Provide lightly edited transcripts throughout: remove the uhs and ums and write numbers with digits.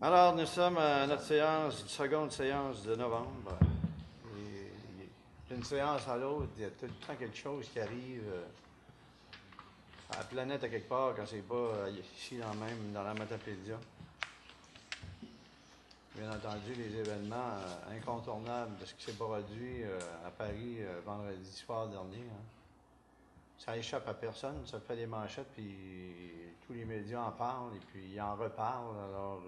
Alors, nous sommes à notre seconde séance de novembre. D'une séance à l'autre, il y a tout le temps quelque chose qui arrive à la planète à quelque part, quand c'est pas ici dans la Matapédia. Bien entendu, les événements incontournables de ce qui s'est produit à Paris vendredi soir dernier. Ça échappe à personne, ça fait des manchettes, puis tous les médias en parlent, et puis ils en reparlent. Alors,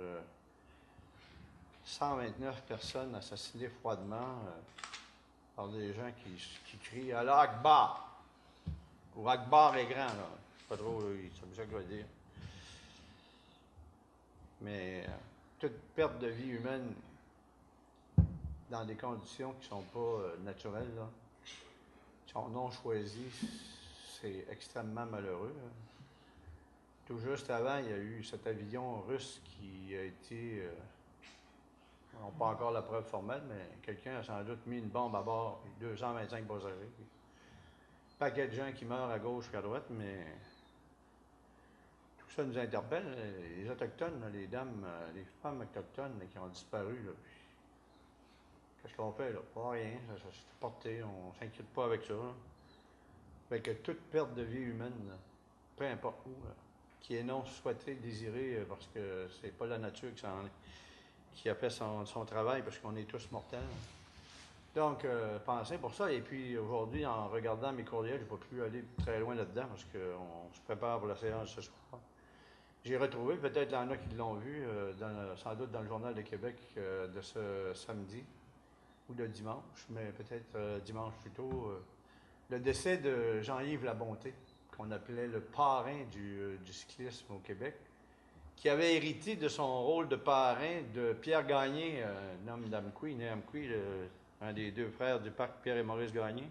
129 personnes assassinées froidement par des gens qui crient « Allah Akbar » ou « Akbar est grand », là. Pas trop, c'est ça que je veux dire. Mais toute perte de vie humaine dans des conditions qui ne sont pas naturelles, là, qui sont non choisies, c'est extrêmement malheureux. Tout juste avant, il y a eu cet avion russe qui a été... on n'a pas encore la preuve formelle, mais quelqu'un a sans doute mis une bombe à bord, 225 passagers. Un paquet de gens qui meurent à gauche et à droite, mais tout ça nous interpelle. Les Autochtones, les dames, les femmes autochtones qui ont disparu, là, qu'est-ce qu'on fait, là? Pas rien, ça s'est porté, on ne s'inquiète pas avec ça. Là. Fait que toute perte de vie humaine, là, peu importe où, là, qui est non souhaitée, désirée, parce que c'est pas la nature qui a fait son travail, parce qu'on est tous mortels. Donc, pensez pour ça. Et puis, aujourd'hui, en regardant mes courriels, je ne vais pas plus aller très loin là-dedans, parce qu'on se prépare pour la séance ce soir. J'ai retrouvé, peut-être il y en a qui l'ont vu, sans doute dans le Journal de Québec de ce samedi, ou de dimanche, mais peut-être dimanche plutôt, le décès de Jean-Yves Labonté, qu'on appelait le parrain du cyclisme au Québec, qui avait hérité de son rôle de parrain de Pierre Gagné, un homme d'Amqui, né à Amqui, un des deux frères du parc, Pierre et Maurice Gagné,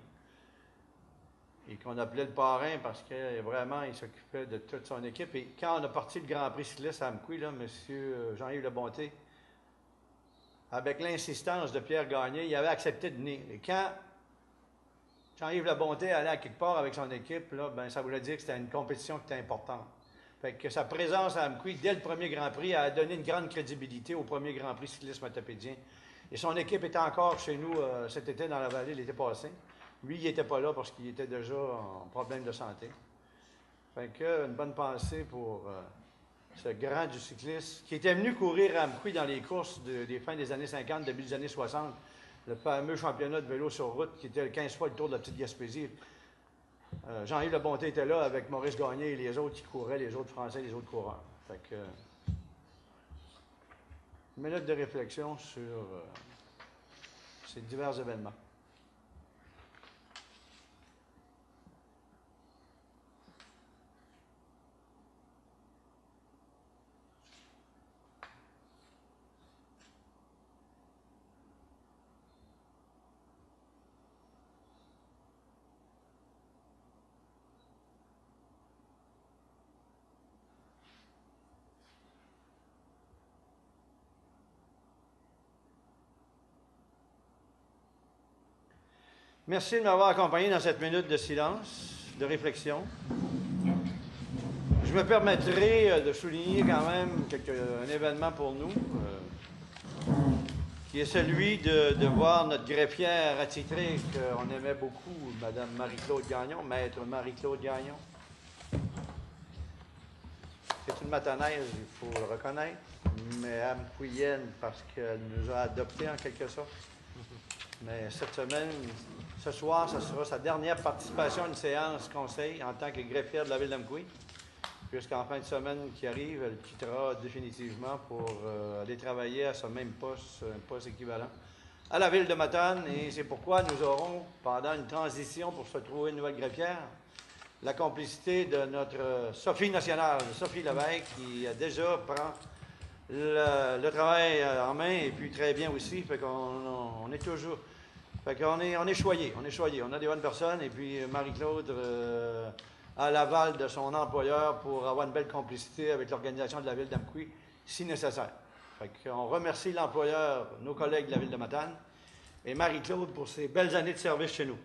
et qu'on appelait le parrain parce que vraiment, il s'occupait de toute son équipe. Et quand on a parti le Grand Prix cycliste à Amqui, là, M. Jean-Yves Labonté, avec l'insistance de Pierre Gagné, il avait accepté de venir. Et quand Jean-Yves Labonté allait à quelque part avec son équipe, là, ben, ça voulait dire que c'était une compétition qui était importante. Fait que sa présence à Amqui, dès le premier Grand Prix, a donné une grande crédibilité au premier Grand Prix cyclisme matapédien. Et son équipe était encore chez nous cet été dans la vallée, l'été passé. Lui, il n'était pas là parce qu'il était déjà en problème de santé. Fait que une bonne pensée pour ce grand du cyclisme qui était venu courir à Amqui dans les courses des fins des années 50, début des années 60. Le fameux championnat de vélo sur route qui était le 15 fois le tour de la petite Gaspésie. Jean-Yves Labonté était là avec Maurice Gagné et les autres qui couraient, les autres Français, les autres coureurs. Fait que, une minute de réflexion sur ces divers événements. Merci de m'avoir accompagné dans cette minute de silence, de réflexion. Je me permettrai de souligner quand même un événement pour nous, qui est celui de voir notre greffière attitrée qu'on aimait beaucoup, Mme Marie-Claude Gagnon, Maître Marie-Claude Gagnon. C'est une matanaise, il faut le reconnaître, mais amquienne parce qu'elle nous a adoptés en quelque sorte. Mais cette semaine, ce soir, ce sera sa dernière participation à une séance conseil en tant que greffière de la ville d'Amqui, puisqu'en fin de semaine qui arrive, elle quittera définitivement pour aller travailler à ce même poste, un poste équivalent, à la ville de Matane. Et c'est pourquoi nous aurons, pendant une transition pour se trouver une nouvelle greffière, la complicité de notre Sophie nationale, Sophie Lévesque, qui déjà prend le travail en main, et puis très bien aussi, fait qu'on est toujours... Fait qu'on est choyés, on a des bonnes personnes, et puis Marie-Claude a l'aval de son employeur pour avoir une belle complicité avec l'organisation de la ville d'Amqui, si nécessaire. Fait qu'on remercie l'employeur, nos collègues de la ville de Matane, et Marie-Claude pour ses belles années de service chez nous.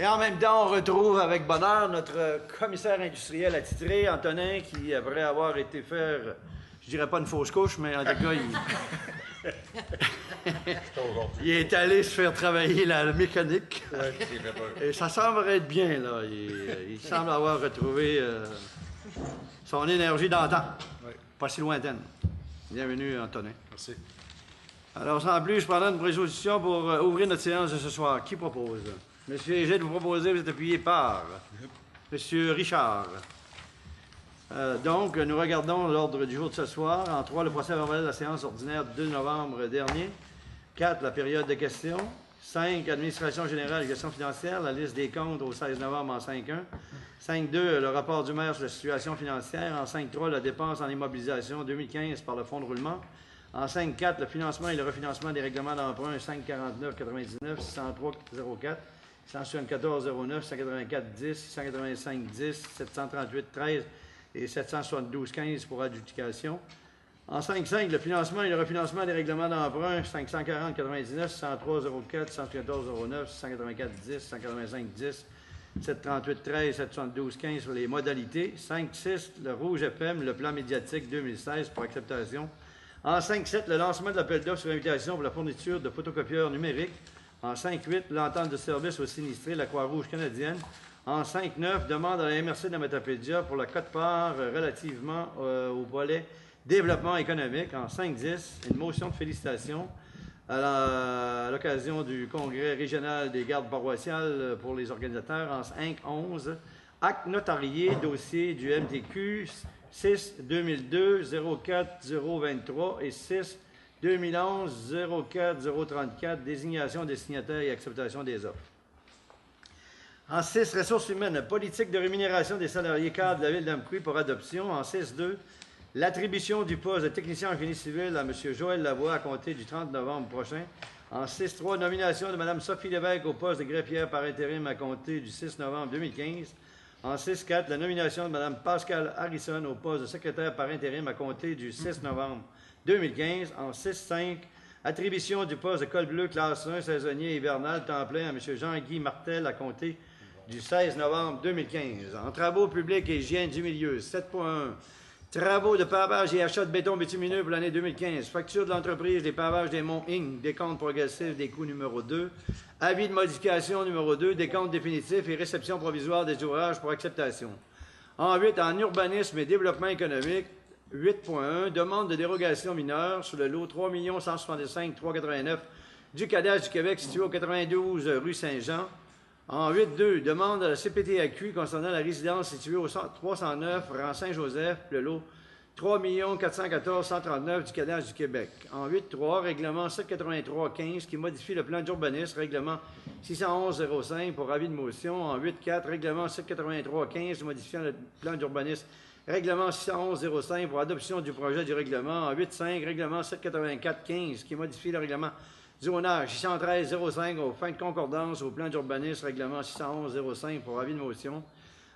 Et en même temps, on retrouve avec bonheur notre commissaire industriel attitré, Antonin, qui, après avoir été faire, je dirais pas une fausse couche, mais en tout cas, il est allé se faire travailler la mécanique. Ouais, Et ça semble être bien, là. Il semble avoir retrouvé son énergie d'antan. ouais. Pas si lointaine. Bienvenue, Antonin. Merci. Alors, sans plus, je prendrai une proposition pour ouvrir notre séance de ce soir. Qui propose? Monsieur Égide, vous proposez, vous êtes appuyé par Monsieur Richard. Donc, nous regardons l'ordre du jour de ce soir. En 3, le procès verbal de la séance ordinaire du 2 novembre dernier. 4, la période de questions. 5, administration générale et gestion financière, la liste des comptes au 16 novembre en 5.1. 5.2, le rapport du maire sur la situation financière. En 5.3, la dépense en immobilisation 2015 par le fonds de roulement. En 5.4, le financement et le refinancement des règlements d'emprunt 549,99, 603,04, 174,09, 184,10, 685,10, 738,13 et 772,15 pour adjudication. En 5.5, le financement et le refinancement des règlements d'emprunt 540,99, 103,04, 114,09, 184,10, 185,10, 738,13, 772,15 sur les modalités. 5.6, le Rouge FM, le plan médiatique 2016 pour acceptation. En 5.7, le lancement de l'appel d'offres sur invitation pour la fourniture de photocopieurs numériques. En 5.8, l'entente de service aux sinistrés de la Croix-Rouge canadienne. En 5.9, demande à la MRC de la Matapédia pour la quote-part relativement au volet développement économique. En 5.10, une motion de félicitations à l'occasion du congrès régional des gardes paroissiales pour les organisateurs. En 5.11, acte notarié, dossier du MTQ 6-2002-04-023 et 6-2011-04-034, désignation des signataires et acceptation des offres. En 6, ressources humaines, politique de rémunération des salariés cadres de la ville d'Amqui pour adoption. En 6.2, l'attribution du poste de technicien en génie civil à M. Joël Lavoie à compter du 30 novembre prochain. En 6.3, nomination de Mme Sophie Lévesque au poste de greffière par intérim à compter du 6 novembre 2015. En 6.4, la nomination de Mme Pascal Harrison au poste de secrétaire par intérim à compter du 6 novembre 2015. En 6.5, attribution du poste de col bleu classe 1 saisonnier hivernal temps plein à M. Jean-Guy Martel à compter du 16 novembre 2015. En travaux publics et hygiène du milieu, 7.1. Travaux de pavage et achat de béton bitumineux pour l'année 2015. Facture de l'entreprise des pavages des Monts Inc. Décompte progressif des coûts numéro 2. Avis de modification numéro 2. Décompte définitif et réception provisoire des ouvrages pour acceptation. En 8, en urbanisme et développement économique, 8.1. Demande de dérogation mineure sur le lot 3 165 389 du cadastre du Québec situé au 92 rue Saint-Jean. En 8.2, demande à la CPTAQ concernant la résidence située au 309 rang Saint-Joseph, le lot 3 414 139 du cadastre du Québec. En 8.3, règlement 783-15 qui modifie le plan d'urbanisme, règlement 611-05 pour avis de motion. En 8.4, règlement 783-15 modifiant le plan d'urbanisme, règlement 611-05 pour adoption du projet du règlement. En 8.5, règlement 784-15 qui modifie le règlement zonage 613-05 aux fins de concordance au plan d'urbanisme, règlement 611-05 pour avis de motion.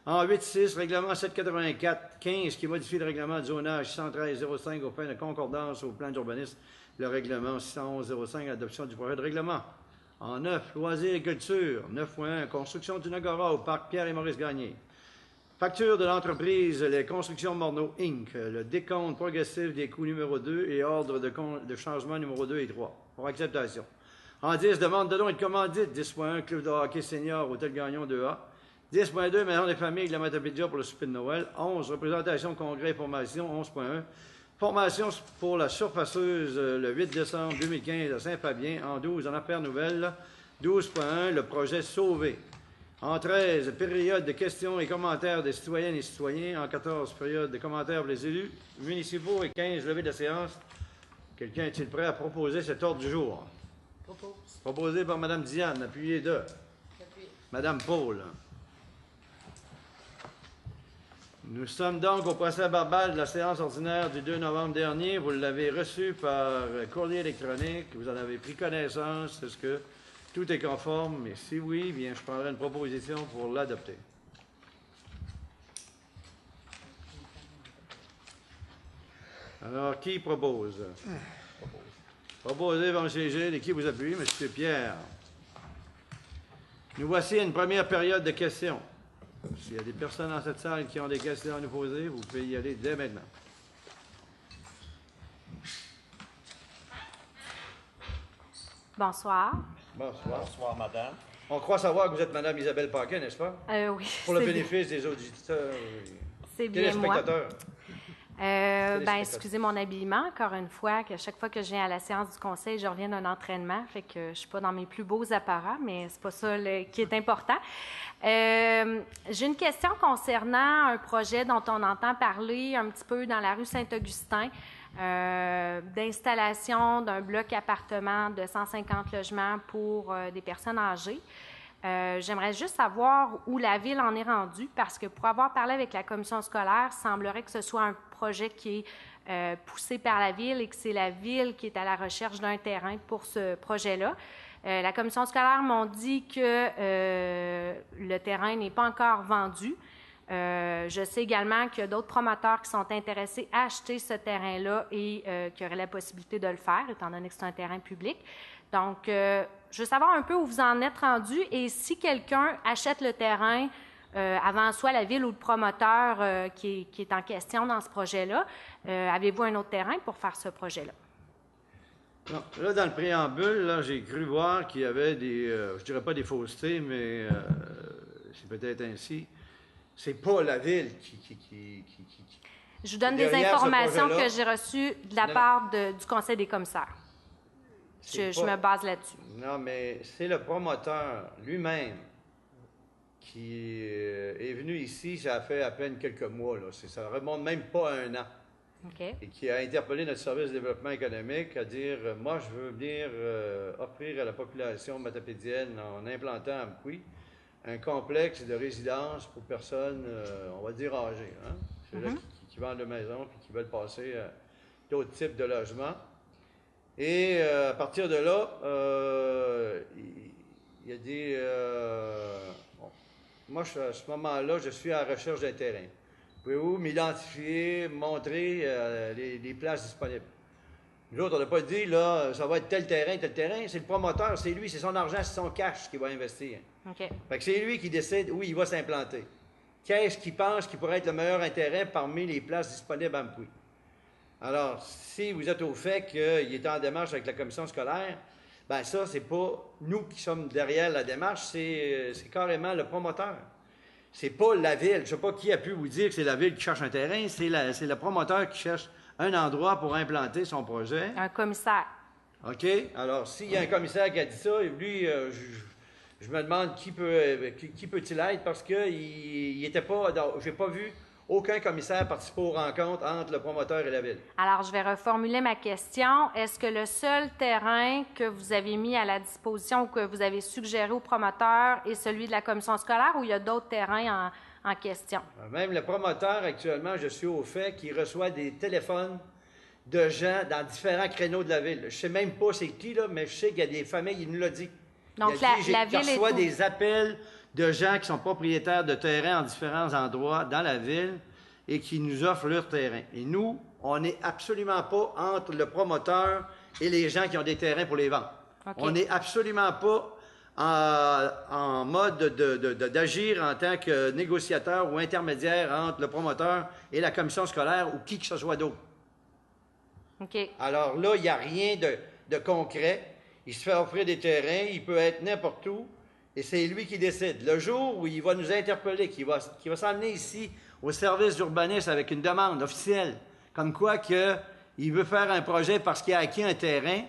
En 8.6, règlement 784-15 qui modifie le règlement de zonage 613-05 aux fins de concordance au plan d'urbanisme, le règlement 611-05 adoption du projet de règlement. En 9, loisirs et culture, 9.1, construction d'une agora au parc Pierre et Maurice Gagné. Facture de l'entreprise Les Constructions Morneau Inc., le décompte progressif des coûts numéro 2 et ordre de changement numéro 2 et 3 pour acceptation. En 10, demande de dons et de commandite, 10.1, club de hockey senior, Hôtel Gagnon 2A. 10.2, maison des familles de la Matapédia pour le souper de Noël. 11, représentation, congrès et formation, 11.1. Formation pour la surfaceuse le 8 décembre 2015 à Saint-Fabien. En 12, en affaires nouvelles, 12.1, le projet Sauvé. En 13, période de questions et commentaires des citoyennes et citoyens. En 14, période de commentaires pour les élus municipaux. Et 15, levée de la séance. Quelqu'un est-il prêt à proposer cet ordre du jour? Propose. Proposé par Mme Diane, appuyé de Mme Paul. Nous sommes donc au procès verbal de la séance ordinaire du 2 novembre dernier. Vous l'avez reçu par courrier électronique. Vous en avez pris connaissance. Est-ce que tout est conforme? Et si oui, bien, je prendrai une proposition pour l'adopter. Alors, qui propose? Proposé par M. Gilles. Et qui vous appuie? M. Pierre. Nous voici à une première période de questions. S'il y a des personnes dans cette salle qui ont des questions à nous poser, vous pouvez y aller dès maintenant. Bonsoir. Bonsoir. Bonsoir, madame. On croit savoir que vous êtes Mme Isabelle Paquin, n'est-ce pas? Oui. Pour le bénéfice des auditeurs C'est et bien moi. téléspectateurs. Excusez mon habillement, encore une fois, que chaque fois que je viens à la séance du conseil, je reviens d'un entraînement, fait que je suis pas dans mes plus beaux apparats, mais c'est pas ça qui est important. J'ai une question concernant un projet dont on entend parler un petit peu dans la rue Saint-Augustin, d'installation d'un bloc appartement de 150 logements pour des personnes âgées. J'aimerais juste savoir où la Ville en est rendue, parce que pour avoir parlé avec la commission scolaire, il semblerait que ce soit un projet qui est poussé par la Ville et que c'est la Ville qui est à la recherche d'un terrain pour ce projet-là. La commission scolaire m'ont dit que le terrain n'est pas encore vendu. Je sais également qu'il y a d'autres promoteurs qui sont intéressés à acheter ce terrain-là et qui auraient la possibilité de le faire, étant donné que c'est un terrain public. Donc, je veux savoir un peu où vous en êtes rendu et si quelqu'un achète le terrain avant soit la Ville ou le promoteur qui est en question dans ce projet-là, avez-vous un autre terrain pour faire ce projet-là? Non. Là, dans le préambule, là, j'ai cru voir qu'il y avait des, je dirais pas des faussetés, mais c'est peut-être ainsi. C'est pas la Ville qui Je vous donne des informations que j'ai reçues de la part du Conseil des commissaires. Je me base là-dessus. Non, mais c'est le promoteur lui-même qui est venu ici, ça a fait à peine quelques mois, là. Ça ne remonte même pas à un an. OK. Et qui a interpellé notre service de développement économique à dire moi, je veux venir offrir à la population matapédienne, en implantant à Mkoui, un complexe de résidence pour personnes, on va dire âgées. Hein? Ceux-là qui vendent de maison et qui veulent passer à d'autres types de logements. Et à partir de là, il y a des... bon, moi, à ce moment-là, je suis à la recherche d'un terrain. Pouvez-vous m'identifier, montrer les places disponibles? Nous autres, on n'a pas dit, là, ça va être tel terrain. C'est le promoteur, c'est lui, c'est son argent, c'est son cash qu'il va investir. OK. Fait que c'est lui qui décide où il va s'implanter. Qu'est-ce qu'il pense qui pourrait être le meilleur intérêt parmi les places disponibles à Mkoui? Alors, si vous êtes au fait qu'il est en démarche avec la commission scolaire, bien ça, c'est pas nous qui sommes derrière la démarche, c'est carrément le promoteur. C'est pas la Ville. Je ne sais pas qui a pu vous dire que c'est la Ville qui cherche un terrain, c'est le promoteur qui cherche un endroit pour implanter son projet. Un commissaire. OK. Alors, s'il y a un commissaire qui a dit ça, lui, je me demande qui peut-il être parce qu'il n'était pas... Je n'ai pas vu aucun commissaire participer aux rencontres entre le promoteur et la Ville. Alors, je vais reformuler ma question. Est-ce que le seul terrain que vous avez mis à la disposition ou que vous avez suggéré au promoteur est celui de la commission scolaire ou il y a d'autres terrains en question? Même le promoteur, actuellement, je suis au fait qu'il reçoit des téléphones de gens dans différents créneaux de la Ville. Je ne sais même pas c'est qui, là, mais je sais qu'il y a des familles, il nous l'a dit. Donc, la Ville reçoit des appels de gens qui sont propriétaires de terrains en différents endroits dans la Ville et qui nous offrent leur terrain. Et nous, on n'est absolument pas entre le promoteur et les gens qui ont des terrains pour les vendre. Okay. On n'est absolument pas en mode d'agir en tant que négociateur ou intermédiaire entre le promoteur et la commission scolaire ou qui que ce soit d'autre. Okay. Alors là, il n'y a rien de concret. Il se fait offrir des terrains, il peut être n'importe où, et c'est lui qui décide. Le jour où il va nous interpeller, qu'il va s'emmener ici au service d'urbanisme avec une demande officielle, comme quoi il veut faire un projet parce qu'il a acquis un terrain,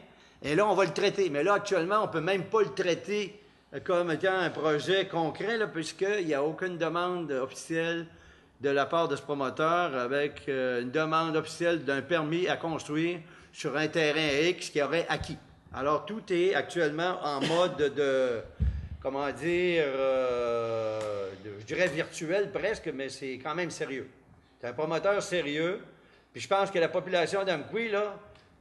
et là, on va le traiter. Mais là, actuellement, on ne peut même pas le traiter comme étant un projet concret, là, puisqu'il n'y a aucune demande officielle de la part de ce promoteur avec une demande officielle d'un permis à construire sur un terrain X qu'il aurait acquis. Alors, tout est actuellement en mode comment dire, je dirais virtuel presque, mais c'est quand même sérieux. C'est un promoteur sérieux. Puis je pense que la population d'Amkoui, là,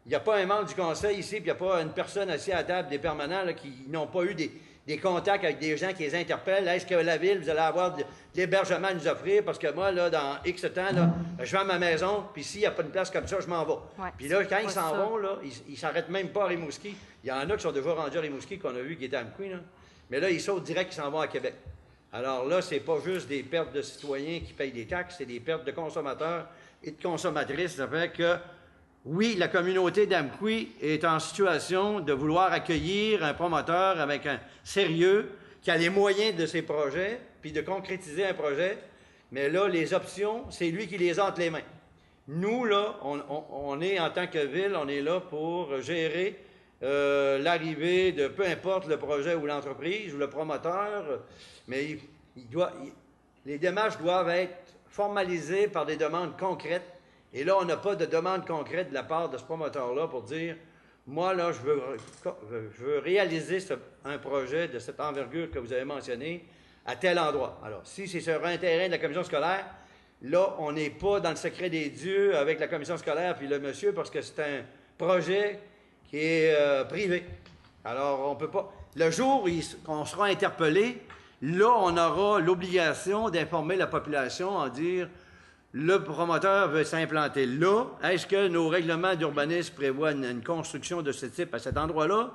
il n'y a pas un membre du conseil ici, puis il n'y a pas une personne assise à la table des permanents là, qui n'ont pas eu des contacts avec des gens qui les interpellent. Est-ce que la Ville, vous allez avoir de l'hébergement à nous offrir? Parce que moi, là, dans X temps, là, je vends ma maison, puis s'il n'y a pas de place comme ça, je m'en vais. Ouais, puis là, quand ils s'en vont, là, ils ne s'arrêtent même pas à Rimouski. Il y en a qui sont déjà rendus à Rimouski, qu'on a vu qui étaient à Amkoui, là. Mais là, ils sautent direct, ils s'en vont à Québec. Alors là, c'est pas juste des pertes de citoyens qui payent des taxes, c'est des pertes de consommateurs et de consommatrices. Ça fait que, oui, la communauté d'Amqui est en situation de vouloir accueillir un promoteur avec un sérieux, qui a les moyens de ses projets, puis de concrétiser un projet. Mais là, les options, c'est lui qui les a entre les mains. Nous, là, on est, en tant que ville, on est là pour gérer l'arrivée de peu importe le projet ou l'entreprise ou le promoteur, mais les démarches doivent être formalisées par des demandes concrètes. Et là, on n'a pas de demande concrète de la part de ce promoteur-là pour dire, moi, là, je veux réaliser un projet de cette envergure que vous avez mentionné à tel endroit. Alors, si c'est sur un terrain de la commission scolaire, là, on n'est pas dans le secret des dieux avec la commission scolaire puis le monsieur parce que c'est un projet qui est privé. Alors, on peut pas... Le jour où on sera interpellé, là, on aura l'obligation d'informer la population en dire le promoteur veut s'implanter là. Est-ce que nos règlements d'urbanisme prévoient une construction de ce type à cet endroit-là?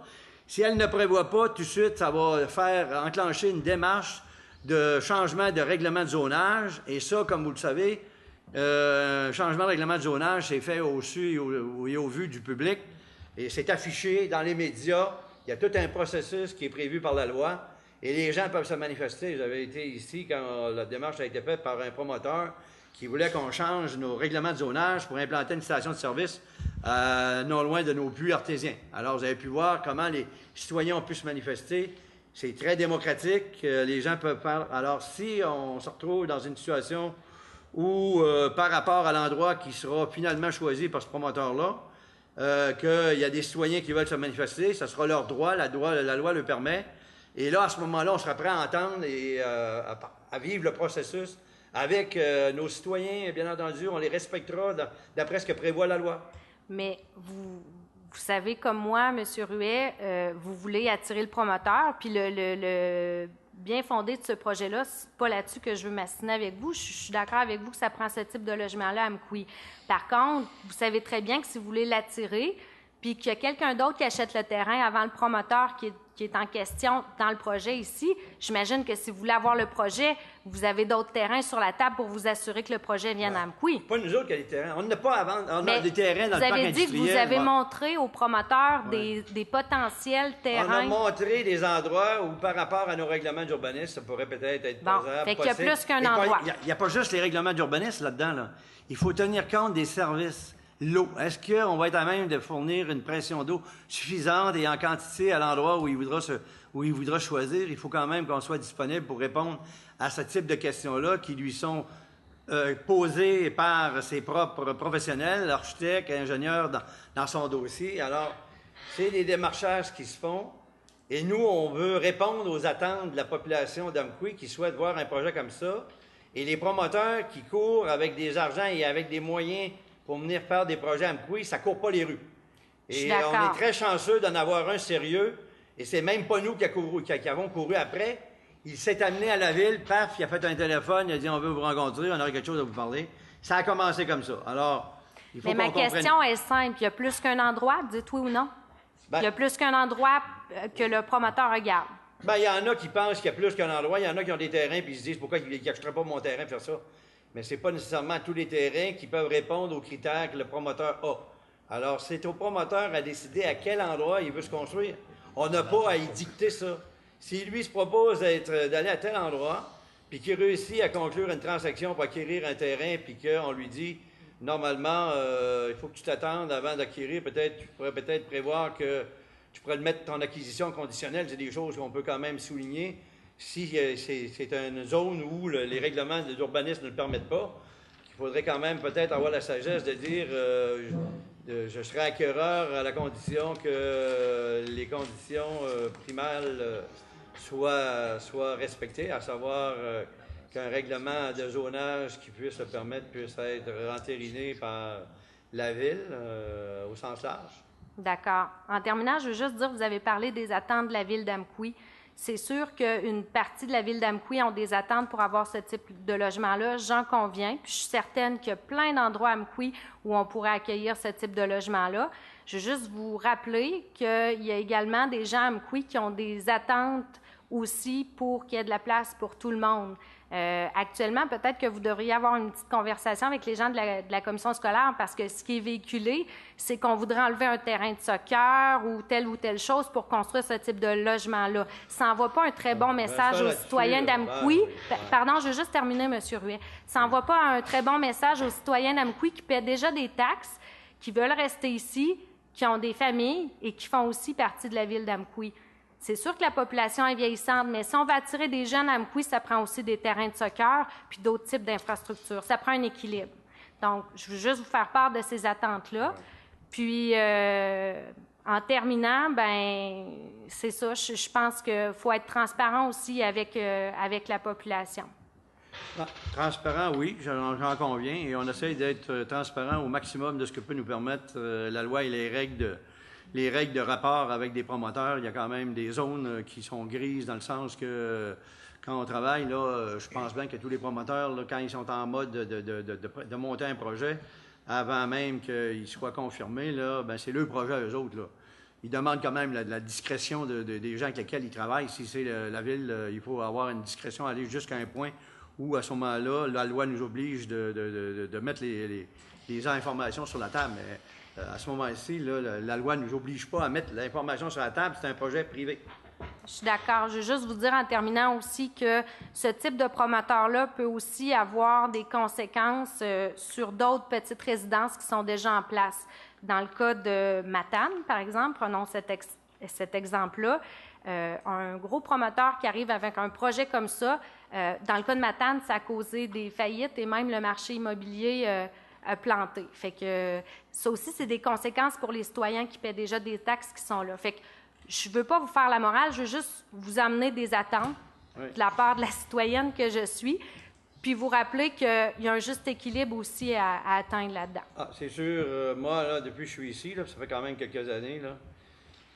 Si elle ne prévoit pas, tout de suite, ça va faire enclencher une démarche de changement de règlement de zonage. Et ça, comme vous le savez, changement de règlement de zonage, c'est fait au su et au vu du public. Et c'est affiché dans les médias. Il y a tout un processus qui est prévu par la loi. Et les gens peuvent se manifester. J'avais été ici quand la démarche a été faite par un promoteur qui voulait qu'on change nos règlements de zonage pour implanter une station de service non loin de nos puits artésiens. Alors, vous avez pu voir comment les citoyens ont pu se manifester. C'est très démocratique. Les gens peuvent faire... Alors, si on se retrouve dans une situation où, par rapport à l'endroit qui sera finalement choisi par ce promoteur-là, qu'il y a des citoyens qui veulent se manifester, ça sera leur droit, la loi le permet. Et là, à ce moment-là, on sera prêt à entendre et à vivre le processus avec nos citoyens, bien entendu, on les respectera d'après ce que prévoit la loi. Mais vous savez, comme moi, M. Ruet, vous voulez attirer le promoteur, puis le bien fondé de ce projet-là, c'est pas là-dessus que je veux m'assiner avec vous. Je suis d'accord avec vous que ça prend ce type de logement-là à Amqui. Par contre, vous savez très bien que si vous voulez l'attirer, puis qu'il y a quelqu'un d'autre qui achète le terrain avant le promoteur qui est en question dans le projet ici, j'imagine que si vous voulez avoir le projet, vous avez d'autres terrains sur la table pour vous assurer que le projet vienne à Amqui. Pas nous autres qui avons des terrains. On n'a pas à vendre. On a des terrains dans le parc industriel. Vous avez dit que vous avez montré aux promoteurs des potentiels terrains. On a montré des endroits où, par rapport à nos règlements d'urbanisme, ça pourrait peut-être être faisable, fait qu'il y a plus qu'un endroit. Il n'y a pas juste les règlements d'urbanisme là-dedans. Là. Il faut tenir compte des services. L'eau. Est-ce qu'on va être à même de fournir une pression d'eau suffisante et en quantité à l'endroit où il voudra choisir? Il faut quand même qu'on soit disponible pour répondre à ce type de questions-là qui lui sont posées par ses propres professionnels, architectes, ingénieurs dans son dossier. Alors, c'est des démarchages qui se font et nous, on veut répondre aux attentes de la population d'Amqui qui souhaite voir un projet comme ça. Et les promoteurs qui courent avec des argents et avec des moyens pour venir faire des projets à Amqui, ça ne court pas les rues. Et on est très chanceux d'en avoir un sérieux. Et c'est même pas nous qui avons couru après. Il s'est amené à la ville, paf, il a fait un téléphone, il a dit « On veut vous rencontrer, on aurait quelque chose à vous parler ». Ça a commencé comme ça. Alors, il faut qu'on comprenne. Mais ma question est simple. Il y a plus qu'un endroit, dites oui ou non? Il y a plus qu'un endroit que le promoteur regarde. Bien, il y en a qui pensent qu'il y a plus qu'un endroit. Il y en a qui ont des terrains puis ils se disent « Pourquoi ils n'achèteraient pas mon terrain pour faire ça? » Mais ce n'est pas nécessairement tous les terrains qui peuvent répondre aux critères que le promoteur a. Alors, c'est au promoteur à décider à quel endroit il veut se construire. On n'a pas à y dicter ça. Si lui se propose d'aller à tel endroit, puis qu'il réussit à conclure une transaction pour acquérir un terrain, puis qu'on lui dit, normalement, il faut que tu t'attendes avant d'acquérir, tu pourrais peut-être prévoir que tu pourrais le mettre ton acquisition conditionnelle, c'est des choses qu'on peut quand même souligner. Si c'est une zone où les règlements d'urbanisme ne le permettent pas, il faudrait quand même peut-être avoir la sagesse de dire je serai acquéreur à la condition que les conditions primales soient respectées, à savoir qu'un règlement de zonage qui puisse le permettre puisse être entériné par la ville au sens large. D'accord. En terminant, je veux juste dire, vous avez parlé des attentes de la ville d'Amqui. C'est sûr qu'une partie de la ville d'Amqui ont des attentes pour avoir ce type de logement-là, j'en conviens. Puis je suis certaine qu'il y a plein d'endroits à Amqui où on pourrait accueillir ce type de logement-là. Je veux juste vous rappeler qu'il y a également des gens à Amqui qui ont des attentes aussi pour qu'il y ait de la place pour tout le monde. Actuellement, peut-être que vous devriez avoir une petite conversation avec les gens de la commission scolaire parce que ce qui est véhiculé, c'est qu'on voudrait enlever un terrain de soccer ou telle chose pour construire ce type de logement-là. Ça n'envoie pas un très bon message aux citoyens d'Amqui. Pardon, je veux juste terminer, M. Ruet. Ça n'envoie pas un très bon message aux citoyens d'Amqui qui paient déjà des taxes, qui veulent rester ici, qui ont des familles et qui font aussi partie de la ville d'Amqui. C'est sûr que la population est vieillissante, mais si on veut attirer des jeunes à Amqui, ça prend aussi des terrains de soccer puis d'autres types d'infrastructures. Ça prend un équilibre. Donc, je veux juste vous faire part de ces attentes-là. Puis, en terminant, ben c'est ça. Je pense qu'il faut être transparent aussi avec la population. Ah, transparent, oui, j'en conviens. Et on essaye d'être transparent au maximum de ce que peut nous permettre la loi et les règles de rapport avec des promoteurs. Il y a quand même des zones qui sont grises dans le sens que quand on travaille, là, je pense bien que tous les promoteurs, là, quand ils sont en mode de monter un projet, avant même qu'il soit confirmé, là, ben, c'est leur projet, eux autres. Là. Ils demandent quand même la discrétion des gens avec lesquels ils travaillent. Si c'est la ville, il faut avoir une discrétion, aller jusqu'à un point où, à ce moment-là, la loi nous oblige de mettre les informations sur la table. Mais, à ce moment-ci, la loi ne nous oblige pas à mettre l'information sur la table. C'est un projet privé. Je suis d'accord. Je veux juste vous dire en terminant aussi que ce type de promoteur-là peut aussi avoir des conséquences sur d'autres petites résidences qui sont déjà en place. Dans le cas de Matane, par exemple, prenons cet exemple-là, un gros promoteur qui arrive avec un projet comme ça, dans le cas de Matane, ça a causé des faillites et même le marché immobilier planté. Fait que ça aussi, c'est des conséquences pour les citoyens qui paient déjà des taxes qui sont là. Fait que je ne veux pas vous faire la morale, je veux juste vous amener des attentes de la part de la citoyenne que je suis, puis vous rappeler qu'il y a un juste équilibre aussi à atteindre là-dedans. Ah, c'est sûr. Moi, là, depuis que je suis ici, là, ça fait quand même quelques années, là,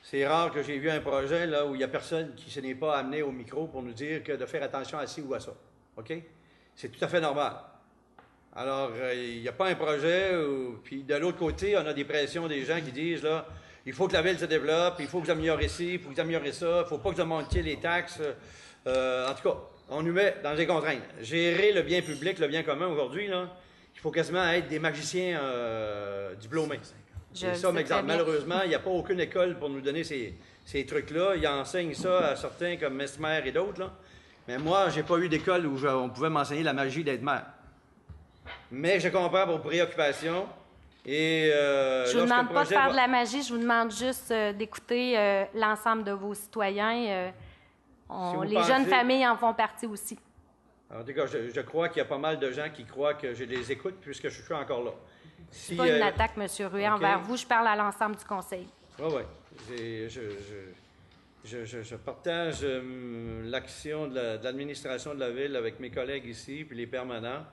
c'est rare que j'ai vu un projet là, où il n'y a personne qui se n'est pas amené au micro pour nous dire que de faire attention à ci ou à ça. OK? C'est tout à fait normal. Alors, il n'y a pas un projet où... Puis de l'autre côté, on a des pressions des gens qui disent, là, il faut que la ville se développe, il faut que vous améliorez ci, il faut que vous améliorez ça, il ne faut pas que vous montiez les taxes. En tout cas, on nous met dans des contraintes. Gérer le bien public, le bien commun aujourd'hui, là, il faut quasiment être des magiciens diplômés. C'est ça, mais malheureusement, il n'y a pas aucune école pour nous donner ces trucs-là. Ils enseignent ça à certains comme Mesmer et d'autres. Là. Mais moi, je n'ai pas eu d'école où on pouvait m'enseigner la magie d'être maire. Mais je comprends vos préoccupations. Et, je ne vous demande pas de faire de la magie, je vous demande juste d'écouter l'ensemble de vos citoyens. Les jeunes familles en font partie aussi. En tout cas, je crois qu'il y a pas mal de gens qui croient que je les écoute puisque je suis encore là. Ce n'est pas une attaque, M. Ruet, envers vous. Je parle à l'ensemble du conseil. Oui, oui. Je partage l'action de l'administration de la ville avec mes collègues ici, puis les permanents.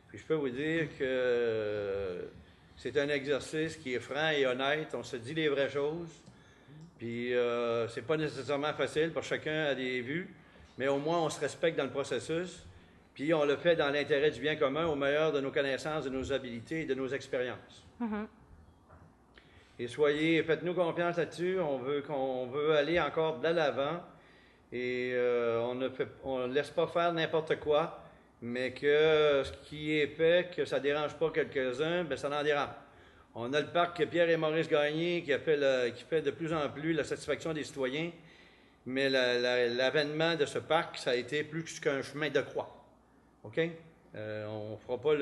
Puis je peux vous dire que c'est un exercice qui est franc et honnête. On se dit les vraies choses. Puis c'est pas nécessairement facile parce que chacun a des vues, mais au moins on se respecte dans le processus. Puis on le fait dans l'intérêt du bien commun, au meilleur de nos connaissances, de nos habiletés et de nos expériences. Mm-hmm. Et faites-nous confiance là-dessus. On veut aller encore de l'avant et on ne laisse pas faire n'importe quoi, mais que ce qui est fait, que ça ne dérange pas quelques-uns, bien ça en dérange. On a le parc Pierre et Maurice Gagné qui fait de plus en plus la satisfaction des citoyens, mais l'avènement de ce parc, ça a été plus qu'un chemin de croix. OK? On ne fera pas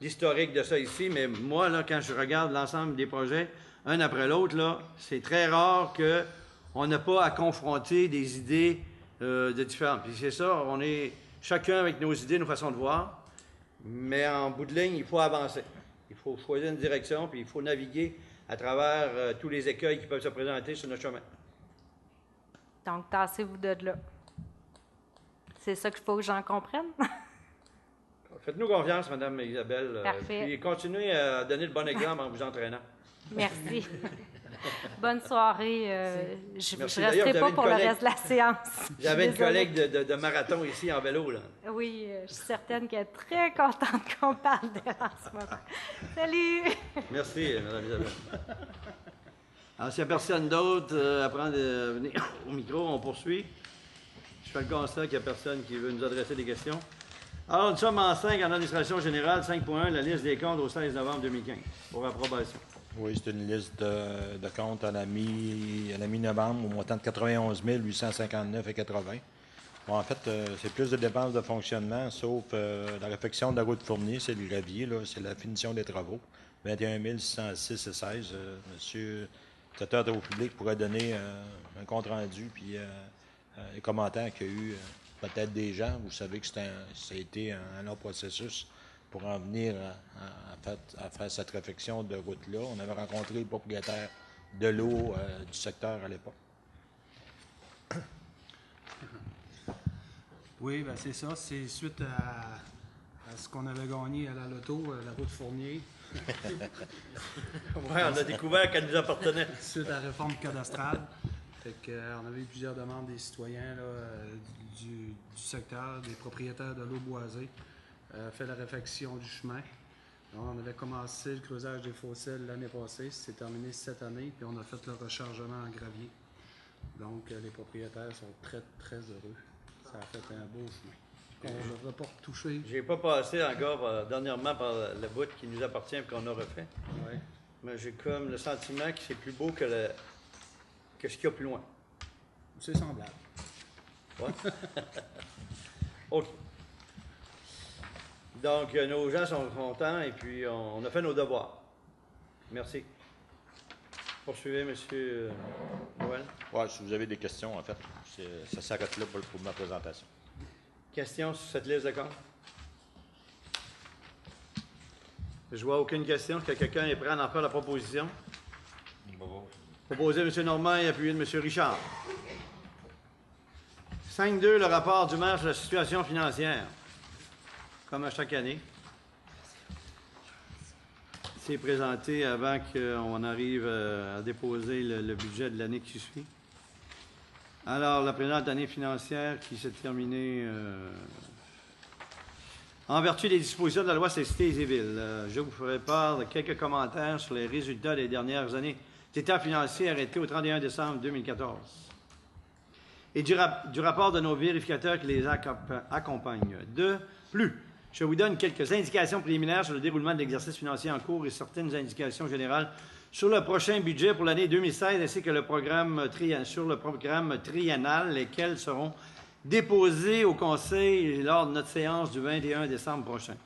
l'historique de ça ici, mais moi, là, quand je regarde l'ensemble des projets, un après l'autre, là, c'est très rare qu'on n'a pas à confronter des idées de différentes. Puis c'est ça, on est chacun avec nos idées, nos façons de voir, mais en bout de ligne, il faut avancer. Il faut choisir une direction, puis il faut naviguer à travers tous les écueils qui peuvent se présenter sur notre chemin. Donc, tassez-vous de là. C'est ça qu'il faut que j'en comprenne? Faites-nous confiance, Mme Isabelle. Parfait. Puis continuez à donner le bon exemple en vous entraînant. Merci. Bonne soirée. Je ne resterai pas pour le reste de la séance. J'avais une collègue de marathon ici en vélo. Là. Oui, je suis certaine qu'elle est très contente qu'on parle d'elle en ce moment. Salut! Merci, Mme Isabelle. Alors, s'il n'y a personne d'autre à venir au micro, on poursuit. fais le constat qu'il n'y a personne qui veut nous adresser des questions. Alors, nous sommes en 5 en administration générale, 5.1, la liste des comptes au 16 novembre 2015, pour approbation. Oui, c'est une liste de comptes à la mi-novembre au montant de 91 859,80. Bon, en fait, c'est plus de dépenses de fonctionnement, sauf la réfection de la route fournie, c'est le gravier, là, c'est la finition des travaux. 21 606,16. Monsieur le secrétaire au public pourrait donner un compte-rendu, puis les commentaires qu'il y a eu peut-être des gens. Vous savez que ça a été un long processus pour en venir à faire cette réfection de route-là. On avait rencontré le propriétaire de l'eau du secteur à l'époque. Oui, bien c'est ça. C'est suite à ce qu'on avait gagné à la loto, la route Fournier. Oui, on a découvert qu'elle nous appartenait. Suite à la réforme cadastrale. Fait que, on avait eu plusieurs demandes des citoyens là, du secteur, des propriétaires de l'eau boisée. Fait la réfection du chemin. Donc, on avait commencé le creusage des fossés l'année passée. C'est terminé cette année. Puis on a fait le rechargement en gravier. Donc, les propriétaires sont très, très heureux. Ça a fait un beau chemin. On ne devrait pas retoucher. J'ai pas passé encore dernièrement par le bout qui nous appartient et qu'on a refait. Ouais. Mais j'ai comme le sentiment que c'est plus beau que ce qu'il y a plus loin. C'est semblable. Ouais. OK. Donc, nos gens sont contents et puis on a fait nos devoirs. Merci. Poursuivez, M. Noël. Oui, si vous avez des questions, en fait, ça s'arrête là pour ma présentation. Questions sur cette liste de comptes? Je vois aucune question. Est-ce que quelqu'un est prêt à en faire la proposition? Proposé M. Normand et appuyé de M. Richard. 5.2, le rapport du maire sur la situation financière. Comme à chaque année. C'est présenté avant qu'on arrive à déposer le budget de l'année qui suit. Alors, la présente année financière qui s'est terminée en vertu des dispositions de la loi sur les cités et villes. Je vous ferai part de quelques commentaires sur les résultats des dernières années d'état financier arrêtés au 31 décembre 2014 et du rapport de nos vérificateurs qui les accompagnent. De plus, je vous donne quelques indications préliminaires sur le déroulement de l'exercice financier en cours et certaines indications générales sur le prochain budget pour l'année 2016 ainsi que sur le programme triennal, lesquels seront déposés au Conseil lors de notre séance du 21 décembre prochain.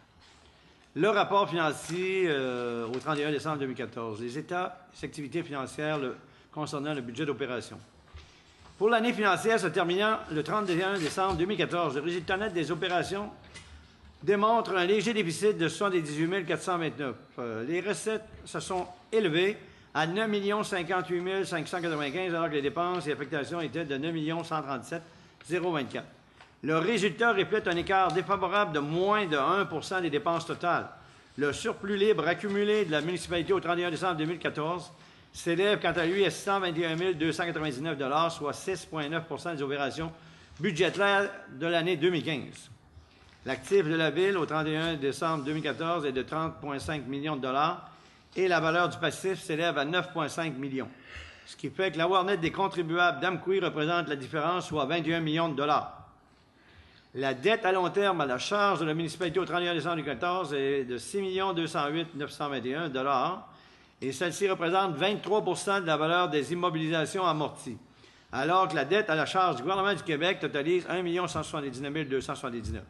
Le rapport financier au 31 décembre 2014, les états et activités financières concernant le budget d'opération. Pour l'année financière se terminant le 31 décembre 2014, le résultat net des opérations démontre un léger déficit de 78 429. Les recettes se sont élevées à 9 058 595 alors que les dépenses et affectations étaient de 9 137 024. Le résultat reflète un écart défavorable de moins de 1 % des dépenses totales. Le surplus libre accumulé de la municipalité au 31 décembre 2014 s'élève quant à lui à 621 299 $, soit 6,9 % des opérations budgétaires de l'année 2015. L'actif de la Ville au 31 décembre 2014 est de 30,5 millions de dollars et la valeur du passif s'élève à 9,5 millions. Ce qui fait que l'avoir net des contribuables d'Amqui représente la différence, soit 21 millions de dollars. La dette à long terme à la charge de la municipalité au 31 décembre 2014 est de 6 208 921 $ et celle-ci représente 23 % de la valeur des immobilisations amorties, alors que la dette à la charge du gouvernement du Québec totalise 1 179 279.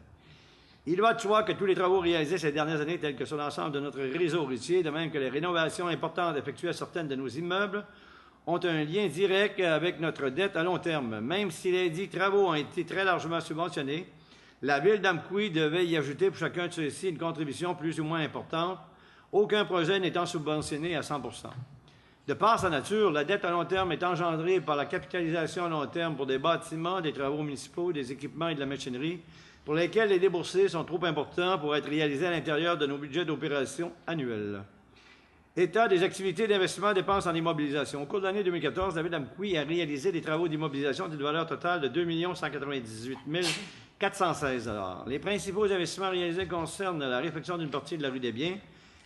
Il va de soi que tous les travaux réalisés ces dernières années, tels que sur l'ensemble de notre réseau routier, de même que les rénovations importantes effectuées à certaines de nos immeubles, ont un lien direct avec notre dette à long terme. Même si les dits travaux ont été très largement subventionnés, la Ville d'Amqui devait y ajouter pour chacun de ceux-ci une contribution plus ou moins importante, aucun projet n'étant subventionné à 100 %. De par sa nature, la dette à long terme est engendrée par la capitalisation à long terme pour des bâtiments, des travaux municipaux, des équipements et de la machinerie, pour lesquels les déboursés sont trop importants pour être réalisés à l'intérieur de nos budgets d'opération annuels. État des activités d'investissement dépenses en immobilisation. Au cours de l'année 2014, la Ville d'Amqui a réalisé des travaux d'immobilisation d'une valeur totale de 2 198 416 $. Les principaux investissements réalisés concernent la réfection d'une partie de la rue des Biens,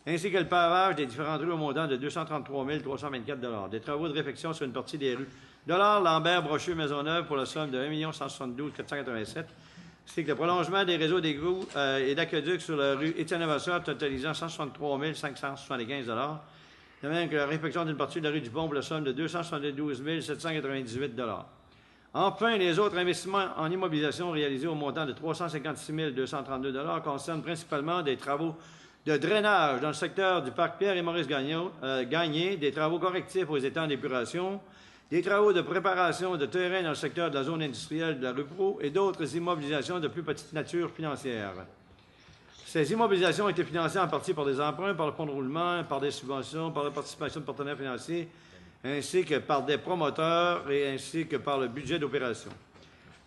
ainsi que le pavage des différentes rues au montant de 233 324 $. Des travaux de réfection sur une partie des rues Lambert Brochu Maisonneuve pour la somme de 1 172 487. C'est que le prolongement des réseaux d'égouts et d'aqueducs sur la rue Étienne Levasseur totalisant 163 575 de même que la réfection d'une partie de la rue du Pont pour la somme de 272 798 Enfin, les autres investissements en immobilisation réalisés au montant de 356 232 concernent principalement des travaux de drainage dans le secteur du parc Pierre et Maurice Gagné, des travaux correctifs aux étangs d'épuration, des travaux de préparation de terrain dans le secteur de la zone industrielle de la rue Proulx et d'autres immobilisations de plus petite nature financière. Ces immobilisations ont été financées en partie par des emprunts, par le fonds de roulement, par des subventions, par la participation de partenaires financiers, ainsi que par des promoteurs et ainsi que par le budget d'opération.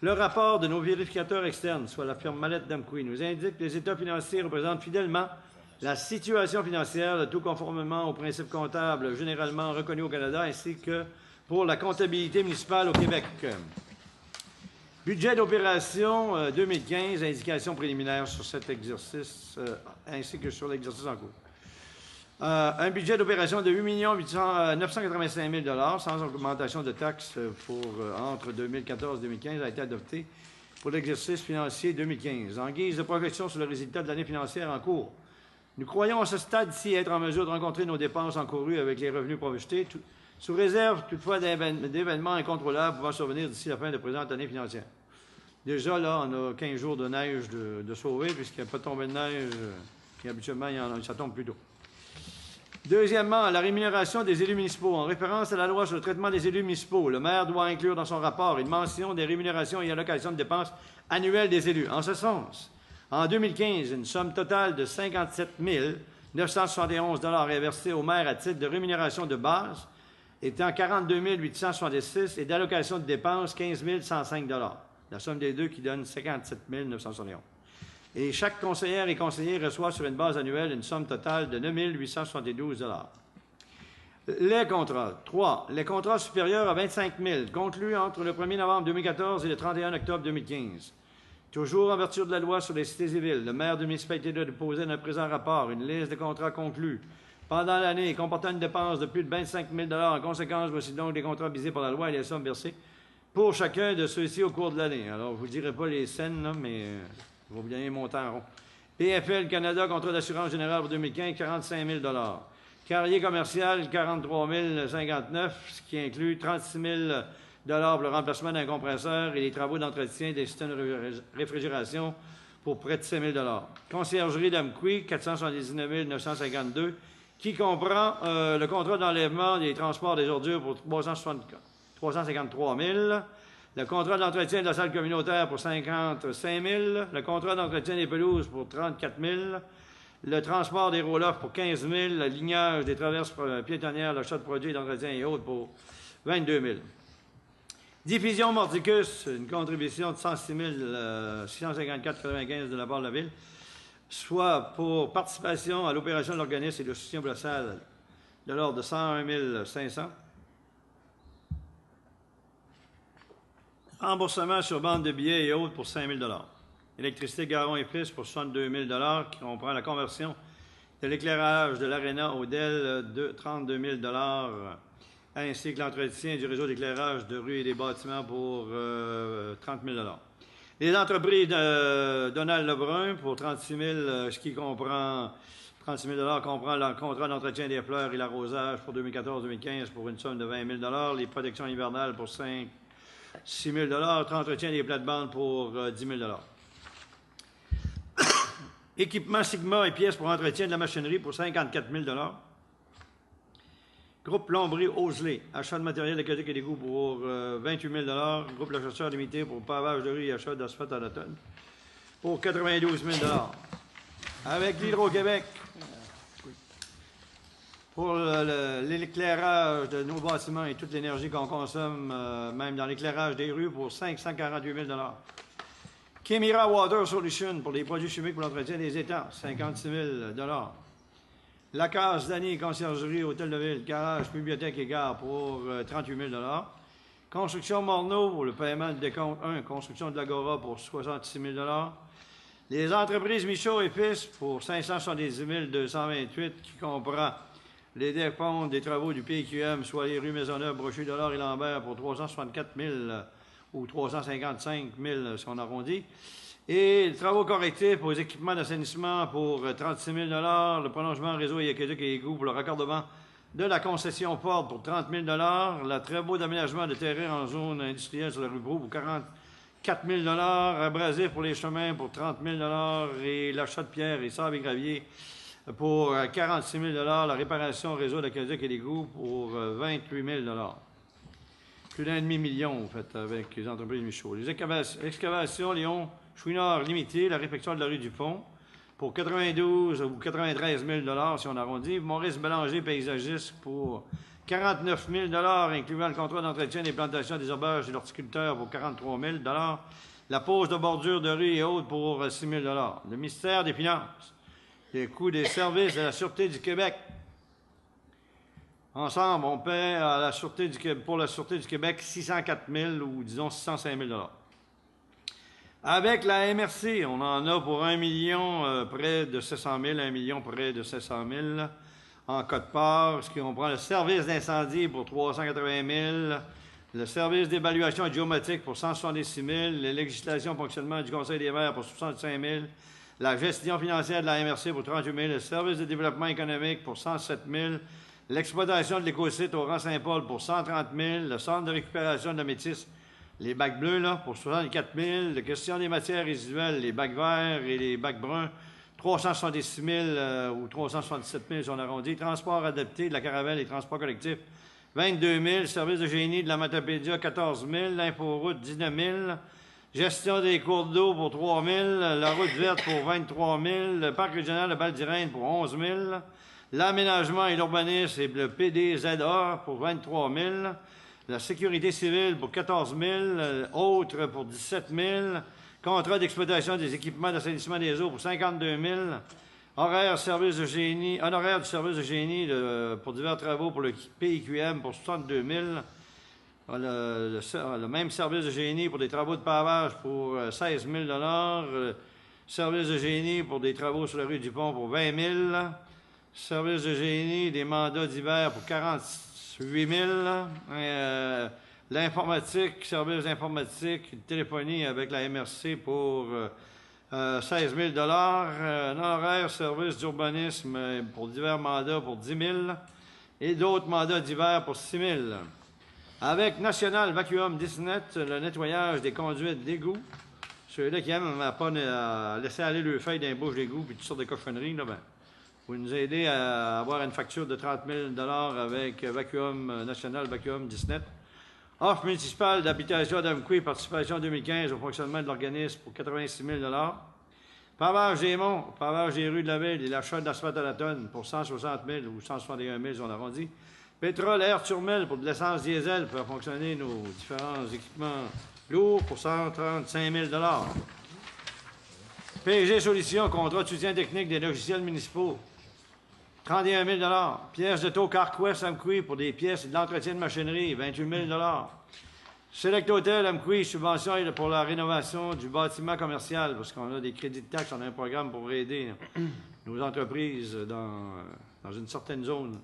Le rapport de nos vérificateurs externes, soit la firme Mallette d'Amqui, nous indique que les états financiers représentent fidèlement la situation financière, le tout conformément aux principes comptables généralement reconnus au Canada, ainsi que pour la comptabilité municipale au Québec. Budget d'opération 2015, indications préliminaires sur cet exercice, ainsi que sur l'exercice en cours. Un budget d'opération de 8 985 000 sans augmentation de taxes pour entre 2014 et 2015 a été adopté pour l'exercice financier 2015. En guise de projection sur le résultat de l'année financière en cours, nous croyons à ce stade-ci être en mesure de rencontrer nos dépenses encourues avec les revenus projetés, sous réserve toutefois d'événements incontrôlables pouvant survenir d'ici la fin de la présente année financière. Déjà, là, on a 15 jours de neige de sauver, puisqu'il n'y a pas tombé de neige, et habituellement, ça tombe plus tôt. Deuxièmement, la rémunération des élus municipaux. En référence à la loi sur le traitement des élus municipaux, le maire doit inclure dans son rapport une mention des rémunérations et allocations de dépenses annuelles des élus. En ce sens, en 2015, une somme totale de 57 971 est versée au maire à titre de rémunération de base, étant 42 866 et d'allocation de dépenses 15 105 la somme des deux qui donne 57 971. Et chaque conseillère et conseiller reçoit sur une base annuelle une somme totale de 9 872 Les contrats. 3. Les contrats supérieurs à 25 000 conclus entre le 1er novembre 2014 et le 31 octobre 2015. Toujours en vertu de la loi sur les cités et villes, le maire de municipalité doit déposer dans le présent rapport une liste de contrats conclus pendant l'année comportant une dépense de plus de 25 000 En conséquence, voici donc les contrats visés par la loi et les sommes versées pour chacun de ceux-ci au cours de l'année. Alors, je ne vous dirai pas les scènes, là, mais je vais vous donner les montants en rond. PFL Canada, contrat d'assurance générale pour 2015, 45 000 Carrier commercial, 43 059 ce qui inclut 36 000 pour le remplacement d'un compresseur et les travaux d'entretien des systèmes de réfrigération pour près de 5 000 Conciergerie d'Amqui, 479 952 qui comprend le contrat d'enlèvement des transports des ordures pour 353 000 le contrat d'entretien de la salle communautaire pour 55 000 le contrat d'entretien des pelouses pour 34 000 le transport des roll-offs pour 15 000 le lignage des traverses piétonnières, l'achat de produits d'entretien et autres pour 22 000 Diffusion Mordicus, une contribution de 106 654,95 de la part de la Ville, soit pour participation à l'opération de l'organisme et de soutien pour la salle de l'ordre de 101 500 Remboursement sur bande de billets et autres pour 5 000 Électricité Garon et Fils pour 62 000 qui comprend la conversion de l'éclairage de l'Arena au DEL de 32 000 ainsi que l'entretien du réseau d'éclairage de rues et des bâtiments pour 30 000 Les entreprises de Donald Lebrun pour 36 000 ce qui comprend 36 000 comprend le contrat d'entretien des fleurs et l'arrosage pour 2014-2015 pour une somme de 20 000 les protections hivernales pour 6 000 entretien des plates-bandes pour 10 000 Équipement Sigma et pièces pour entretien de la machinerie pour 54 000 Groupe Plomberie Osley, achat de matériel aquatique et d'égout pour 28 000 Groupe Le Chasseur limité pour pavage de rue et achat d'asphalte à l'automne pour 92 000 Avec l'Hydro-Québec, pour l'éclairage de nos bâtiments et toute l'énergie qu'on consomme, même dans l'éclairage des rues, pour 548 000 Kemira Water Solution pour les produits chimiques pour l'entretien des étangs, 56 000 La Case d'Annie, Conciergerie, Hôtel de Ville, garage, bibliothèque et gare pour 38 000 Construction Morneau pour le paiement de décompte 1, construction de l'Agora pour 66 000 Les entreprises Michaud et Fils pour 570 228 qui comprend les décomptes des travaux du PQM, soit les rues Maisonneuve, Brochu, Dollard et Lambert pour 364 000 ou 355 000 si on arrondit. Et les travaux correctifs aux équipements d'assainissement pour 36 000 le prolongement réseau Aqueduc et égouts pour le raccordement de la concession Porte pour 30 000 la travaux d'aménagement de terrain en zone industrielle sur la rue Brou pour 44 000 abrasif pour les chemins pour 30 000 et l'achat de pierres et sable et gravier pour 46 000 la réparation réseau d'Aqueduc et d'égouts pour 28 000 plus d'un demi-million, en fait, avec les entreprises Michaud. Les excavations Léon Chouinard limité, la réfection de la rue du Pont, pour 92 ou 93 000 si on arrondit. Maurice Bélanger, paysagiste, pour 49 000 incluant le contrat d'entretien des plantations des herbages et l'horticulteur pour 43 000 la pose de bordure de rue et autres pour 6 000 le ministère des Finances, les coûts des services de la Sûreté du Québec. Ensemble, on paie à la Sûreté pour la Sûreté du Québec 604 000 ou disons 605 000 Avec la MRC, on en a pour 1 million près de 700 000, 1 million près de 700 000 en quote-part, ce qui comprend le service d'incendie pour 380 000, le service d'évaluation géométrique pour 166 000, la législation fonctionnement du Conseil des maires pour 65 000, la gestion financière de la MRC pour 38 000, le service de développement économique pour 107 000, l'exploitation de l'écosite au rang Saint-Paul pour 130 000, le centre de récupération de la métisse, les bacs bleus là, pour 64 000, la question des matières résiduelles, les bacs verts et les bacs bruns, 366 000 ou 377 000 si on arrondit, transport adapté de la caravelle et transport collectif, 22 000, service de génie de la Matapédia, 14 000, l'inforoute, 19 000, gestion des cours d'eau pour 3 000, la route verte pour 23 000, le parc régional de Val-d'Irène pour 11 000, l'aménagement et l'urbanisme et le PDZA pour 23 000, la sécurité civile pour 14 000, autres pour 17 000, contrat d'exploitation des équipements d'assainissement des eaux pour 52 000, honoraire du service de génie pour divers travaux pour le PIQM pour 62 000, le même service de génie pour des travaux de pavage pour 16 000 service de génie pour des travaux sur la rue du Pont pour 20 000 service de génie des mandats d'hiver pour 48 000 l'informatique, service d'informatique, téléphonie avec la MRC pour 16 000 l'honoraire service d'urbanisme pour divers mandats pour 10 000 et d'autres mandats d'hiver pour 6 000 Avec National Vacuum Disnet, le nettoyage des conduites d'égout. Ceux-là qui aiment à pas laisser aller le feuille d'un bouche d'égout et toutes sortes de cochonneries, là, ben, vous nous aider à avoir une facture de 30 000 avec Vacuum National Vacuum Disnet. Offre municipale d'habitation d'Amqui, participation 2015 au fonctionnement de l'organisme pour 86 000 Pavage des monts, pavage des rues de la ville et l'achat d'asphalte à la tonne pour 160 000 ou 161 000, on arrondit. Pétrole Air Turmel pour de l'essence diesel pour faire fonctionner nos différents équipements lourds pour 135 000 PG Solutions, contrat de soutien technique des logiciels municipaux, 31 000 Pièces de taux CarQuest Amqui pour des pièces et de l'entretien de machinerie, 28 000 Select Hotel Amqui, subvention pour la rénovation du bâtiment commercial, parce qu'on a des crédits de taxes, on a un programme pour aider nos entreprises dans une certaine zone,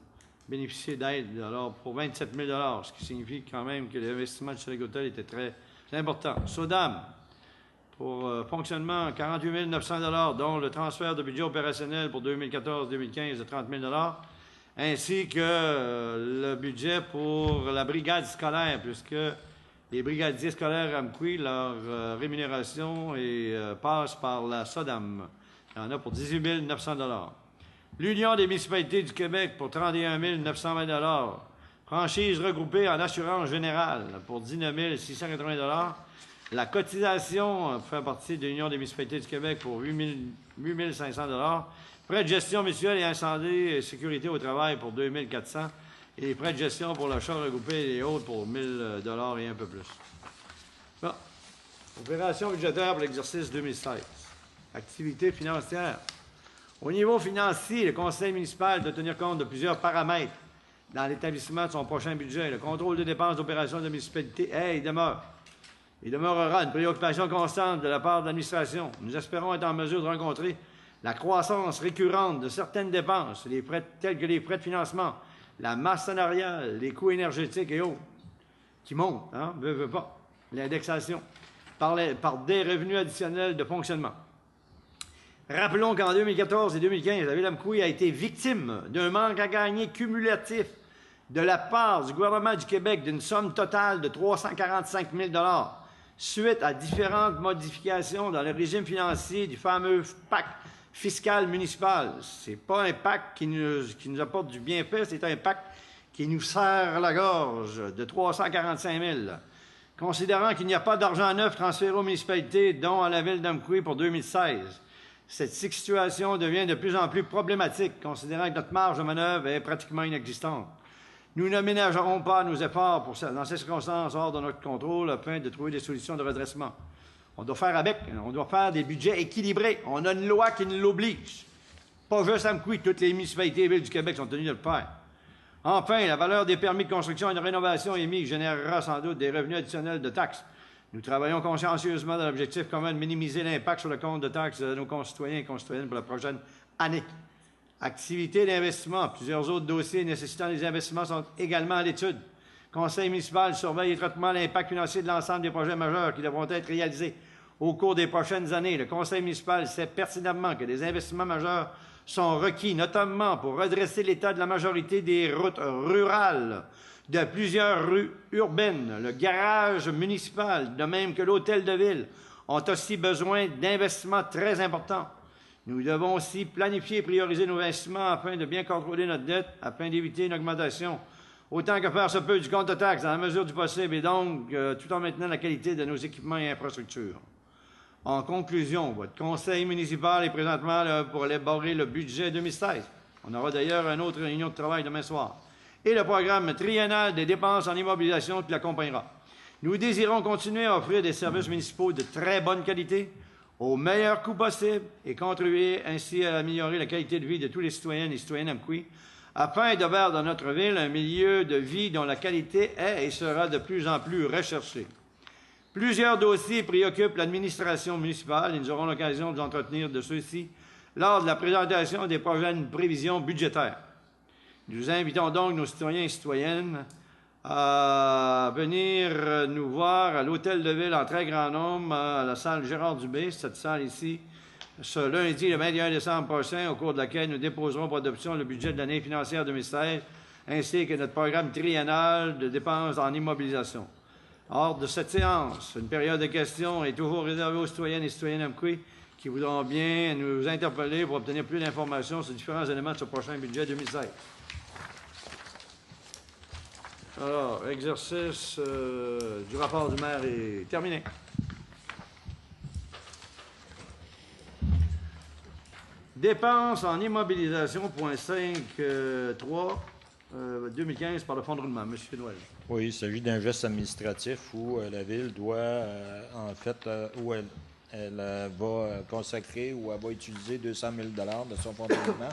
bénéficier d'aide, alors pour 27 000 ce qui signifie quand même que l'investissement du Select Hotel était très important. Sodam, pour fonctionnement, 48 900 dont le transfert de budget opérationnel pour 2014-2015 de 30 000 ainsi que le budget pour la brigade scolaire, puisque les brigadiers scolaires Amqui, leur rémunération passe par la Sodam. Il y en a pour 18 900 L'Union des municipalités du Québec pour 31 920 Franchise regroupée en assurance générale pour 19 680 La cotisation fait partie de l'Union des municipalités du Québec pour 8 500 Frais de gestion mutuelle et incendie et sécurité au travail pour 2 400 et les frais de gestion pour l'achat regroupé et autres pour 1 000 et un peu plus. Bon. Opération budgétaire pour l'exercice 2016. Activité financière. Au niveau financier, le conseil municipal doit tenir compte de plusieurs paramètres dans l'établissement de son prochain budget. Le contrôle des dépenses d'opérations de la municipalité, il demeure. Il demeurera une préoccupation constante de la part de l'administration. Nous espérons être en mesure de rencontrer la croissance récurrente de certaines dépenses, telles que les frais de financement, la masse salariale, les coûts énergétiques et autres, qui montent, hein, veut pas, l'indexation, par des revenus additionnels de fonctionnement. Rappelons qu'en 2014 et 2015, la ville d'Amqui a été victime d'un manque à gagner cumulatif de la part du gouvernement du Québec d'une somme totale de 345 000 $, suite à différentes modifications dans le régime financier du fameux pacte fiscal municipal. Ce n'est pas un pacte qui nous apporte du bienfait, c'est un pacte qui nous serre la gorge de 345 000 $. Considérant qu'il n'y a pas d'argent neuf transféré aux municipalités, dont à la ville d'Amqui pour 2016, cette situation devient de plus en plus problématique, considérant que notre marge de manœuvre est pratiquement inexistante. Nous ne ménagerons pas nos efforts dans ces circonstances hors de notre contrôle afin de trouver des solutions de redressement. On doit faire avec, on doit faire des budgets équilibrés. On a une loi qui nous l'oblige. Pas juste Amqui, toutes les municipalités et villes du Québec sont tenues de le faire. Enfin, la valeur des permis de construction et de rénovation émis générera sans doute des revenus additionnels de taxes. Nous travaillons consciencieusement dans l'objectif commun de minimiser l'impact sur le compte de taxes de nos concitoyens et concitoyennes pour la prochaine année. Activités d'investissement. Plusieurs autres dossiers nécessitant des investissements sont également à l'étude. Conseil municipal surveille étroitement l'impact financier de l'ensemble des projets majeurs qui devront être réalisés au cours des prochaines années. Le Conseil municipal sait pertinemment que des investissements majeurs sont requis, notamment pour redresser l'état de la majorité des routes rurales, de plusieurs rues urbaines. Le garage municipal, de même que l'hôtel de ville, ont aussi besoin d'investissements très importants. Nous devons aussi planifier et prioriser nos investissements afin de bien contrôler notre dette, afin d'éviter une augmentation, autant que faire se peut, du compte de taxes dans la mesure du possible et donc tout en maintenant la qualité de nos équipements et infrastructures. En conclusion, votre conseil municipal est présentement là pour élaborer le budget 2016. On aura d'ailleurs une autre réunion de travail demain soir. Et le programme triennal des dépenses en immobilisation qui l'accompagnera. Nous désirons continuer à offrir des services municipaux de très bonne qualité, au meilleur coût possible, et contribuer ainsi à améliorer la qualité de vie de tous les citoyennes et citoyens d'Amqui, afin de faire dans notre ville un milieu de vie dont la qualité est et sera de plus en plus recherchée. Plusieurs dossiers préoccupent l'administration municipale et nous aurons l'occasion de nous entretenir de ceux-ci lors de la présentation des prochaines prévisions budgétaires. Nous invitons donc nos citoyens et citoyennes à venir nous voir à l'hôtel de ville en très grand nombre, à la salle Gérard Dubé, cette salle ici, ce lundi, le 21 décembre prochain, au cours de laquelle nous déposerons pour adoption le budget de l'année financière 2016, ainsi que notre programme triennal de dépenses en immobilisation. Hors de cette séance, une période de questions est toujours réservée aux citoyennes et citoyens d'Amqui qui voudront bien nous interpeller pour obtenir plus d'informations sur différents éléments de ce prochain budget 2016. Alors, exercice du rapport du maire est terminé. Dépenses en immobilisation, point 5.3, 2015 par le fonds de roulement. Monsieur Noël. Oui, il s'agit d'un geste administratif où la Ville doit, où elle va consacrer ou elle va utiliser 200 000 $ de son fonds de roulement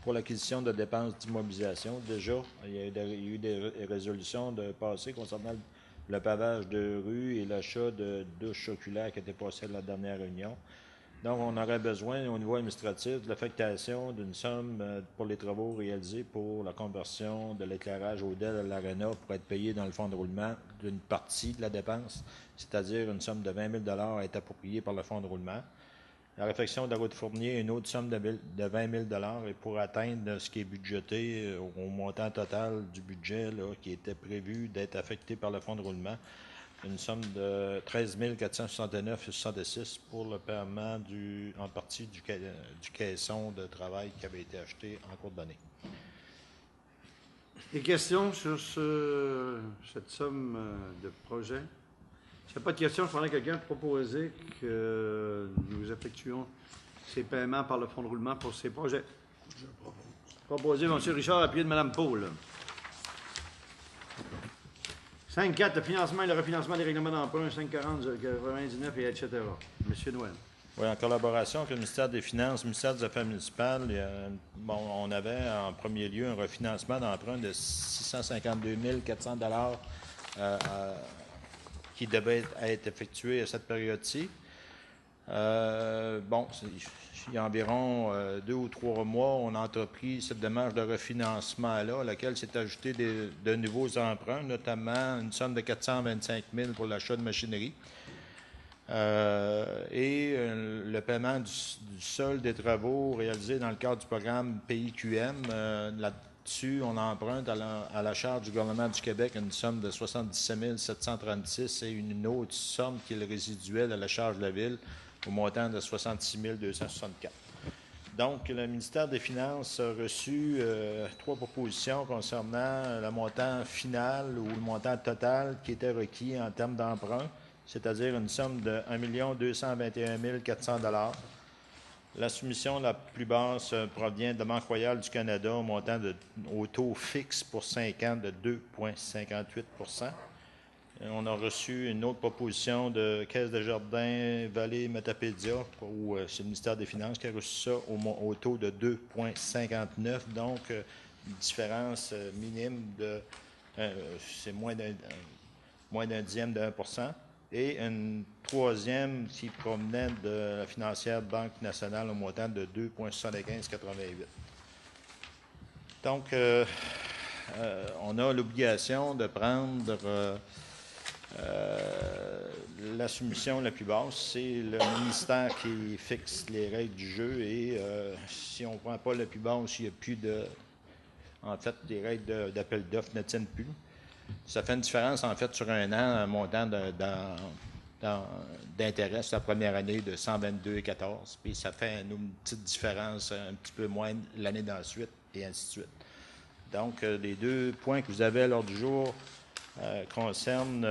pour l'acquisition de dépenses d'immobilisation. Déjà, il y a eu des résolutions de passé concernant le pavage de rue et l'achat de douches oculaires qui étaient passées à la dernière réunion. Donc, on aurait besoin, au niveau administratif, de l'affectation d'une somme pour les travaux réalisés pour la conversion de l'éclairage Odell à l'Arena pour être payé dans le fonds de roulement d'une partie de la dépense, c'est-à-dire une somme de 20 000 $ à être appropriée par le fonds de roulement. La réfection de la route Fournier, une autre somme de 20 000 $ et pour atteindre ce qui est budgété au montant total du budget là, qui était prévu d'être affecté par le fonds de roulement, une somme de 13 469,66 pour le paiement en partie du caisson de travail qui avait été acheté en cours d'année. Des questions sur cette somme de projet? S'il n'y a pas de questions, je prendrais quelqu'un pour proposer que nous effectuions ces paiements par le fonds de roulement pour ces projets. Je propose. Proposé, M. Richard, appuyé de Mme Paul. 5.4, le financement et le refinancement des règlements d'emprunt, 5.40, 99 et etc. M. Noël. Oui, en collaboration avec le ministère des Finances, le ministère des Affaires municipales, on avait en premier lieu un refinancement d'emprunt de 652 400 $ qui devait être effectué à cette période-ci. Bon, il y a environ 2 ou 3 mois, on a entrepris cette démarche de refinancement-là, à laquelle s'est ajouté de nouveaux emprunts, notamment une somme de 425 000 pour l'achat de machinerie. Le paiement du solde des travaux réalisés dans le cadre du programme PIQM. Là-dessus, on emprunte à la charge du gouvernement du Québec une somme de 77 736 et une autre somme qui est le résiduel à la charge de la Ville au montant de 66 264. Donc, le ministère des Finances a reçu 3 propositions concernant le montant final ou le montant total qui était requis en termes d'emprunt, c'est-à-dire une somme de 1 221 400 $. La soumission la plus basse provient de Banque Royale du Canada au taux fixe pour 5 ans de 2,58 %. On a reçu une autre proposition de Caisse de Jardins Vallée Metapédia, où c'est le ministère des Finances qui a reçu ça au taux de 2,59 %, donc une différence minime de c'est moins d'un dixième de 1 %. Et une troisième qui provenait de la financière Banque nationale au montant de 2,7588. Donc, on a l'obligation de prendre la soumission la plus basse. C'est le ministère qui fixe les règles du jeu et si on ne prend pas la plus basse, il n'y a plus de... En fait, les règles d'appel d'offres ne tiennent plus. Ça fait une différence, en fait, sur un an, un montant d'intérêt sur la première année de 122,14. Puis ça fait une petite différence un petit peu moins l'année d'ensuite, et ainsi de suite. Donc, les 2 points que vous avez à l'ordre du jour concernent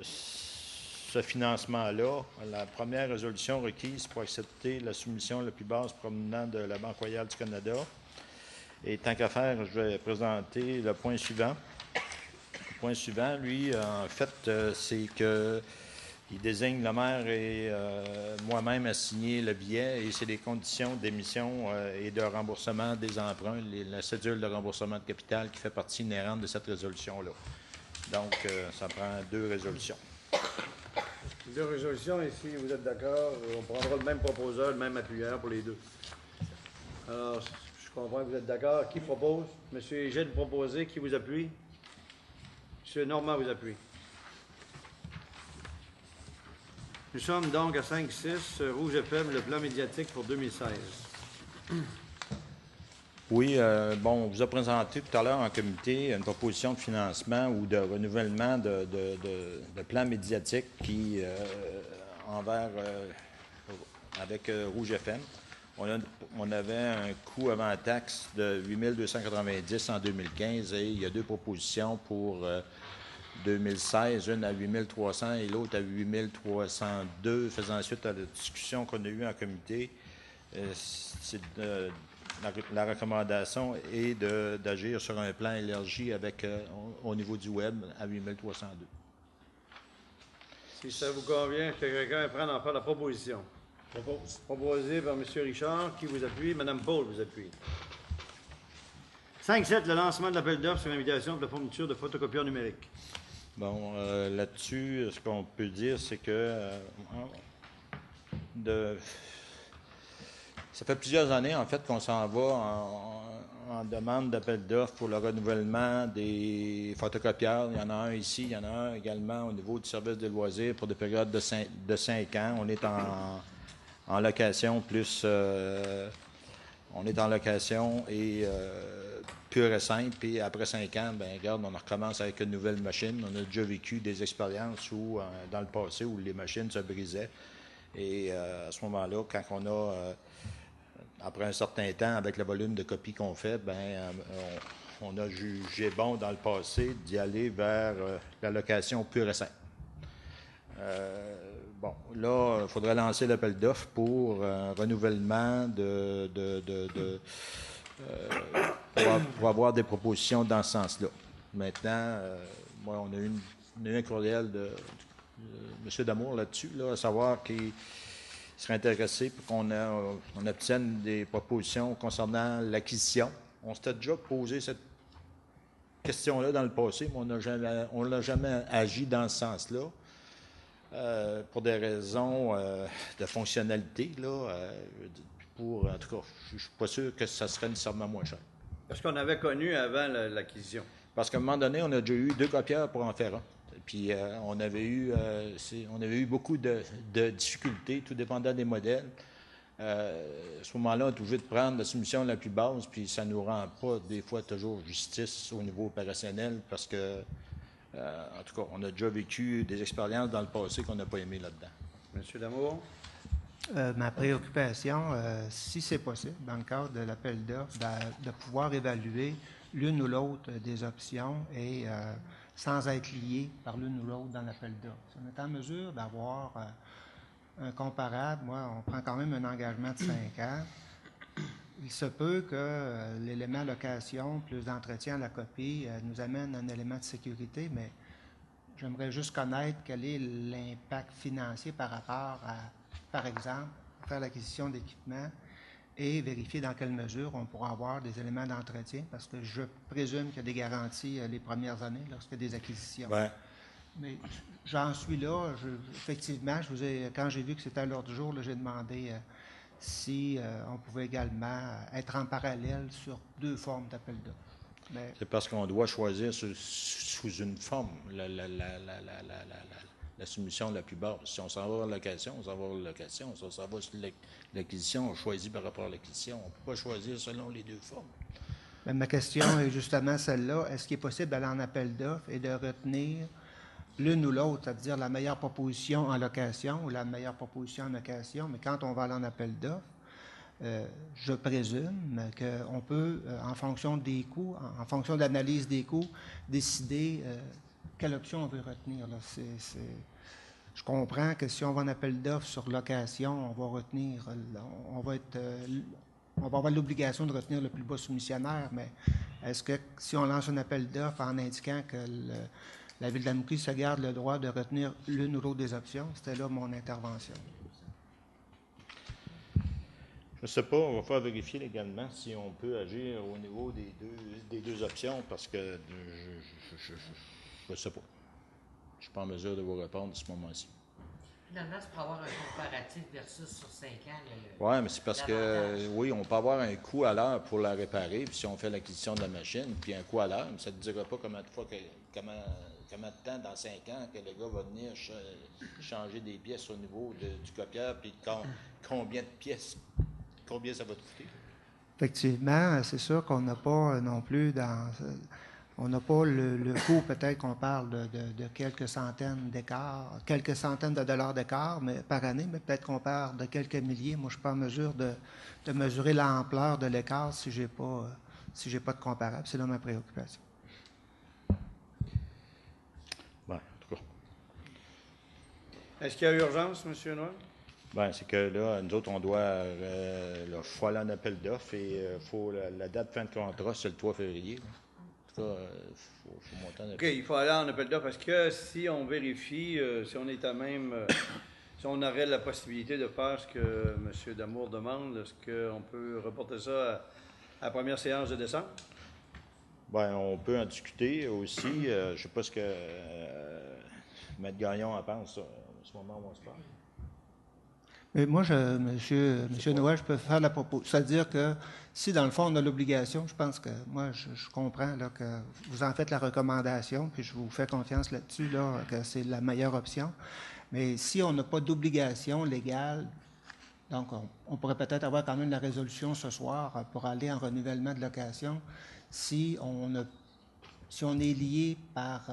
ce financement-là. La première résolution requise pour accepter la soumission la plus basse provenant de la Banque Royale du Canada. Et tant qu'à faire, je vais présenter le point suivant. Le point suivant, lui, en fait, c'est qu'il désigne le maire et moi-même à signer le billet et c'est les conditions d'émission et de remboursement des emprunts, la cédule de remboursement de capital qui fait partie inhérente de cette résolution-là. Donc, ça prend 2 résolutions. 2 résolutions, et si vous êtes d'accord, on prendra le même proposeur, le même appuyeur pour les 2. Alors, je comprends que vous êtes d'accord. Qui propose? Monsieur Égide, vous proposez. Qui vous appuie? Monsieur Normand vous appuie. Nous sommes donc à 5-6, Rouge FM, le plan médiatique pour 2016. Oui, bon, on vous a présenté tout à l'heure en comité une proposition de financement ou de renouvellement de plan médiatique qui, avec Rouge FM. On avait un coût avant taxe de 8 290 en 2015 et il y a 2 propositions pour 2016, une à 8 300 et l'autre à 8 302, faisant suite à la discussion qu'on a eue en comité. La recommandation est d'agir sur un plan élargi au niveau du web à 8 302. Si ça vous convient, que quelqu'un prenne en faire la proposition. Proposé par M. Richard, qui vous appuie. Mme Paul vous appuie. 5-7, le lancement de l'appel d'offres sur l'invitation de la fourniture de photocopieurs numériques. Bon, là-dessus, ce qu'on peut dire, c'est que ça fait plusieurs années, en fait, qu'on s'en va en demande d'appel d'offres pour le renouvellement des photocopieurs. Il y en a un ici, il y en a un également au niveau du service des loisirs pour des périodes de 5 ans. On est en location plus... on est en location et pure et simple. Puis après 5 ans, bien, regarde, on recommence avec une nouvelle machine. On a déjà vécu des expériences où, dans le passé où les machines se brisaient. Et à ce moment-là, quand on a... après un certain temps, avec le volume de copies qu'on fait, bien, on a jugé bon dans le passé d'y aller vers la location pure et simple. Bon, là, il faudrait lancer l'appel d'offres pour un renouvellement pour avoir des propositions dans ce sens-là. Maintenant, moi, on a eu un courriel de M. Damour là-dessus, à savoir qu'il serait intéressé pour qu'on obtienne des propositions concernant l'acquisition. On s'était déjà posé cette question-là dans le passé, mais on n'a jamais agi dans ce sens-là. pour des raisons de fonctionnalité, là, en tout cas, je ne suis pas sûr que ça serait nécessairement moins cher. Parce qu'on avait connu avant l'acquisition. Parce qu'à un moment donné, on a déjà eu 2 copieurs pour en faire un. Puis on avait eu beaucoup de difficultés, tout dépendant des modèles. À ce moment-là, on est obligé de prendre la soumission la plus basse, puis ça ne nous rend pas des fois toujours justice au niveau opérationnel, parce que, en tout cas, on a déjà vécu des expériences dans le passé qu'on n'a pas aimé là-dedans. Monsieur Damour? Ma préoccupation, si c'est possible, dans le cadre de l'appel d'offres, de pouvoir évaluer l'une ou l'autre des options et sans être lié par l'une ou l'autre dans l'appel d'offres. Si on est en mesure d'avoir un comparable, moi, on prend quand même un engagement de 5 ans. Il se peut que l'élément location plus d'entretien à la copie nous amène un élément de sécurité, mais j'aimerais juste connaître quel est l'impact financier par rapport à, par exemple, faire l'acquisition d'équipements et vérifier dans quelle mesure on pourra avoir des éléments d'entretien, parce que je présume qu'il y a des garanties les premières années lorsqu'il y a des acquisitions. Ouais. Mais j'en suis là. Effectivement, quand j'ai vu que c'était à l'ordre du jour, j'ai demandé si on pouvait également être en parallèle sur 2 formes d'appel d'offres. C'est parce qu'on doit choisir sous une forme la soumission la plus basse. Si on s'en va vers la location, on s'en va vers la location. Si on s'en va sur l'acquisition, on choisit par rapport à l'acquisition. On ne peut pas choisir selon les 2 formes. Mais ma question est justement celle-là. Est-ce qu'il est possible d'aller en appel d'offres et de retenir l'une ou l'autre, c'est-à-dire la meilleure proposition en location ou la meilleure proposition en location? Mais quand on va aller en appel d'offres, je présume qu'on peut, en fonction des coûts, en fonction de l'analyse des coûts, décider quelle option on veut retenir. Là. Je comprends que si on va en appel d'offres sur location, on va retenir, on va avoir l'obligation de retenir le plus bas soumissionnaire, mais est-ce que si on lance un appel d'offres en indiquant que la Ville d'Amqui se garde le droit de retenir l'une ou l'autre des options? C'était là mon intervention. Je ne sais pas, on va faire vérifier légalement si on peut agir au niveau des deux options, parce que je ne sais pas. Je ne suis pas en mesure de vous répondre à ce moment-ci. Finalement, c'est pour avoir un comparatif versus sur 5 ans. Oui, mais c'est parce que, oui, on peut avoir un coût à l'heure pour la réparer, puis si on fait l'acquisition de la machine, puis un coût à l'heure, ça ne te dira pas combien de temps dans 5 ans que le gars va venir changer des pièces au niveau du copieur, puis combien de pièces, combien ça va te coûter. Effectivement, c'est sûr qu'on n'a pas non plus on n'a pas le coût, peut-être qu'on parle de quelques centaines d'écarts, quelques centaines de dollars d'écart par année, mais peut-être qu'on parle de quelques milliers. Moi, je ne suis pas en mesure de mesurer l'ampleur de l'écart si je n'ai pas de comparable. C'est là ma préoccupation. Bien, en tout cas. Est-ce qu'il y a urgence, M. Noël? Bien, c'est que là, nous autres, on doit faut aller en appel d'offres et la date de fin de contrat, c'est le 3 février. Là. En tout cas, faut monter en appel. OK, il faut aller en appel d'offres parce que si on vérifie, si on est à même, si on aurait la possibilité de faire ce que M. Damour demande, est-ce qu'on peut reporter ça à la première séance de décembre? Bien, on peut en discuter aussi. Je ne sais pas ce que M. Gagnon en pense à ce moment où on se parle. Mais moi, Monsieur Noël, je peux faire la proposition. C'est-à-dire que si, dans le fond, on a l'obligation, je pense que moi, je comprends là, que vous en faites la recommandation, puis je vous fais confiance là-dessus, là, que c'est la meilleure option. Mais si on n'a pas d'obligation légale, donc on pourrait peut-être avoir quand même la résolution ce soir pour aller en renouvellement de location si on est lié par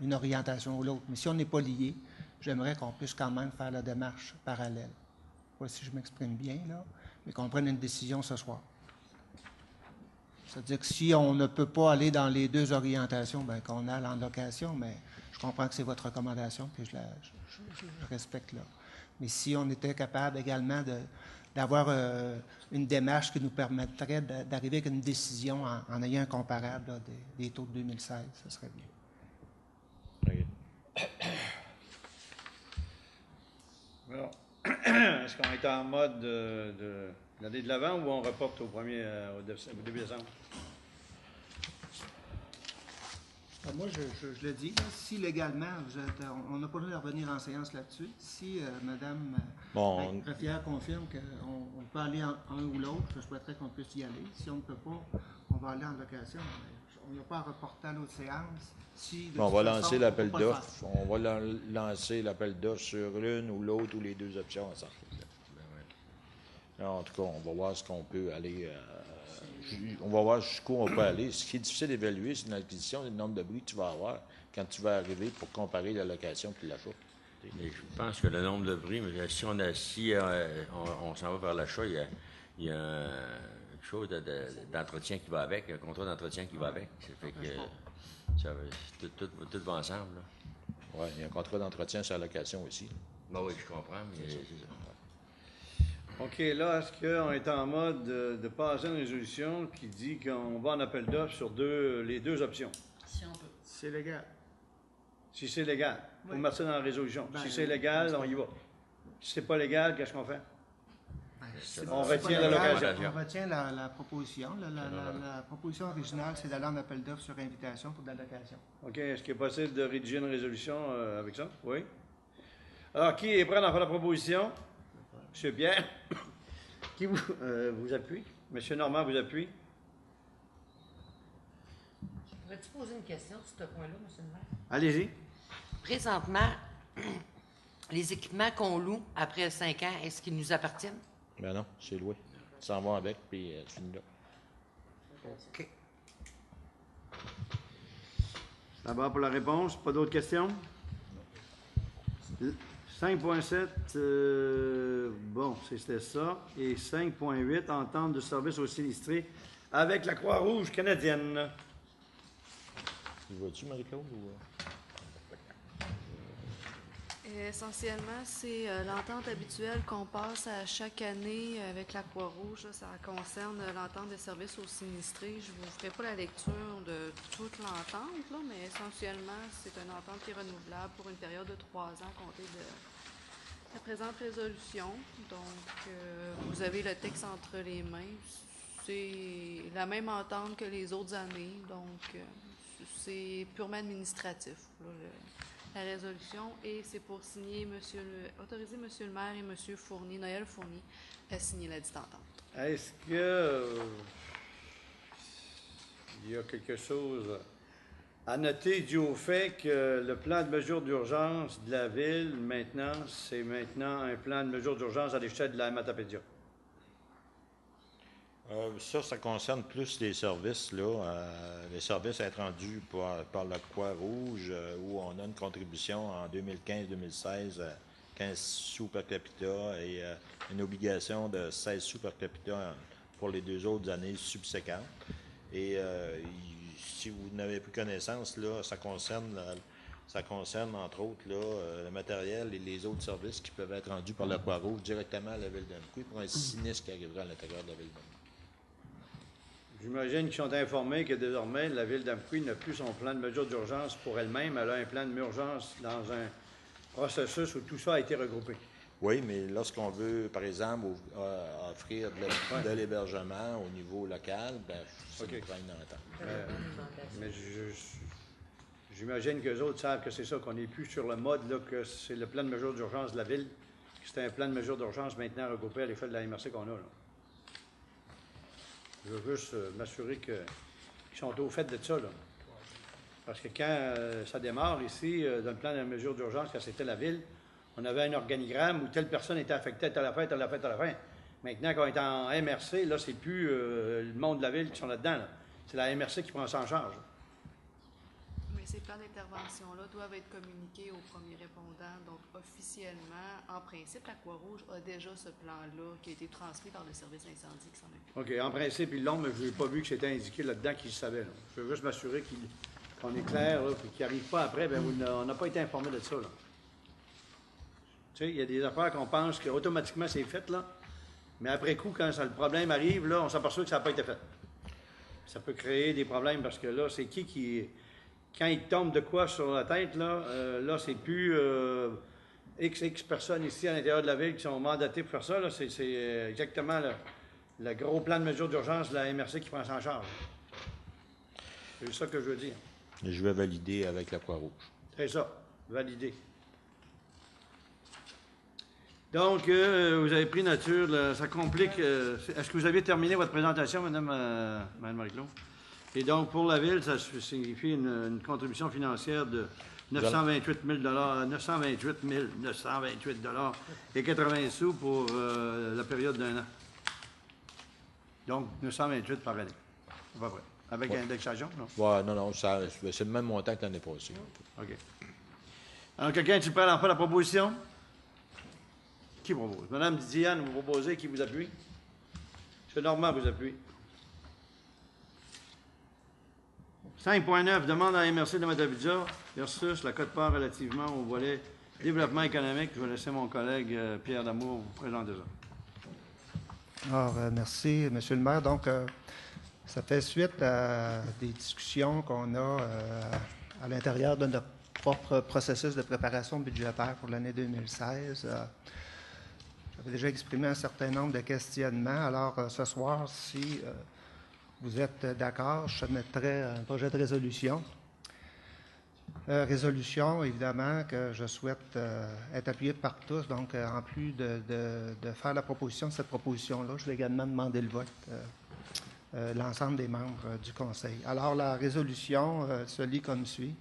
une orientation ou l'autre. Mais si on n'est pas lié, j'aimerais qu'on puisse quand même faire la démarche parallèle. Je ne sais pas si je m'exprime bien, là, mais qu'on prenne une décision ce soir. C'est-à-dire que si on ne peut pas aller dans les 2 orientations, bien qu'on aille en location, mais je comprends que c'est votre recommandation, puis je respecte là. Mais si on était capable également d'avoir une démarche qui nous permettrait d'arriver avec une décision en ayant un comparable là, des taux de 2016, ce serait bien. Okay. Bon. Est-ce qu'on est en mode d'aller de l'avant ou on reporte au début décembre? Moi, je le dis, là, si légalement, on n'a pas besoin de revenir en séance là-dessus, si Mme Préfière confirme qu'on peut aller en un ou l'autre, je souhaiterais qu'on puisse y aller. Si on ne peut pas, on va aller en location. On n'a pas à reporter à l'autre séance. Si, on va lancer l'appel d'offres. On va lancer l'appel d'offres sur l'une ou l'autre ou les deux options ensemble. En tout cas, on va voir ce qu'on peut aller... on va voir jusqu'où on peut aller. Ce qui est difficile d'évaluer, c'est l'acquisition, le nombre de bruits que tu vas avoir quand tu vas arriver pour comparer la location et l'achat. Mais je pense que le nombre de bruits, mais si on s'en va vers l'achat, il y a quelque chose d'entretien qui va avec, un contrat d'entretien qui va avec. Ça fait que tout va ensemble. Oui, il y a un contrat d'entretien sur la location aussi. Ben oui, je comprends, mais c'est ça. OK, là, est-ce qu'on est en mode de passer une résolution qui dit qu'on va en appel d'offres sur les deux options? Si on peut. C'est légal. Si c'est légal, il faut mettre ça dans la résolution. Ben, si c'est légal, on y va. Si c'est pas légal, qu'est-ce qu'on fait? On C'est retient pas la légal, location. On retient la proposition. La proposition originale, c'est d'aller en appel d'offres sur invitation pour de la location. OK, est-ce qu'il est possible de rédiger une résolution avec ça? Oui. Alors, qui est prêt à faire la proposition? M. Pierre, qui vous appuie? M. Normand vous appuie? Pourrais-tu poser une question sur ce point-là, M. le maire? Allez-y. Présentement, les équipements qu'on loue après 5 ans, est-ce qu'ils nous appartiennent? Ben non, c'est loué. Tu s'en vas avec, puis tu finis là. OK. D'abord pour la réponse. Pas d'autres questions? 5.7, bon, c'était ça. Et 5.8, entente de service aux sinistrés avec la Croix-Rouge canadienne. Tu vas-tu, Marie-Claude, ou... Essentiellement, c'est l'entente habituelle qu'on passe à chaque année avec la Croix-Rouge. Là. Ça concerne l'entente des services aux sinistrés. Je ne vous ferai pas la lecture de toute l'entente, là, mais essentiellement, c'est une entente qui est renouvelable pour une période de 3 ans comptée de la présente résolution. Donc, vous avez le texte entre les mains. C'est la même entente que les autres années. Donc, c'est purement administratif, là, la résolution, et c'est pour signer autoriser M. le maire et M. Fournier, Noël Fournier, à signer la dite entente. Est-ce que il y a quelque chose à noter dû au fait que le plan de mesures d'urgence de la Ville, c'est maintenant un plan de mesures d'urgence à l'échelle de la Matapédia? Ça concerne plus les services, là. Les services à être rendus par la Croix-Rouge, où on a une contribution en 2015-2016 à 15 sous per capita et une obligation de 16 sous per capita pour les 2 autres années subséquentes. Et si vous n'avez plus connaissance, là, ça concerne entre autres là, le matériel et les autres services qui peuvent être rendus par la Croix-Rouge directement à la Ville d'Amqui pour un sinistre qui arrivera à l'intérieur de la Ville d'Amqui. J'imagine qu'ils sont informés que désormais, la Ville d'Amqui n'a plus son plan de mesures d'urgence pour elle-même. Elle a un plan de d'urgence dans un processus où tout ça a été regroupé. Oui, mais lorsqu'on veut, par exemple, offrir de l'hébergement au niveau local, bien, ça nous prend une entente. Mais j'imagine qu'eux autres savent que c'est ça, qu'on n'est plus sur le mode, là, que c'est le plan de mesures d'urgence de la Ville, que c'est un plan de mesures d'urgence maintenant regroupé à l'échelle de la MRC qu'on a, là. Je veux juste m'assurer qu'ils sont au fait de ça, là. Parce que quand ça démarre ici, dans le plan de mesures d'urgence, quand c'était la Ville, on avait un organigramme où telle personne était affectée à la fin, à la fin, à la fin. Maintenant, quand on est en MRC, là, c'est plus le monde de la Ville qui sont là-dedans, là. C'est la MRC qui prend ça en charge. Mais ces plans d'intervention-là doivent être communiqués aux premiers répondants. Donc, officiellement, en principe, la Croix-Rouge a déjà ce plan-là qui a été transmis par le service incendie qui s'en occupe. OK. En principe, ils l'ont, mais je n'ai pas vu que c'était indiqué là-dedans qu'ils savaient, là. Je veux juste m'assurer qu'on est clair, là, puis qu'ils n'arrivent pas après. Bien, on n'a pas été informé de ça, là. Tu sais, il y a des affaires qu'on pense qu'automatiquement c'est fait, là. Mais après coup, quand le problème arrive, là, on s'aperçoit que ça n'a pas été fait. Ça peut créer des problèmes parce que là, c'est qui... Quand il tombe de quoi sur la tête, là c'est plus X personnes ici à l'intérieur de la Ville qui sont mandatées pour faire ça. Là, c'est exactement le gros plan de mesures d'urgence de la MRC qui prend ça en charge. C'est ça que je veux dire. Je vais valider avec la Croix-Rouge. C'est ça, validé. Donc, vous avez pris nature, là, ça complique. Est-ce que vous avez terminé votre présentation, Mme Marie-Claude? Et donc, pour la Ville, ça signifie une contribution financière de 928 928 et 80 sous pour la période d'1 an. Donc, 928 par année, à peu près. Avec indexation, non? Ouais, non, c'est le même montant que l'année passée. OK. Alors, quelqu'un est-il prêt à en faire la proposition? Qui propose? Madame Diane, vous proposez, qui vous appuie? M. Normand vous appuie. 5.9, demande à la MRC de Matapédia versus la quote-part relativement au volet développement économique. Je vais laisser mon collègue Pierre Damour vous présenter ça. Alors, merci, M. le maire. Donc, ça fait suite à des discussions qu'on a à l'intérieur de notre propre processus de préparation budgétaire pour l'année 2016. J'avais déjà exprimé un certain nombre de questionnements. Alors, ce soir, si vous êtes d'accord, je soumettrai un projet de résolution. Résolution, évidemment, que je souhaite être appuyée par tous. Donc, en plus de faire la proposition de cette proposition-là, je vais également demander le vote, l'ensemble des membres du Conseil. Alors, la résolution se lit comme suit.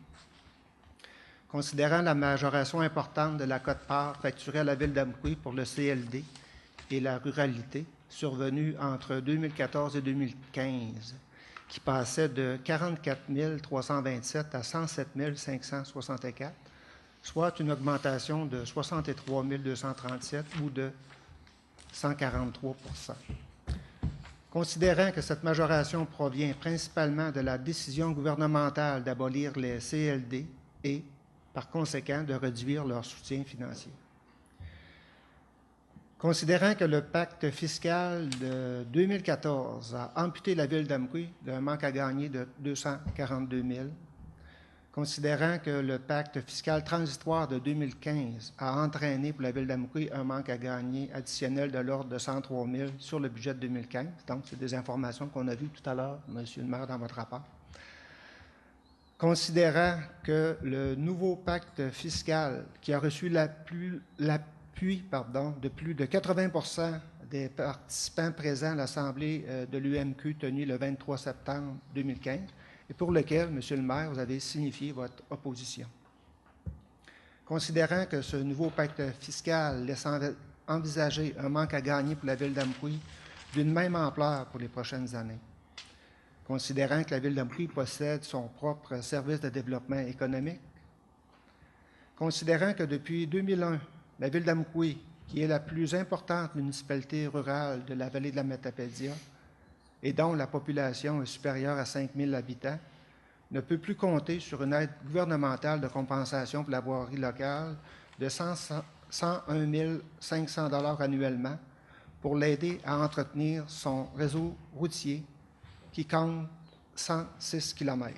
Considérant la majoration importante de la quote-part facturée à la Ville d'Amqui pour le CLD et la ruralité, survenue entre 2014 et 2015, qui passait de 44 327 à 107 564, soit une augmentation de 63 237 ou de 143 %. Considérant que cette majoration provient principalement de la décision gouvernementale d'abolir les CLD et, par conséquent, de réduire leur soutien financier. Considérant que le pacte fiscal de 2014 a amputé la Ville d'Amqui d'un manque à gagner de 242 000, considérant que le pacte fiscal transitoire de 2015 a entraîné pour la Ville d'Amqui un manque à gagner additionnel de l'ordre de 103 000 sur le budget de 2015, donc c'est des informations qu'on a vues tout à l'heure, M. le maire, dans votre rapport. Considérant que le nouveau pacte fiscal qui a reçu l'appui de plus de 80 % des participants présents à l'Assemblée de l'UMQ tenue le 23 septembre 2015 et pour lequel, M. le maire, vous avez signifié votre opposition. Considérant que ce nouveau pacte fiscal laisse envisager un manque à gagner pour la Ville d'Amqui d'une même ampleur pour les prochaines années. Considérant que la Ville d'Amqui possède son propre service de développement économique. Considérant que depuis 2001, la Ville d'Amqui, qui est la plus importante municipalité rurale de la vallée de la Matapédia et dont la population est supérieure à 5 000 habitants, ne peut plus compter sur une aide gouvernementale de compensation pour la voirie locale de 101 500 $ annuellement pour l'aider à entretenir son réseau routier qui compte 106 km.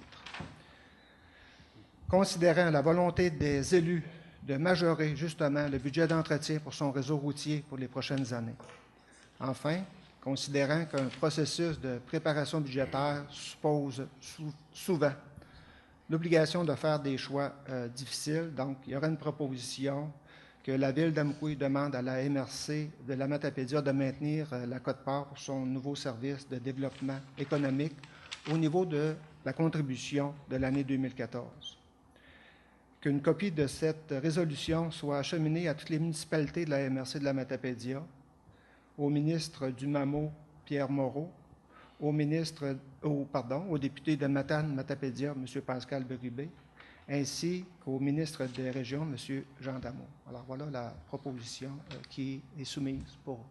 Considérant la volonté des élus de majorer justement le budget d'entretien pour son réseau routier pour les prochaines années. Enfin, considérant qu'un processus de préparation budgétaire suppose souvent l'obligation de faire des choix difficiles, donc il y aura une proposition que la Ville d'Amqui demande à la MRC de la Matapédia de maintenir la quote-part pour son nouveau service de développement économique au niveau de la contribution de l'année 2014. Qu'une copie de cette résolution soit acheminée à toutes les municipalités de la MRC de la Matapédia, au ministre du MAMO, Pierre Moreau, au député de Matane-Matapédia, M. Pascal Berubé, ainsi qu'au ministre des Régions, M. Jean Damour. Alors voilà la proposition qui est soumise pour.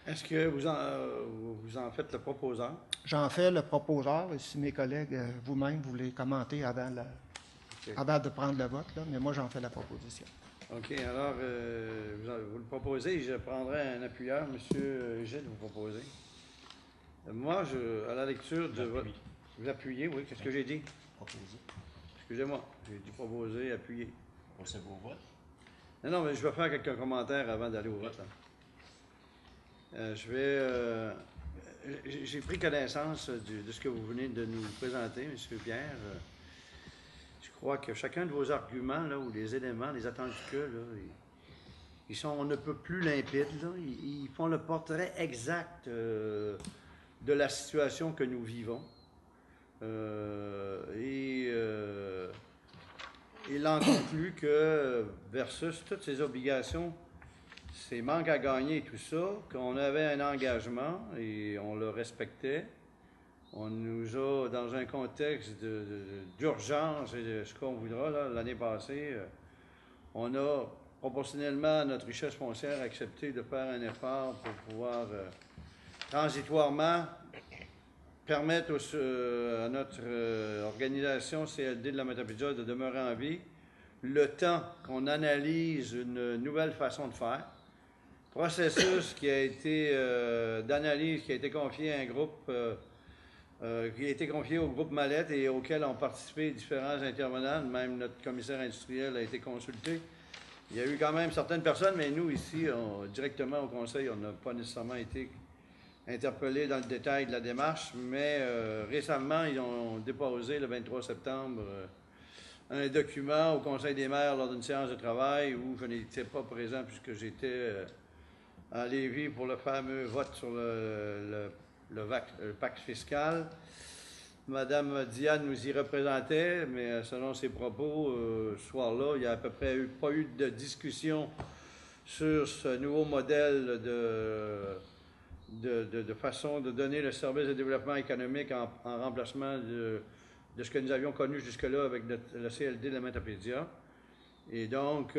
Est-ce que vous en faites le proposeur? J'en fais le proposeur, et si mes collègues, vous-même, vous voulez commenter avant de prendre le vote, là, mais moi, j'en fais la proposition. OK. Alors, vous le proposez, je prendrai un appuyeur. M. Gilles, vous proposez. Moi, à la lecture de votre... Vous appuyez, oui. Qu'est-ce que j'ai dit? Proposer. Excusez-moi. J'ai dit proposer, appuyer. Procéder au vote. Non, mais je vais faire quelques commentaires avant d'aller au vote. Je vais... j'ai pris connaissance de ce que vous venez de nous présenter, M. Pierre. Je crois que chacun de vos arguments, là, ou les éléments, les attendus que, là, ils sont on ne peut plus limpides. Là. Ils font le portrait exact de la situation que nous vivons. Il en conclut que, versus toutes ces obligations, ces manques à gagner et tout ça, qu'on avait un engagement et on le respectait. On nous a, dans un contexte d'urgence et de ce qu'on voudra, l'année passée, on a, proportionnellement à notre richesse foncière, accepté de faire un effort pour pouvoir transitoirement permettre à notre organisation CLD de la Matapédia de demeurer en vie le temps qu'on analyse une nouvelle façon de faire. Processus qui a été d'analyse, qui a été confié à un groupe, qui a été confié au groupe Mallette et auquel ont participé différents intervenants, même notre commissaire industriel a été consulté. Il y a eu quand même certaines personnes, mais nous ici, directement au conseil, on n'a pas nécessairement été interpellés dans le détail de la démarche, mais récemment, ils ont déposé le 23 septembre un document au Conseil des maires lors d'une séance de travail où je n'étais pas présent puisque j'étais à Lévis pour le fameux vote sur le pacte fiscal. Madame Diane nous y représentait, mais selon ses propos, ce soir-là, il n'y a à peu près pas eu de discussion sur ce nouveau modèle de façon de donner le service de développement économique en remplacement de ce que nous avions connu jusque-là avec le CLD de la Matapédia. Et donc,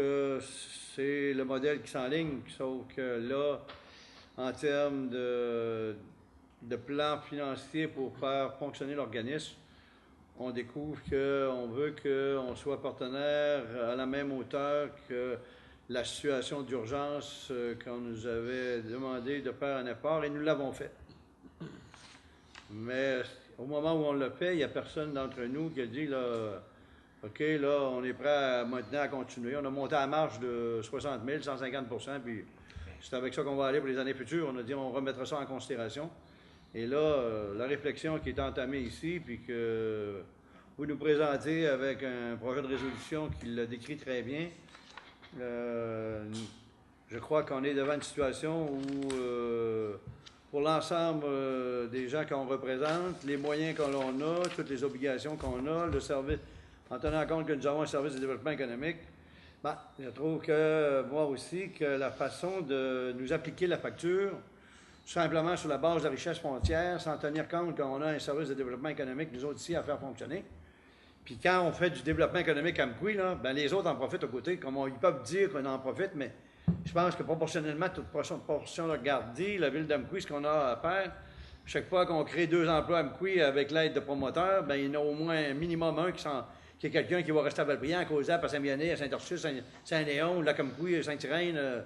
c'est le modèle qui s'enligne, sauf que là, en termes de plan financier pour faire fonctionner l'organisme, on découvre qu'on veut qu'on soit partenaire à la même hauteur que la situation d'urgence qu'on nous avait demandé de faire un effort, et nous l'avons fait. Mais au moment où on l'a fait, il n'y a personne d'entre nous qui a dit, là, OK, là, on est prêt maintenant à continuer. On a monté la marge de 60 000, 150 %, puis c'est avec ça qu'on va aller pour les années futures. On a dit, on remettra ça en considération. Et là, la réflexion qui est entamée ici, puis que vous nous présentez avec un projet de résolution qui le décrit très bien, je crois qu'on est devant une situation où, pour l'ensemble des gens qu'on représente, les moyens qu'on a, toutes les obligations qu'on a, le service, en tenant compte que nous avons un service de développement économique, je trouve que, moi aussi, que la façon de nous appliquer la facture, simplement sur la base de la richesse foncière, sans tenir compte qu'on a un service de développement économique, nous autres ici, à faire fonctionner. Puis quand on fait du développement économique à Mkoui, les autres en profitent à côté. Comme ils peuvent dire qu'on en profite, mais je pense que proportionnellement, toute portion regardée, la ville d'Amkoui, ce qu'on a à faire, chaque fois qu'on crée 2 emplois à Mkoui avec l'aide de promoteurs, il y en a au moins un minimum un qui est quelqu'un qui va rester à Valbriand, à Causap, à Saint-Bionnet, à Saint-Ursus, Saint-Léon, Lac-Amkoui, Saint-Irène,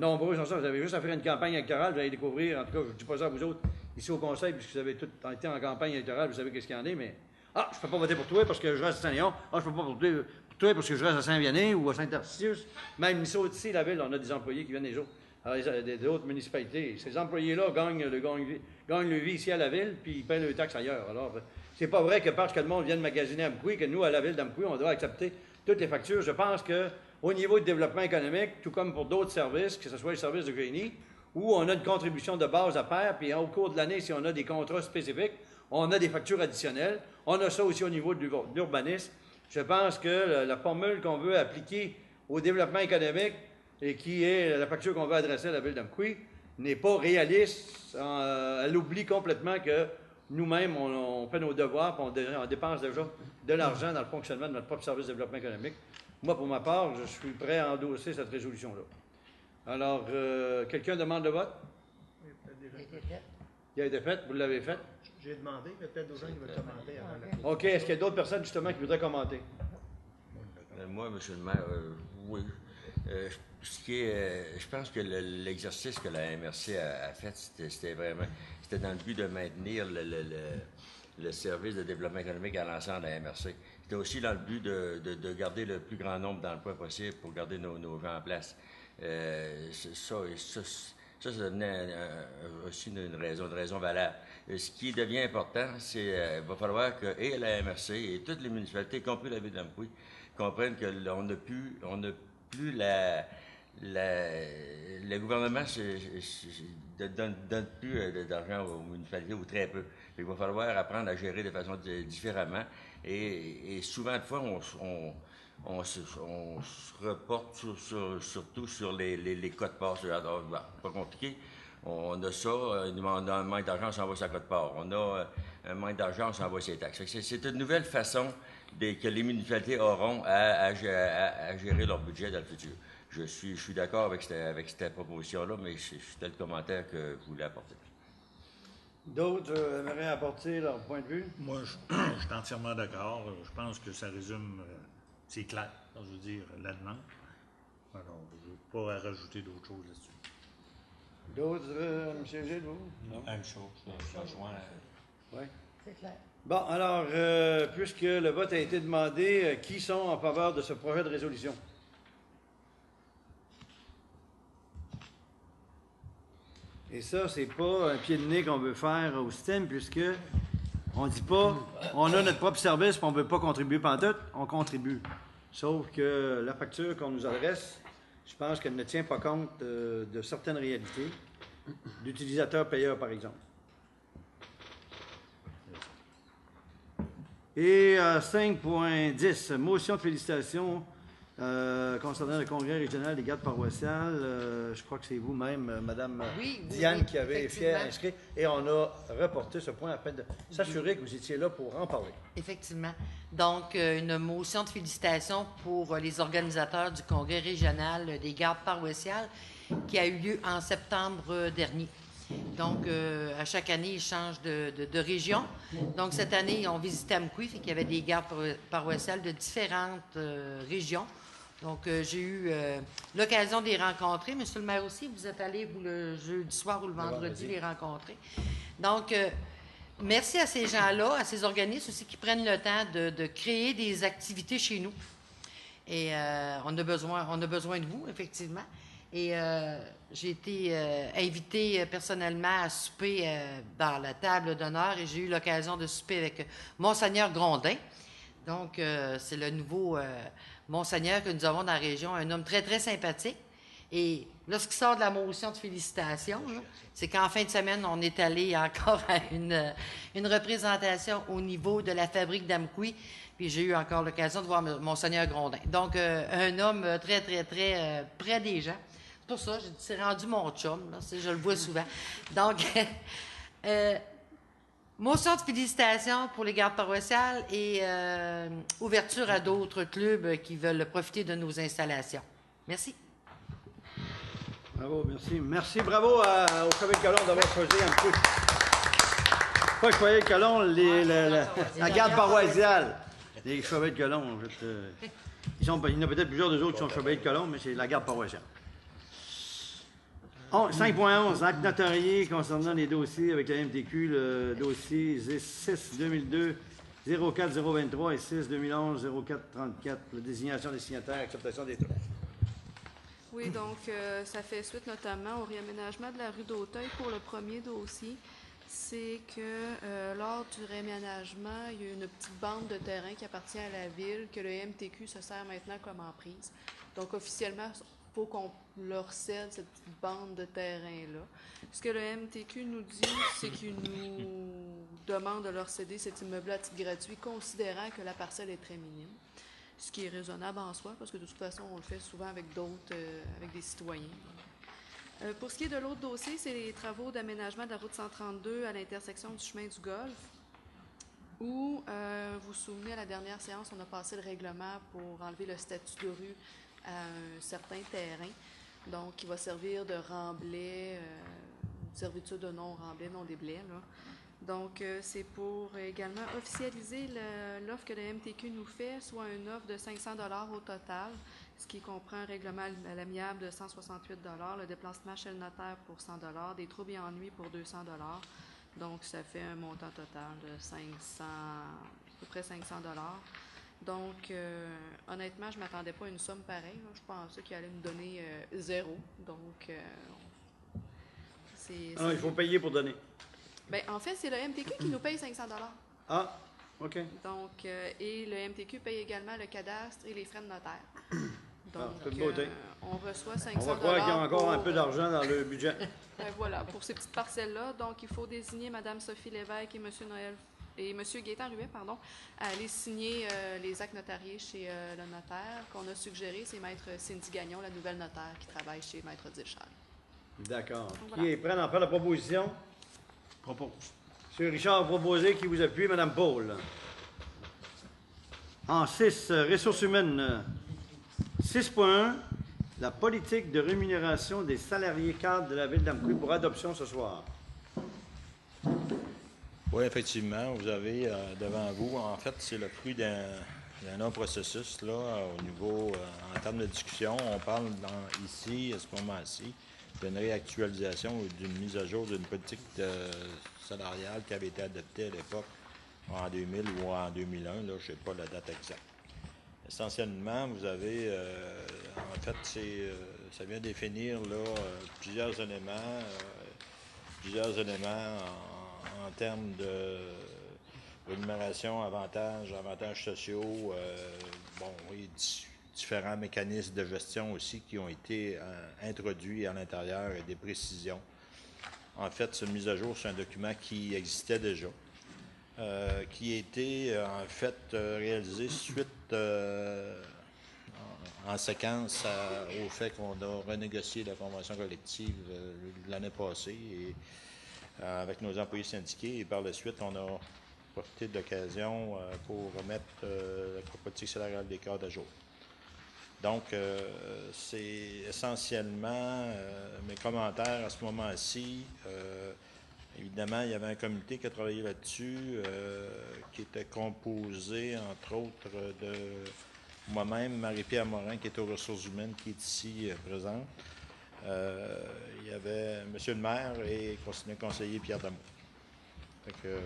nombreux sont ça. Vous avez juste à faire une campagne électorale, vous allez découvrir, en tout cas, je ne dis pas ça à vous autres, ici au Conseil, puisque vous avez tout été en campagne électorale, vous savez qu'est-ce qu'il y en a, mais ah, je ne peux pas voter pour toi parce que je reste à Saint-Léon, ah, je ne peux pas voter pour toi parce que je reste à Saint-Vianney ou à Saint-Arcius. Même ici, la ville, on a des employés qui viennent des autres, d'autres municipalités. Ces employés-là gagnent le vie ici à la ville, puis ils paient leurs taxes ailleurs. Alors, c'est pas vrai que parce que le monde vient de magasiner à Mkoui, que nous, à la ville d'Amkoui, on doit accepter toutes les factures. Je pense qu'au niveau du développement économique, tout comme pour d'autres services, que ce soit les services de génie, où on a une contribution de base à faire, puis au cours de l'année, si on a des contrats spécifiques, on a des factures additionnelles. On a ça aussi au niveau de l'urbanisme. Je pense que la formule qu'on veut appliquer au développement économique et qui est la facture qu'on veut adresser à la ville d'Amkoui n'est pas réaliste. Elle oublie complètement que nous-mêmes, on fait nos devoirs, puis on dépense déjà de l'argent dans le fonctionnement de notre propre service de développement économique. Moi, pour ma part, je suis prêt à endosser cette résolution-là. Alors, quelqu'un demande le vote? Oui, peut-être déjà. Il a été fait, vous l'avez fait? J'ai demandé, mais peut-être d'autres gens qui veulent commenter avant la OK, est-ce qu'il y a d'autres personnes, justement, qui voudraient commenter? Moi, M. le maire, oui. Je pense que l'exercice que la MRC a fait, c'était dans le but de maintenir le service de développement économique à l'ensemble de la MRC. C'était aussi dans le but de garder le plus grand nombre d'emplois possible pour garder nos gens en place. Ça devenait aussi une raison valable. Ce qui devient important, c'est va falloir que et la MRC et toutes les municipalités, y compris la ville d'Amqui, comprennent que on n'a plus le gouvernement ne donne plus d'argent aux municipalités ou très peu. Il va falloir apprendre à gérer de façon différemment. Et souvent de fois, on se reporte surtout sur les codes-parts. Pas compliqué. On a ça, on a un manque d'argent, on s'en va sur la cote-part. On a un manque d'argent, on s'en va sur les taxes. C'est une nouvelle façon que les municipalités auront à gérer leur budget dans le futur. Je suis d'accord avec cette proposition-là, mais c'était le commentaire que je voulais apporter. D'autres aimeraient apporter leur point de vue? Moi, je suis entièrement d'accord. Je pense que ça résume, c'est clair, je veux dire, la demande. Alors, je n'ai pas à rajouter d'autres choses là-dessus. D'autres, M. Gilles, vous? Non, même chose. Je rejoins. Oui. C'est clair. Bon, alors, puisque le vote a été demandé, qui sont en faveur de ce projet de résolution? Et ça, c'est pas un pied de nez qu'on veut faire au système, puisque on dit pas, on a notre propre service, puis on veut pas contribuer pantoute, on contribue. Sauf que la facture qu'on nous adresse, je pense qu'elle ne tient pas compte de certaines réalités, d'utilisateurs-payeurs, par exemple. Et 5.10, motion de félicitations concernant le congrès régional des gardes paroissiales. Je crois que c'est vous-même, Madame Diane, qui avez fait inscrire. Et on a reporté ce point afin de s'assurer que vous étiez là pour en parler. Effectivement. Donc, une motion de félicitations pour les organisateurs du congrès régional des gardes paroissiales qui a eu lieu en septembre dernier. Donc, à chaque année, ils changent de région. Donc, cette année, ils ont visité Amqui, fait qu'il y avait des gardes paroissiales de différentes régions. Donc, j'ai eu l'occasion de les rencontrer. Monsieur le maire aussi, vous êtes allé, vous, le jeudi soir ou le vendredi, les rencontrer. Donc, merci à ces gens-là, à ces organismes aussi qui prennent le temps de créer des activités chez nous. Et on a besoin de vous, effectivement. Et j'ai été invitée personnellement à souper dans la table d'honneur et j'ai eu l'occasion de souper avec Monseigneur Grondin. Donc, c'est le nouveau Monseigneur que nous avons dans la région, un homme très, très sympathique. Et lorsqu'il sort de la motion de félicitations, c'est qu'en fin de semaine, on est allé encore à une représentation au niveau de la fabrique d'Amqui. Puis j'ai eu encore l'occasion de voir Monseigneur Grondin. Donc, un homme très, très, très près des gens. C'est pour ça, c'est rendu mon chum, là, je le vois souvent. Donc, motion de félicitations pour les gardes paroissiales et ouverture à d'autres clubs qui veulent profiter de nos installations. Merci. Bravo, merci. Merci, bravo au Chevet de Colomb d'avoir choisi Amqui. Pas le Chevet de Colomb, la garde paroissiale. Les Chevets de Colomb, en fait. Il y en a peut-être plusieurs d'eux autres qui sont Chevets de Colomb, mais c'est la garde paroissiale. 5.11, acte notarié concernant les dossiers avec la MTQ, le dossier 6-2002-04023 et 6-2011-0434, la désignation des signataires, acceptation des travaux. Oui, donc ça fait suite notamment au réaménagement de la rue d'Auteuil pour le premier dossier. C'est que lors du réaménagement, il y a une petite bande de terrain qui appartient à la ville que le MTQ se sert maintenant comme emprise. Donc officiellement, il faut qu'on leur cède cette petite bande de terrain-là. Ce que le MTQ nous dit, c'est qu'il nous demande de leur céder cet immeuble à titre gratuit, considérant que la parcelle est très minime. Ce qui est raisonnable en soi, parce que de toute façon, on le fait souvent avec d'autres, avec des citoyens. Pour ce qui est de l'autre dossier, c'est les travaux d'aménagement de la route 132 à l'intersection du chemin du Golfe, où, vous vous souvenez, à la dernière séance, on a passé le règlement pour enlever le statut de rue à un certain terrain, donc qui va servir de remblai, servitude de non-remblai, non-déblai, là. Donc, c'est pour également officialiser l'offre que le MTQ nous fait, soit une offre de 500 $ au total, ce qui comprend un règlement à l'amiable de 168 $, le déplacement chez le notaire pour 100 $, des troubles et ennuis pour 200 $. Donc, ça fait un montant total de à peu près 500 $. Donc, honnêtement, je ne m'attendais pas à une somme pareille, là. Je pensais qu'il allait me donner zéro. Donc, Non, il faut payer pour donner. Ben, en fait, c'est le MTQ qui nous paye 500 $. Ah, OK. Donc, et le MTQ paye également le cadastre et les frais de notaire. Donc, toute beauté. on reçoit On 500 va croire qu'il y a encore un pour- peu d'argent dans le budget. Ben voilà, pour ces petites parcelles-là. Donc, il faut désigner Mme Sophie Lévesque et M. Noël et M. Gaétan Ruet, pardon, à aller signer les actes notariés chez le notaire qu'on a suggéré. C'est Maître Cindy Gagnon, la nouvelle notaire qui travaille chez Maître Dilchal. D'accord. Voilà. Qui est prêt à en faire la proposition? Propose. M. Richard a proposé, qui vous appuie, Mme Paul. En 6, ressources humaines. 6.1, la politique de rémunération des salariés cadres de la Ville d'Amqui pour adoption ce soir. Oui, effectivement, vous avez devant vous, en fait, c'est le fruit d'un long processus, là, au niveau, en termes de discussion. On parle ici, à ce moment-ci, d'une réactualisation ou d'une mise à jour d'une politique salariale qui avait été adoptée à l'époque, en 2000 ou en 2001, là, je ne sais pas la date exacte. Essentiellement, vous avez, en fait, ça vient définir là, plusieurs éléments en termes de rémunération, avantages sociaux, et différents mécanismes de gestion aussi qui ont été introduits à l'intérieur et des précisions. En fait, cette mise à jour, c'est un document qui existait déjà, qui a été en fait réalisé suite en séquence au fait qu'on a renégocié la convention collective l'année passée et, avec nos employés syndiqués, et par la suite, on a profité de l'occasion pour remettre la politique salariale des cadres à jour. Donc, c'est essentiellement mes commentaires à ce moment-ci. Évidemment, il y avait un comité qui a travaillé là-dessus, qui était composé, entre autres, de moi-même, Marie-Pierre Morin, qui est aux ressources humaines, qui est ici présente. Il y avait M. le maire et le conseiller Pierre Damour. Fait que,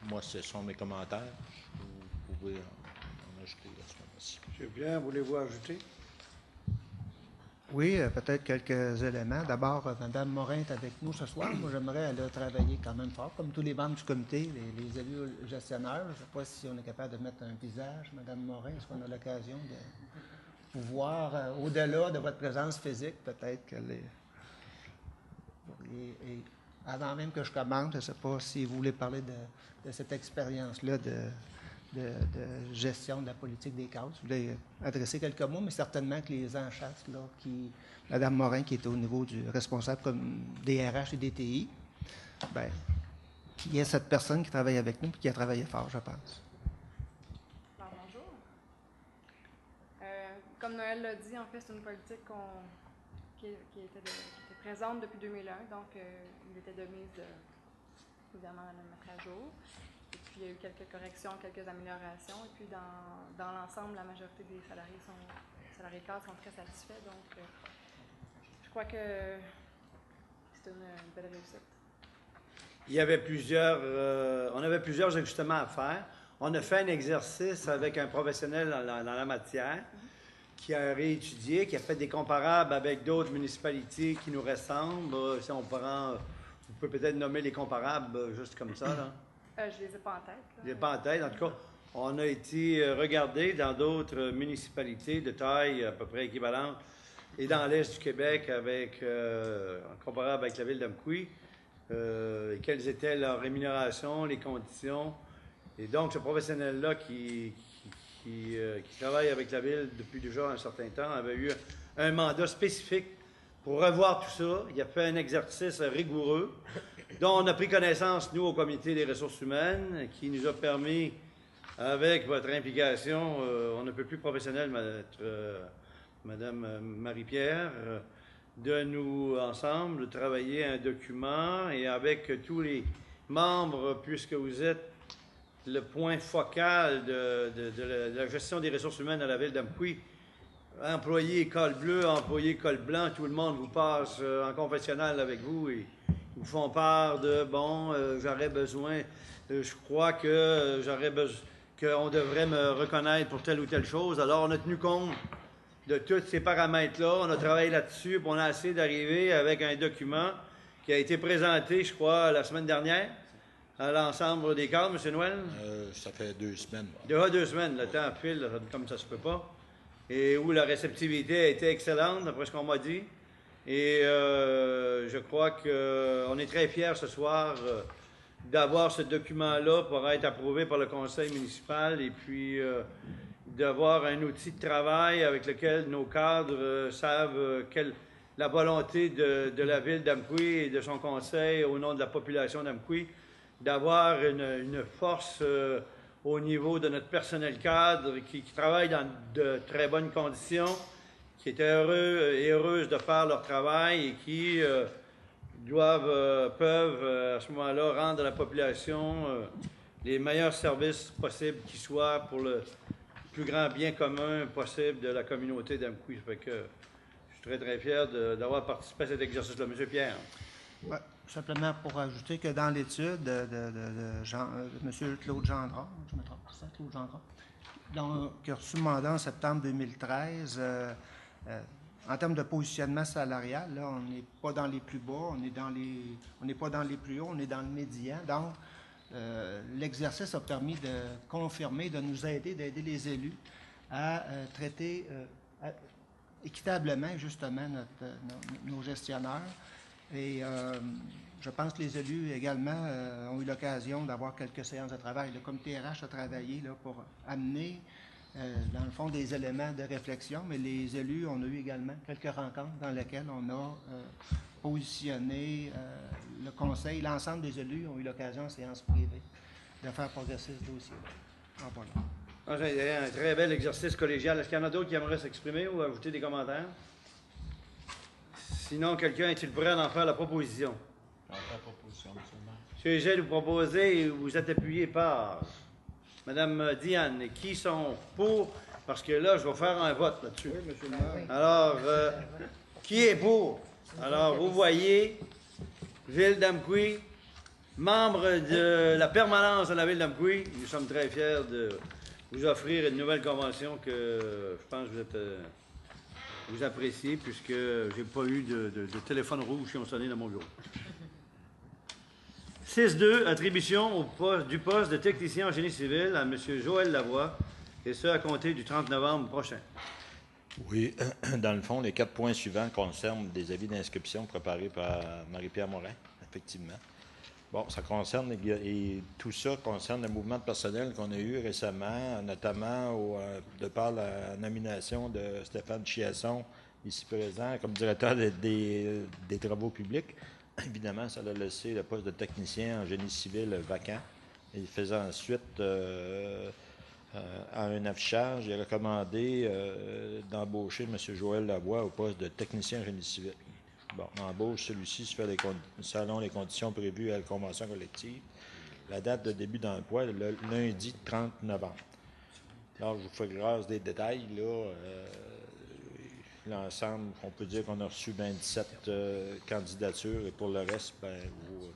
moi, ce sont mes commentaires. Vous pouvez en ajouter à ce moment-ci. M. Pierre, voulez-vous ajouter? Oui, peut-être quelques éléments. D'abord, Mme Morin est avec nous ce soir. Moi, j'aimerais, elle a travaillé quand même fort, comme tous les membres du comité, les élus gestionnaires. Je ne sais pas si on est capable de mettre un visage, Mme Morin. Est-ce qu'on a l'occasion de vous voir au-delà de votre présence physique? Peut-être qu'elle est... Et avant même que je commence, je ne sais pas si vous voulez parler de cette expérience-là de gestion de la politique des cadres. Je voulais adresser quelques mots, mais certainement que les en chasse, là, Mme Morin, qui est au niveau du responsable comme des RH et des TI, bien, qu'il y ait cette personne qui travaille avec nous et qui a travaillé fort, je pense. Alors, bonjour. Comme Noël l'a dit, en fait, c'est une politique qui était présente depuis 2001, donc il était de mise évidemment à la mettre à jour. Et puis, il y a eu quelques corrections, quelques améliorations. Et puis, dans l'ensemble, la majorité des salariés cadres sont très satisfaits. Donc, je crois que c'est une belle réussite. Il y avait on avait plusieurs ajustements à faire. On a fait un exercice avec un professionnel dans la matière qui a réétudié, qui a fait des comparables avec d'autres municipalités qui nous ressemblent. Si on prend, vous pouvez peut-être nommer les comparables juste comme ça, là. Je les ai pas en tête. Je les ai pas en tête. En tout cas, on a été regardé dans d'autres municipalités de taille à peu près équivalente et dans l'Est du Québec comparable avec la ville d'Amqui, quelles étaient leurs rémunérations, les conditions. Et donc, ce professionnel-là qui travaille avec la ville depuis déjà un certain temps avait eu un mandat spécifique pour revoir tout ça. Il a fait un exercice rigoureux dont on a pris connaissance, nous, au Comité des ressources humaines, qui nous a permis, avec votre implication, on ne peut plus professionnel, Madame Marie-Pierre, de nous, ensemble, travailler un document et avec tous les membres, puisque vous êtes le point focal de la gestion des ressources humaines à la ville d'Amqui, employé col bleu, employé col blanc, tout le monde vous passe en confessionnal avec vous et vous font part de, j'aurais besoin, je crois que qu'on devrait me reconnaître pour telle ou telle chose. Alors, on a tenu compte de tous ces paramètres-là, on a travaillé là-dessus, puis on a essayé d'arriver avec un document qui a été présenté, je crois, la semaine dernière à l'ensemble des cadres, M. Noël. Ça fait 2 semaines. Déjà 2 semaines, le temps file comme ça se peut pas. Et où la réceptivité a été excellente, d'après ce qu'on m'a dit. Et je crois qu'on est très fiers ce soir d'avoir ce document-là pour être approuvé par le conseil municipal et puis d'avoir un outil de travail avec lequel nos cadres savent la volonté de la ville d'Amqui et de son conseil au nom de la population d'Amqui, d'avoir une force au niveau de notre personnel cadre qui travaille dans de très bonnes conditions, qui est heureux et heureuse de faire leur travail et qui peuvent à ce moment-là rendre à la population les meilleurs services possibles qui soient pour le plus grand bien commun possible de la communauté d'Amqui. Fait que je suis très, très fier d'avoir participé à cet exercice-là. Monsieur Pierre. Ouais, simplement pour ajouter que dans l'étude de M. Claude Gendron, je me trompe, c'est ça, Claude Gendron, qui a reçu le mandat en septembre 2013, en termes de positionnement salarial, là, on n'est pas dans les plus bas, on n'est pas dans les plus hauts, on est dans le médian. Donc, l'exercice a permis de confirmer, de nous aider, d'aider les élus à traiter équitablement, justement, nos gestionnaires. Et je pense que les élus également ont eu l'occasion d'avoir quelques séances de travail. Le comité RH a travaillé là, pour amener, dans le fond, des éléments de réflexion, mais les élus, on a eu également quelques rencontres dans lesquelles on a positionné le conseil. L'ensemble des élus ont eu l'occasion en séance privée de faire progresser ce dossier. En voilà. C'est un très bel exercice collégial. Est-ce qu'il y en a d'autres qui aimeraient s'exprimer ou ajouter des commentaires? Sinon, quelqu'un est-il prêt d'en faire la proposition? Monsieur Gilles, vous proposez, vous êtes appuyé par Mme Diane. Qui sont pour? Parce que là, je vais faire un vote là-dessus. Oui, monsieur le maire. Alors, qui est pour? Alors, vous voyez, Ville d'Amqui, membre de la permanence de la Ville d'Amqui, nous sommes très fiers de vous offrir une nouvelle convention que je pense que vous appréciez, puisque je n'ai pas eu de téléphone rouge qui ont sonné dans mon bureau. 6.2, attribution du poste de technicien en génie civil à M. Joël Lavoie, et ce, à compter du 30 novembre prochain. Oui, dans le fond, les 4 points suivants concernent des avis d'inscription préparés par Marie-Pierre Morin, effectivement. Bon, ça concerne, et tout ça concerne le mouvement de personnel qu'on a eu récemment, notamment de par la nomination de Stéphane Chiasson, ici présent, comme directeur des travaux publics. Évidemment, ça a laissé le poste de technicien en génie civil vacant. Il faisait ensuite, à un affichage, il a recommandé d'embaucher M. Joël Lavoie au poste de technicien en génie civil. Bon, l'embauche, celui-ci se fait selon les conditions prévues à la convention collective. La date de début d'emploi est le lundi 30 novembre. Alors, je vous fais grâce des détails, là. L'ensemble, on peut dire qu'on a reçu 27 candidatures et pour le reste, je vous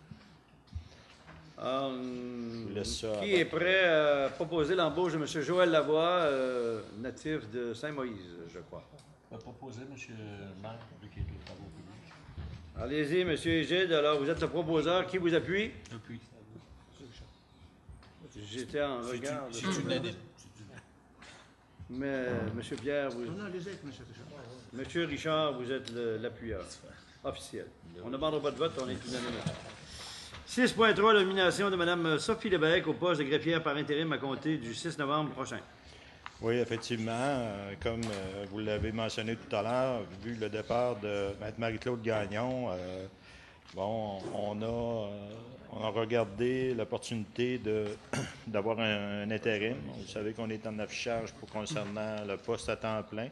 laisse ça. Qui est prêt à proposer l'embauche de M. Joël Lavoie, natif de Saint-Moïse, je crois? On va proposer, M. le maire, vu qu'il est aux travaux publics. Allez-y, M. Égide. Alors, vous êtes le proposeur. Qui vous appuie? Appuie. J'étais en regard. C'est unanime. Mais, M. Pierre, vous... Non, allez-y avec M. Richard. M. Richard, vous êtes l'appuyeur officiel. On ne demandera pas de vote, on est unanime. 6.3, nomination de Mme Sophie Lévesque au poste de greffière par intérim à compter du 6 novembre prochain. Oui, effectivement. Comme vous l'avez mentionné tout à l'heure, vu le départ de Mme Marie-Claude Gagnon, on a regardé l'opportunité d'avoir un intérim. Vous savez qu'on est en affichage concernant le poste à temps plein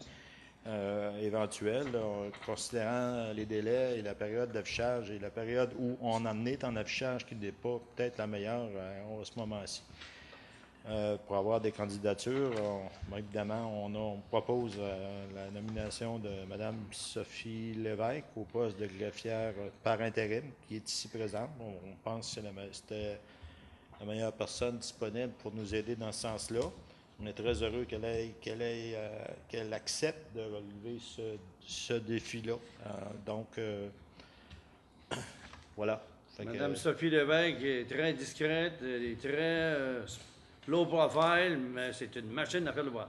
éventuel, là, considérant les délais et la période d'affichage et la période où on en est en affichage qui n'est pas peut-être la meilleure à ce moment-ci. Pour avoir des candidatures, évidemment, on propose la nomination de Mme Sophie Lévesque au poste de greffière par intérim, qui est ici présente. On pense que c'était la meilleure personne disponible pour nous aider dans ce sens-là. On est très heureux qu'elle accepte de relever ce défi-là. Donc, Voilà. Fait que, Madame Sophie Lévesque est très discrète, elle est très low profile, mais c'est une machine à faire l'ouvrage.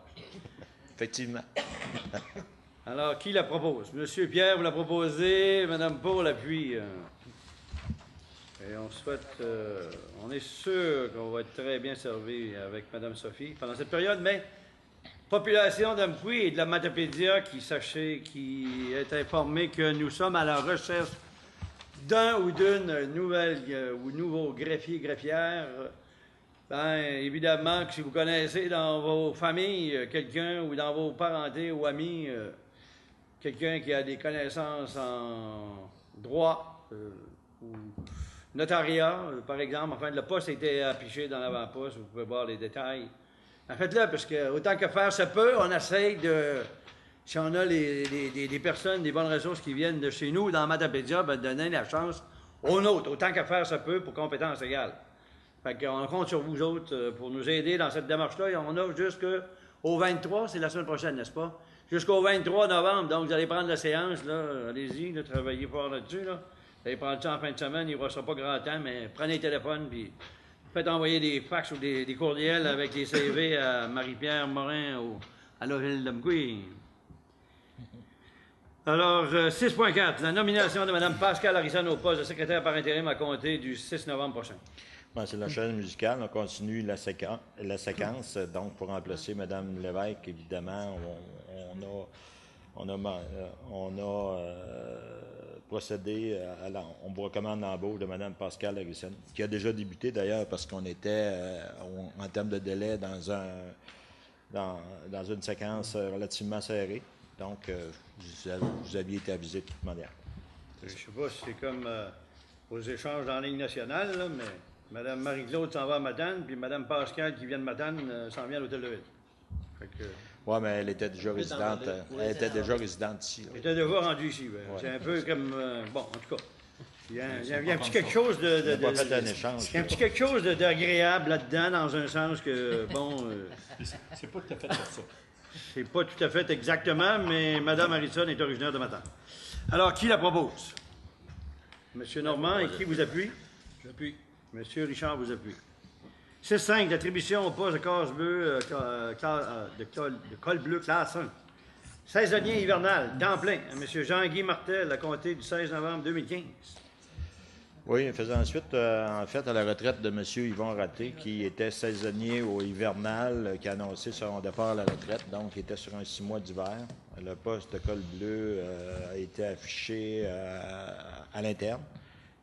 effectivement. Alors, qui la propose? Monsieur Pierre, vous la proposez, Madame Paul appuie. Et on souhaite, on est sûr qu'on va être très bien servi avec Madame Sophie pendant cette période, mais population d'Amqui et de la Matapédia qui est informée que nous sommes à la recherche d'un ou d'une nouvelle ou nouveau greffier, greffière. Bien, évidemment que si vous connaissez dans vos familles quelqu'un ou dans vos parentés ou amis, quelqu'un qui a des connaissances en droit ou notariat, par exemple, enfin, le poste a été affiché dans l'avant-poste, vous pouvez voir les détails. En fait, là, parce que autant que faire se peut, on essaye de, si on a des personnes, des bonnes ressources qui viennent de chez nous, dans Matapédia, ben, de donner la chance aux nôtres, autant que faire se peut, pour compétence égale. Fait qu'on compte sur vous autres pour nous aider dans cette démarche-là. Et on a jusqu'au 23, c'est la semaine prochaine, n'est-ce pas? Jusqu'au 23 novembre, donc vous allez prendre la séance, là, allez-y, là, travaillez fort là-dessus, là. Vous allez prendre ça en fin de semaine, il ne restera pas grand temps, mais prenez le téléphone, puis faites envoyer des fax ou des courriels avec des CV à Marie-Pierre Morin à la ville d'Amqui. Alors, 6.4, la nomination de Mme Pascal Harrison au poste de secrétaire par intérim à compter du 6 novembre prochain. Bon, c'est la chaise musicale. On continue la séquence. Donc, pour remplacer Mme Lévesque, évidemment, on a procédé on vous recommande l'embauche de Mme Pascal Harrison, qui a déjà débuté d'ailleurs parce qu'on était, en termes de délai, dans une séquence relativement serrée. Donc, vous aviez été avisé de toute manière. Je ne sais pas si c'est comme aux échanges dans la ligne nationale, là, mais Mme Marie-Claude s'en va à Matane, puis Mme Pascal qui vient de Matane s'en vient à l'Hôtel de Ville. Oui, mais elle était déjà résidente. Elle était déjà résidente ici. Là. Elle était déjà rendue ici. Ben. Ouais. C'est un peu comme... bon, en tout cas, il y a un petit quelque chose de... On n'a pas fait un échange. Il y a un petit quelque chose d'agréable là-dedans, dans un sens que, bon... c'est pas tout à fait ça. C'est pas tout à fait exactement, mais Mme Harrison est originaire de Matane. Alors, qui la propose? M. Normand, et qui vous appuie? J'appuie. M. Richard vous appuie. 6.5, l'attribution au poste de case bleu, de col bleu classe 1. Saisonnier hivernal, temps plein, à M. Jean-Guy Martel, à compter du 16 novembre 2015. Oui, faisant suite, en fait, à la retraite de M. Yvon Raté, qui était saisonnier au hivernal, qui a annoncé son départ à la retraite, donc il était sur un 6 mois d'hiver. Le poste de col bleu a été affiché à l'interne.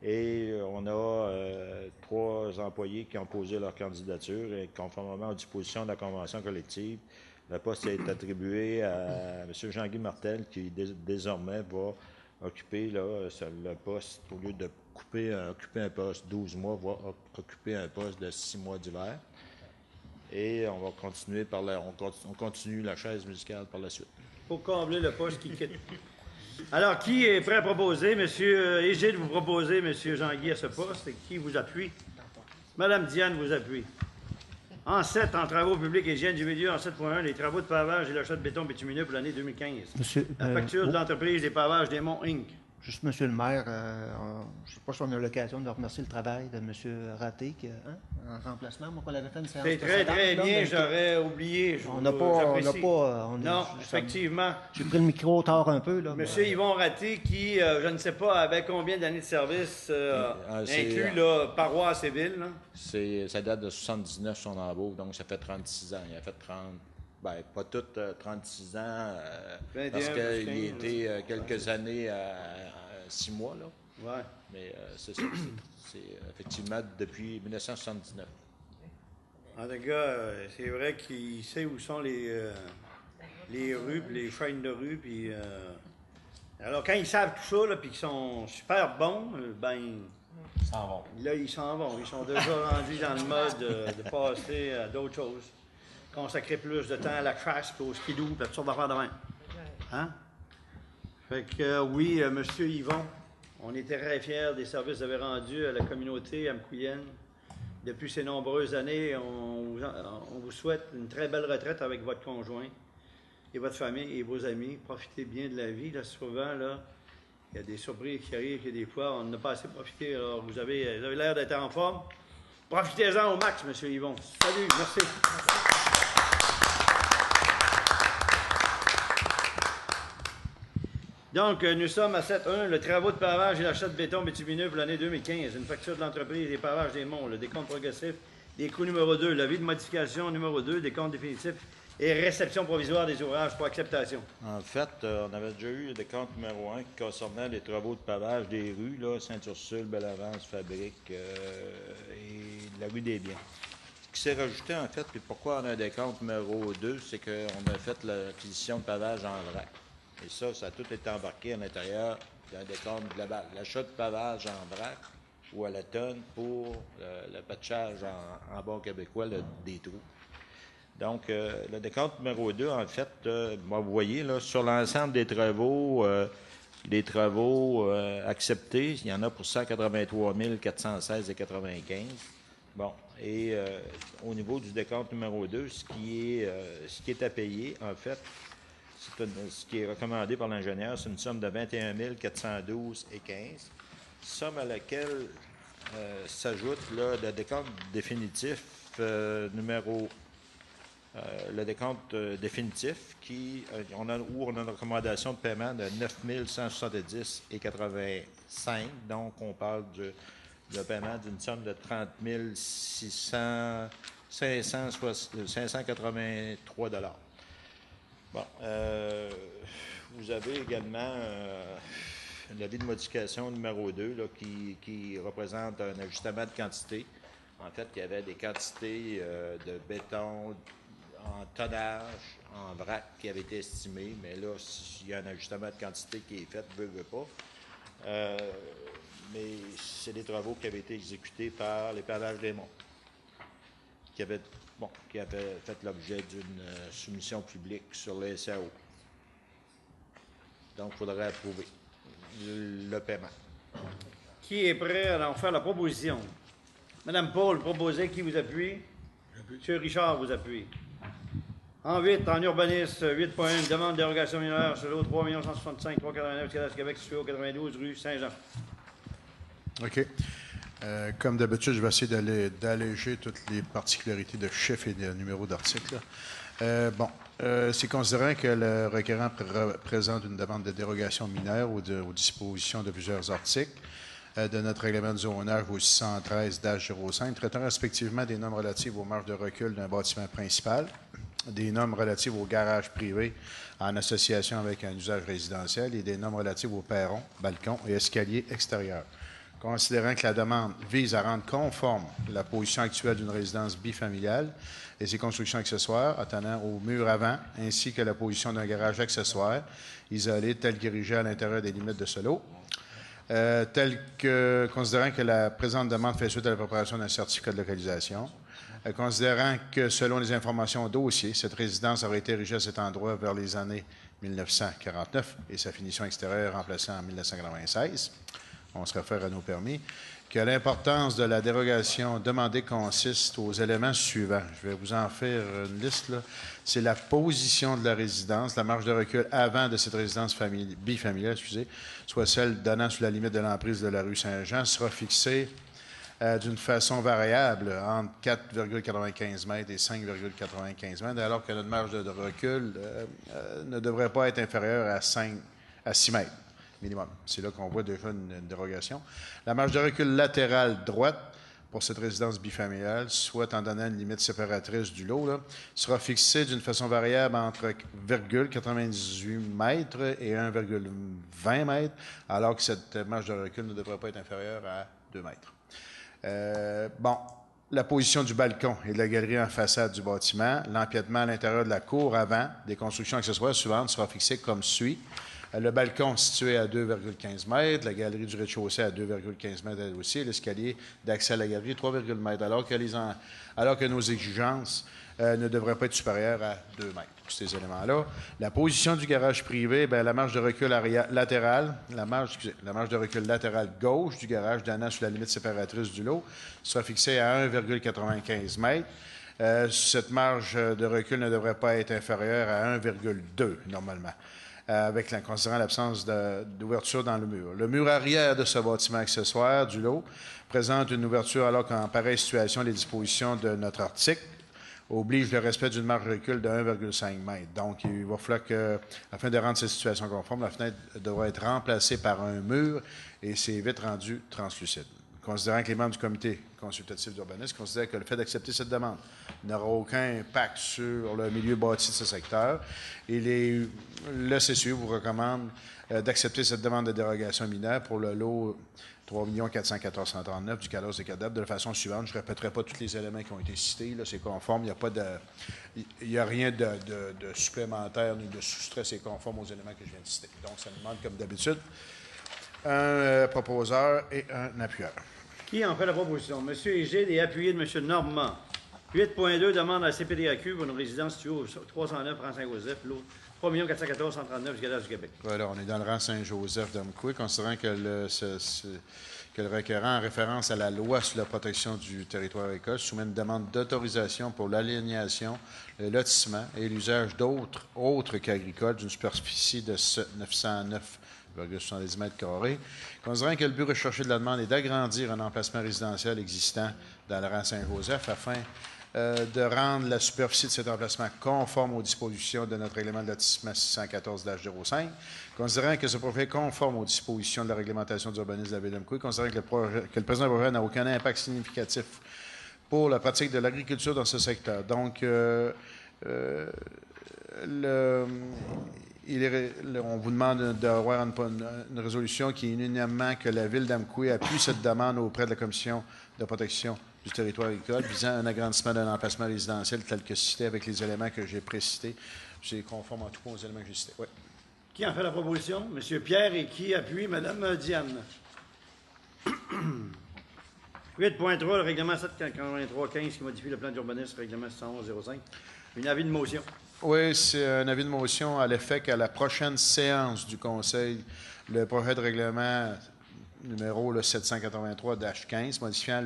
Et on a 3 employés qui ont posé leur candidature et conformément aux dispositions de la Convention collective, le poste est attribué à M. Jean-Guy Martel qui désormais va occuper le poste, au lieu de occuper un poste 12 mois, va occuper un poste de 6 mois d'hiver. Et on va continuer on continue la chaise musicale par la suite. Pour combler le poste qui quitte. Alors, qui est prêt à proposer? Monsieur Égide, vous proposez M. Jean-Guy à ce poste. Et qui vous appuie? Mme Diane vous appuie. En 7, en travaux publics et hygiène du milieu, en 7.1, les travaux de pavage et l'achat de béton bitumineux pour l'année 2015. La facture de l'entreprise des pavages des Monts Inc. Juste, M. le maire, je ne sais pas si on a l'occasion de remercier le travail de M. Raté, en remplacement. Moi, on l'avait fait une séance. C'est très, très bien, j'aurais oublié. On n'a pas. Non, effectivement. J'ai pris le micro tard un peu. Là, Monsieur Yvon Raté, qui, je ne sais pas, avait combien d'années de service inclus, paroisse et ville? Ça date de 79, son embauche, donc ça fait 36 ans. Il a fait 30. Bien, pas toutes 36 ans, 21, parce qu'il a été quelques années à 6 mois, là. Ouais. Mais c'est ça, c'est effectivement depuis 1979. En tout cas, c'est vrai qu'il sait où sont les rues, puis les chaînes de rue, puis... Alors, quand ils savent tout ça, là, puis qu'ils sont super bons, ben... Ils s'en vont. Là, ils s'en vont. Ils sont déjà rendus dans le mode de passer à d'autres choses. Consacrer plus de temps à la chasse qu'au skidoo, puis toutes sortes d'affaires de même. Hein? Fait que oui, M. Yvon, on était très fiers des services que vous avez rendus à la communauté amqouienne. Depuis ces nombreuses années, on vous souhaite une très belle retraite avec votre conjoint et votre famille et vos amis. Profitez bien de la vie. Là, souvent, là, Il y a des surprises qui arrivent, et des fois, on n'a pas assez profité. Alors, vous avez l'air d'être en forme. Profitez-en au max, M. Yvon. Salut, merci. Donc, nous sommes à 7.1, le travaux de pavage et l'achat de béton bitumineux pour l'année 2015. Une facture de l'entreprise des pavages des monts, le décompte progressif des coûts numéro 2, l'avis de modification numéro 2, décompte définitif et réception provisoire des ouvrages pour acceptation. En fait, on avait déjà eu le décompte numéro 1 qui concernait les travaux de pavage des rues, là, Sainte-Ursule, Bellavance, Fabrique et la rue des Biens. Ce qui s'est rajouté, en fait, puis pourquoi on a un décompte numéro 2, c'est qu'on a fait l'acquisition de pavage en vrac. Et ça a tout été embarqué à l'intérieur d'un décompte global. L'achat de pavage en vrac ou à la tonne pour le patchage en bon québécois des trous. Donc, le décompte numéro 2, en fait, vous voyez, là, sur l'ensemble des travaux acceptés, il y en a pour 183 416,95. Bon, et au niveau du décompte numéro 2, ce qui est à payer, en fait, ce qui est recommandé par l'ingénieur, c'est une somme de 21 412,15, somme à laquelle s'ajoute là, le décompte définitif numéro le décompte définitif où on a une recommandation de paiement de 9 170,85. Donc, on parle de paiement d'une somme de 30 583 $. Bon. Vous avez également l'avis de modification numéro 2 là, qui représente un ajustement de quantité. En fait, il y avait des quantités de béton en tonnage, en vrac qui avaient été estimées, mais là, il y a un ajustement de quantité qui est fait, veut pas. Mais c'est des travaux qui avaient été exécutés par les Pavages des Monts, qui avaient fait l'objet d'une soumission publique sur le SAO. Donc, il faudrait approuver le paiement. Qui est prêt à en faire la proposition? Madame Paul, proposez, qui vous appuie? Monsieur Richard vous appuie. En 8, en urbanisme, 8.1, demande de dérogation mineure sur l'eau 3 165 389 du Québec, situé au 92 rue Saint-Jean. OK. Comme d'habitude, je vais essayer d'alléger toutes les particularités de chiffres et de numéros d'articles. C'est considérant que le requérant présente une demande de dérogation mineure aux dispositions de plusieurs articles de notre règlement de zonage au 613-05, traitant respectivement des normes relatives aux marges de recul d'un bâtiment principal, des normes relatives aux garages privés en association avec un usage résidentiel et des normes relatives aux perrons, balcons et escaliers extérieurs. Considérant que la demande vise à rendre conforme la position actuelle d'une résidence bifamiliale et ses constructions accessoires attenant au mur avant, ainsi que la position d'un garage accessoire isolé tel qu'érigé à l'intérieur des limites de ce lot, considérant que la présente demande fait suite à la préparation d'un certificat de localisation, considérant que, selon les informations au dossier, cette résidence aurait été érigée à cet endroit vers les années 1949 et sa finition extérieure remplacée en 1996, on se réfère à nos permis, que l'importance de la dérogation demandée consiste aux éléments suivants. Je vais vous en faire une liste, là. C'est la position de la résidence, la marge de recul avant de cette résidence bifamiliale, soit celle donnant sous la limite de l'emprise de la rue Saint-Jean, sera fixée d'une façon variable entre 4,95 mètres et 5,95 mètres, alors que notre marge de recul ne devrait pas être inférieure à 6 mètres minimum. C'est là qu'on voit déjà une dérogation. La marge de recul latérale droite pour cette résidence bifamiliale, soit en donnant une limite séparatrice du lot, là, sera fixée d'une façon variable entre 0,98 mètres et 1,20 mètres, alors que cette marge de recul ne devrait pas être inférieure à 2 mètres. La position du balcon et de la galerie en façade du bâtiment, l'empiètement à l'intérieur de la cour avant des constructions accessoires suivantes sera fixé comme suit. Le balcon situé à 2,15 mètres, la galerie du rez-de-chaussée à 2,15 mètres elle aussi, l'escalier d'accès à la galerie 3,1 mètres, alors que nos exigences ne devraient pas être supérieures à 2 mètres pour ces éléments-là. La position du garage privé, la marge de recul latérale, la marge de recul latérale gauche du garage donnant sur la limite séparatrice du lot sera fixée à 1,95 mètres. Cette marge de recul ne devrait pas être inférieure à 1,2 normalement. considérant l'absence d'ouverture dans le mur. Le mur arrière de ce bâtiment accessoire du lot présente une ouverture alors qu'en pareille situation, les dispositions de notre article obligent le respect d'une marge de recul de 1,5 m. Donc, il va falloir que, afin de rendre cette situation conforme, la fenêtre devra être remplacée par un mur et c'est vite rendu translucide. Considérant que les membres du comité consultatif d'urbanisme considèrent que le fait d'accepter cette demande n'aura aucun impact sur le milieu bâti de ce secteur, et le CCU vous recommande d'accepter cette demande de dérogation mineure pour le lot 3 414 139 du CALOS des CADEP de la façon suivante. Je ne répéterai pas tous les éléments qui ont été cités. C'est conforme. Il n'y a rien de supplémentaire ni de soustrait. C'est conforme aux éléments que je viens de citer. Donc, ça demande, comme d'habitude, un proposeur et un appuyeur. Qui en fait la proposition? M. Égide et appuyé de M. Normand. 8.2 demande à la CPDAQ pour une résidence située au 309 rang Saint-Joseph, lot 3 414 139 du CADEP du Québec. Voilà, on est dans le rang Saint-Joseph d'Amqui, considérant que le requérant, en référence à la loi sur la protection du territoire agricole, soumet une demande d'autorisation pour l'aliénation, le lotissement et l'usage autres qu'agricoles d'une superficie de 909,70 m². Considérant que le but recherché de la demande est d'agrandir un emplacement résidentiel existant dans le rang Saint-Joseph afin de rendre la superficie de cet emplacement conforme aux dispositions de notre règlement de lotissement 614-05, considérant que ce projet est conforme aux dispositions de la réglementation d'urbanisme de la Ville d'Amqui, considérant que le présent projet n'a aucun impact significatif pour la pratique de l'agriculture dans ce secteur. Donc, on vous demande d'avoir une résolution qui est unanimement que la Ville d'Amqui appuie cette demande auprès de la Commission de protection du territoire agricole visant un agrandissement d'un emplacement résidentiel tel que cité avec les éléments que j'ai précités. C'est conforme en tout cas aux éléments que j'ai cités. Oui. Qui en fait la proposition? M. Pierre et qui appuie Mme Diane? 8.3, le règlement 783-15 qui modifie le plan d'urbanisme, règlement 611-05. Un avis de motion. Oui, c'est un avis de motion à l'effet qu'à la prochaine séance du Conseil, le projet de règlement numéro 783-15, modifiant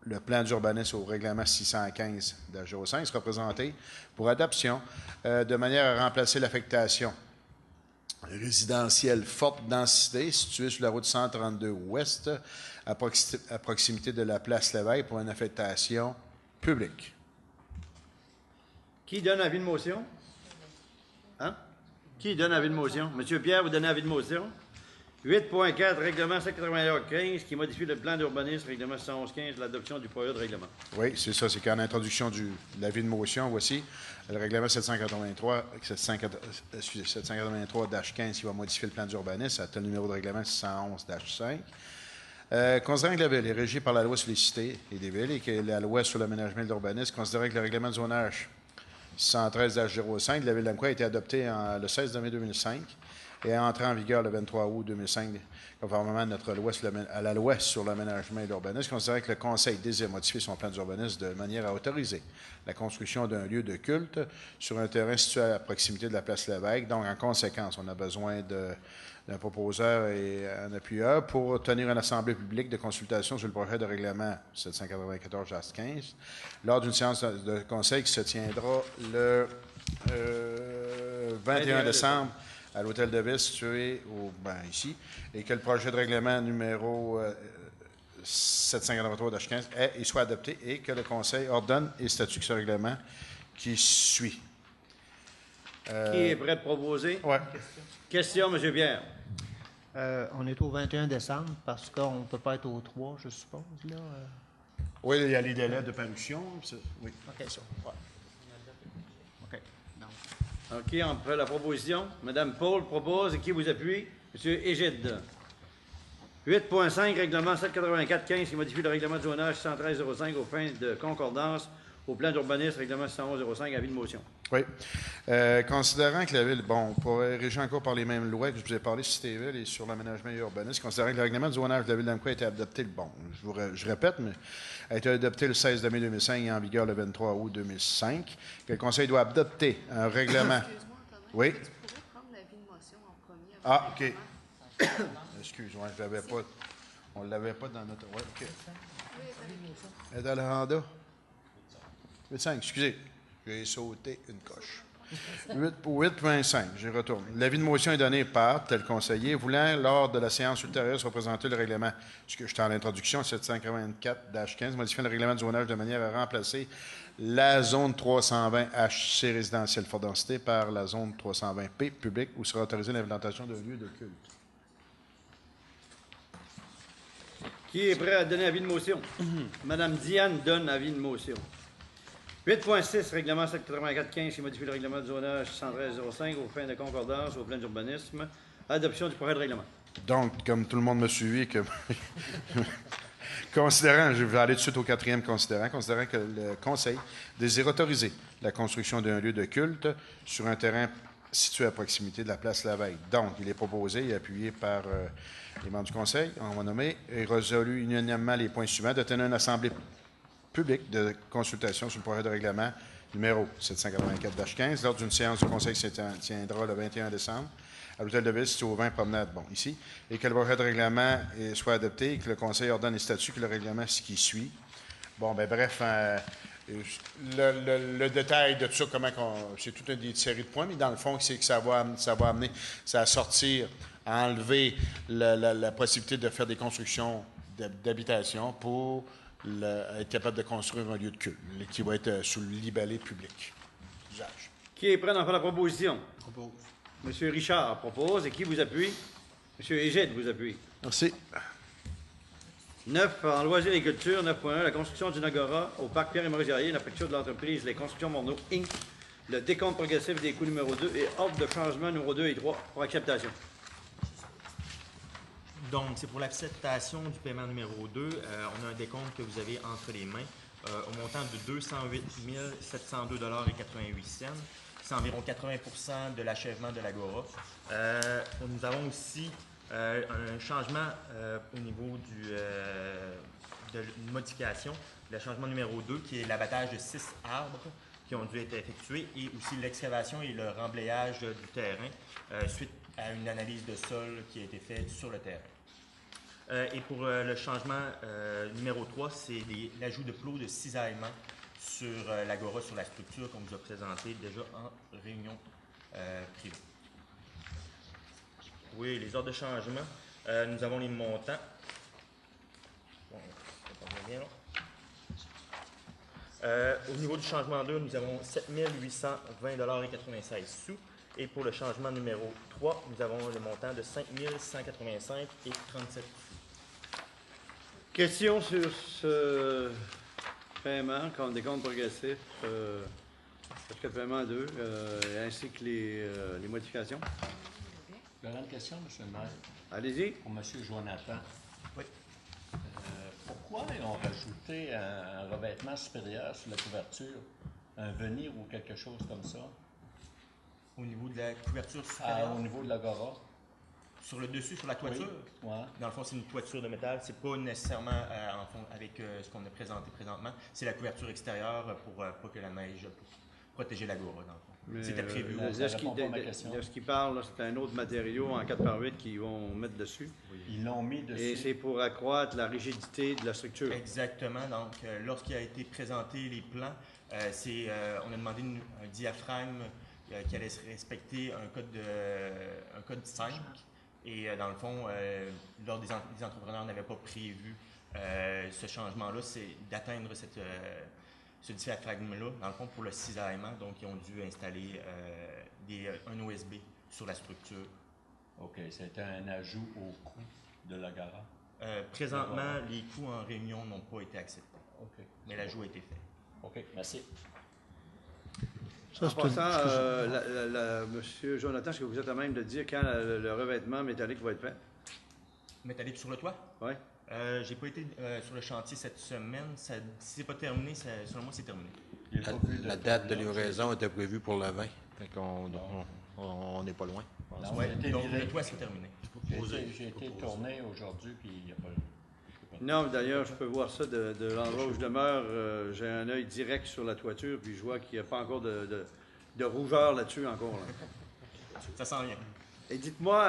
le plan d'urbanisme au règlement 615-05, sera présenté pour adoption de manière à remplacer l'affectation résidentielle forte densité située sur la route 132 ouest à proximité de la place Lévesque pour une affectation publique. Qui donne avis de motion? Hein? Qui donne avis de motion? M. Pierre, vous donnez avis de motion? 8.4, règlement 781-15 qui modifie le plan d'urbanisme, règlement 111-15, l'adoption du projet de règlement. Oui, c'est ça. C'est qu'en introduction de l'avis de motion, voici le règlement 783-15 qui va modifier le plan d'urbanisme, à tel numéro de règlement 611-5. Considérant que la Ville est régie par la loi sur les cités et des villes et que la loi sur l'aménagement de l'urbanisme, considérant que le règlement de zonage 613-05 de la Ville d'Amqui a été adopté le 16 mai 2005 et est entré en vigueur le 23 août 2005, conformément à la loi sur l'aménagement et l'urbanisme, considérant que le Conseil désire modifier son plan d'urbanisme de manière à autoriser la construction d'un lieu de culte sur un terrain situé à proximité de la place Lévesque. Donc, en conséquence, on a besoin d'un proposeur et un appuyeur pour tenir une assemblée publique de consultation sur le projet de règlement 794-15 lors d'une séance de conseil qui se tiendra le 21 décembre à l'Hôtel de Ville situé ici, et que le projet de règlement numéro 783-15 est et soit adopté et que le Conseil ordonne et statue ce règlement qui suit. Qui est prêt de proposer? Oui. Question, M. Pierre. On est au 21 décembre parce qu'on ne peut pas être au 3, je suppose. Là. Oui, il y a les délais de parution. Oui. OK, ça. Ouais. OK. OK, on fait la proposition. Mme Paul propose et qui vous appuie? M. Égide. 8.5, règlement 784-15 qui modifie le règlement de zonage 113-05 aux fins de concordance au plan d'urbanisme, règlement 611-05, avis de motion. Oui. Considérant que la Ville, on pourrait régir encore par les mêmes lois que je vous ai parlé sur Citéville et sur l'aménagement et l'urbanisme, considérant que le règlement de zonage de la Ville d'Amqui a été adopté, je répète, mais a été adopté le 16 mai 2005 et en vigueur le 23 août 2005, que le Conseil doit adopter un règlement. Excuse-moi, Thomas. Oui. Tu pourrais prendre l'avis de motion en premier. Ah, OK. Excuse-moi, je l'avais pas. On ne l'avait pas dans notre. Oui, OK. Ed Alejandro. 8-5, excusez. J'ai sauté une coche. 8.5, j'y retourne. L'avis de motion est donné par tel conseiller voulant, lors de la séance ultérieure, se représenter le règlement, puisque j'étais en introduction, 784-15, modifiant le règlement du zonage de manière à remplacer la zone 320HC résidentielle fort densité par la zone 320P publique où sera autorisée l'implantation d'un lieu de culte. Qui est prêt à donner avis de motion? Madame Diane donne avis de motion. 8.6, règlement 784-15 qui modifie le règlement de zonage 113-05 aux fins de concordance au plan d'urbanisme. Adoption du projet de règlement. Donc, comme tout le monde m'a suivi, considérant, je vais aller tout de suite au 4e considérant que le Conseil désire autoriser la construction d'un lieu de culte sur un terrain situé à proximité de la place Laveille. Donc, il est proposé et appuyé par les membres du Conseil, on va nommer, et résolu unanimement les points suivants, de tenir une assemblée publique de consultation sur le projet de règlement numéro 784-15 lors d'une séance du Conseil qui se tiendra le 21 décembre à l'Hôtel de Ville, situé au 20 Promenade, ici, et que le projet de règlement soit adopté et que le Conseil ordonne les statuts que le règlement qui suit. Bref, le détail de tout ça, c'est toute une série de points, mais dans le fond, c'est que ça va amener, ça va sortir, à enlever la possibilité de faire des constructions d'habitation pour être capable de construire un lieu de culte qui va être sous le libellé public. Usage. Qui est prêt d'en faire la proposition? Propose. M. Richard propose. Et qui vous appuie? M. Égide vous appuie. Merci. 9, en loisirs et culture. 9.1, la construction d'une agora au parc Pierre-et-Maurice-Guerrier, la facture de l'entreprise Les Constructions Morneau, Inc., le décompte progressif des coûts numéro 2 et ordre de changement numéro 2 et 3 pour acceptation. Donc, c'est pour l'acceptation du paiement numéro 2. On a un décompte que vous avez entre les mains au montant de 208 702,88 $. C'est environ 80 de l'achèvement de l'Agora. Nous avons aussi un changement au niveau de modification, le changement numéro 2, qui est l'abattage de 6 arbres qui ont dû être effectués, et aussi l'excavation et le remblayage du terrain suite à une analyse de sol qui a été faite sur le terrain. Et pour le changement numéro 3, c'est l'ajout de plots de cisaillement sur l'agora, sur la structure qu'on vous a présenté déjà en réunion privée. Oui, les ordres de changement. Nous avons les montants. Bon, ça bien, au niveau du changement 2, nous avons 7 820,96 $. Et pour le changement numéro 3, nous avons le montant de 5 185,37 $. Question sur ce paiement, comme décompte progressif, le paiement 2, ainsi que les modifications. J'aurais une question, M. le maire. Allez-y. Pour M. Jonathan. Oui. Pourquoi ils ont rajouté un revêtement supérieur sur la couverture, un venir ou quelque chose comme ça? Au niveau de la couverture supérieure? Au niveau de l'agora. Sur le dessus, sur la toiture? Oui. Ouais. Dans le fond, c'est une toiture de métal. C'est pas nécessairement en fond avec ce qu'on a présenté présentement. C'est la couverture extérieure pour pas que la neige, pour protéger l'agora, dans le fond. C'était prévu. De ce qui parle, c'est un autre matériau en 4x8 qu'ils vont mettre dessus. Oui. Ils l'ont mis dessus. Et c'est pour accroître la rigidité de la structure. Exactement. Donc, lorsqu'il a été présenté les plans, on a demandé un diaphragme qui allait respecter un code 5. Et dans le fond, lors des entrepreneurs n'avaient pas prévu ce changement-là, c'est d'atteindre ce diaphragme-là, dans le fond, pour le cisaillement. Donc, ils ont dû installer un OSB sur la structure. OK. C'était un ajout au coût de l'agora? Présentement, les coûts en réunion n'ont pas été acceptés. OK. Mais l'ajout a été fait. OK. Merci. En passant, M. Jonathan, est-ce que vous êtes à même de dire quand le revêtement métallique va être fait? Métallique sur le toit? Oui. J'ai pas été sur le chantier cette semaine. Si c'est pas terminé, selon moi, c'est terminé. La date de livraison était prévue pour le 20. Fait on n'est pas loin. Ouais, donc le toit, c'est terminé. J'ai été tourné aujourd'hui, puis il n'y a pas... Non, d'ailleurs, je peux voir ça de l'endroit où je demeure. J'ai un œil direct sur la toiture, puis je vois qu'il n'y a pas encore de rougeur là-dessus encore. Là. Ça sent rien. Et dites-moi,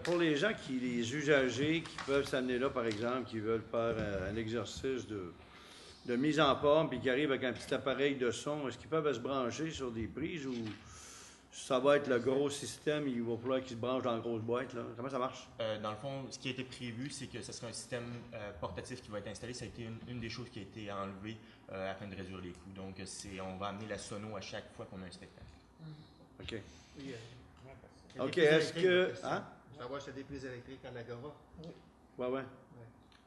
pour les gens les usagers qui peuvent s'amener là, par exemple, qui veulent faire un exercice de mise en forme, puis qui arrivent avec un petit appareil de son, est-ce qu'ils peuvent se brancher sur des prises ou Ça va être le gros système, il va falloir qu'il se branche dans la grosse boîte, là. Comment ça marche? Dans le fond, ce qui a été prévu, c'est que ce sera un système portatif qui va être installé. Ça a été une des choses qui a été enlevée afin de réduire les coûts. Donc, on va amener la sono à chaque fois qu'on a un spectacle. OK. Oui, OK, est-ce que... Hein? Savoir si c'est des prises électriques en Agora? Oui, oui.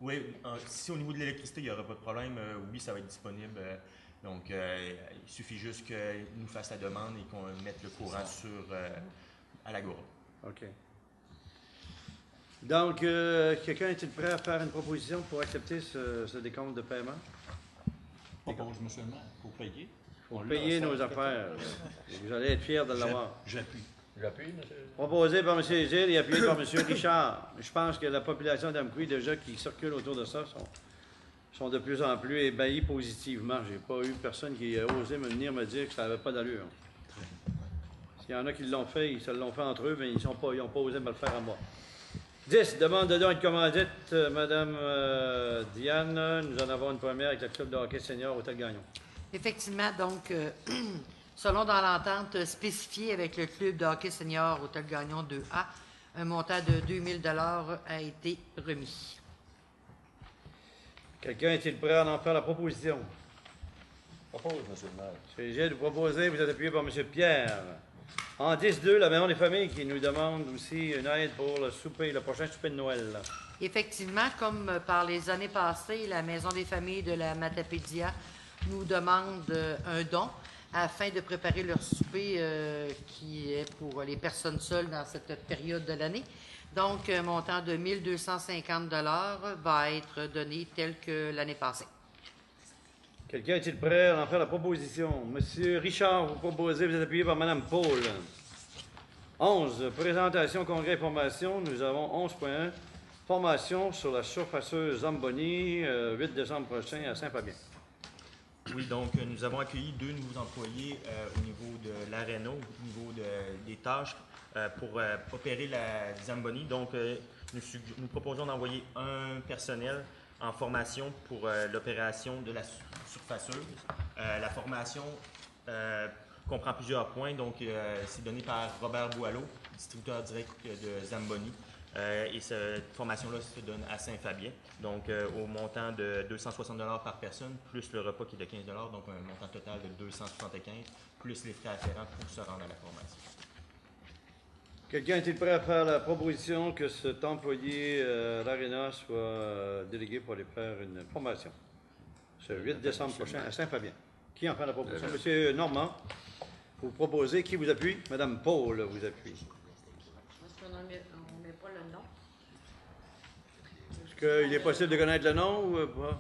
Oui, si au niveau de l'électricité, il n'y aura pas de problème, oui, ça va être disponible. Donc, il suffit juste qu'ils nous fassent la demande et qu'on mette le courant à l'Agora. OK. Donc, quelqu'un est-il prêt à faire une proposition pour accepter ce décompte de paiement? Propose, monsieur le maire, pour payer. Pour payer nos affaires. Vous allez être fiers de l'avoir. J'appuie. J'appuie, monsieur. Proposé par M. Gilles et appuyé par M. Richard. Je pense que la population d'Amqui, déjà, qui circule autour de ça, sont de plus en plus ébahis positivement. J'ai pas eu personne qui a osé venir me dire que ça n'avait pas d'allure. S'il y en a qui l'ont fait, ils se l'ont fait entre eux, mais ils n'ont pas osé me le faire à moi. 10. Demande de don et de commandite. Madame Diane, nous en avons une première avec le club de hockey senior Hôtel Gagnon. Effectivement, donc, selon dans l'entente spécifiée avec le club de hockey senior Hôtel Gagnon 2A, un montant de 2 000 a été remis. Quelqu'un est-il prêt à en faire la proposition? Propose, monsieur le maire. M. Gilles, vous proposez, vous êtes appuyé par M. Pierre. En 10-2, la Maison des familles qui nous demande aussi une aide pour le prochain souper de Noël. Effectivement, comme par les années passées, la Maison des familles de la Matapédia nous demande un don afin de préparer leur souper qui est pour les personnes seules dans cette période de l'année. Donc, un montant de 1 250 va être donné tel que l'année passée. Quelqu'un est-il prêt à en faire la proposition? Monsieur Richard, vous proposez, vous êtes appuyé par Mme Paul. 11. Présentation, congrès et formation. Nous avons 11.1. Formation sur la surfaceuse Zamboni, 8 décembre prochain à Saint-Fabien. Oui, donc nous avons accueilli 2 nouveaux employés au niveau de l'Arena, au niveau des tâches pour opérer la Zamboni. Donc, nous proposons d'envoyer un personnel en formation pour l'opération de la surfaceuse. La formation comprend plusieurs points. Donc, c'est donné par Robert Boileau, distributeur direct de Zamboni. Et cette formation-là se donne à Saint-Fabien, donc au montant de 260 $ par personne, plus le repas qui est de 15 $, donc un montant total de 275 $, plus les frais afférents pour se rendre à la formation. Quelqu'un est-il prêt à faire la proposition que cet employé à l'Arena soit délégué pour aller faire une formation? Ce 8 décembre prochain à Saint-Fabien. Qui en fait la proposition? Monsieur Normand, vous proposez. Qui vous appuie? Madame Paul vous appuie. Est-ce qu'on ne met pas le nom? Est-ce qu'il est possible de connaître le nom ou pas?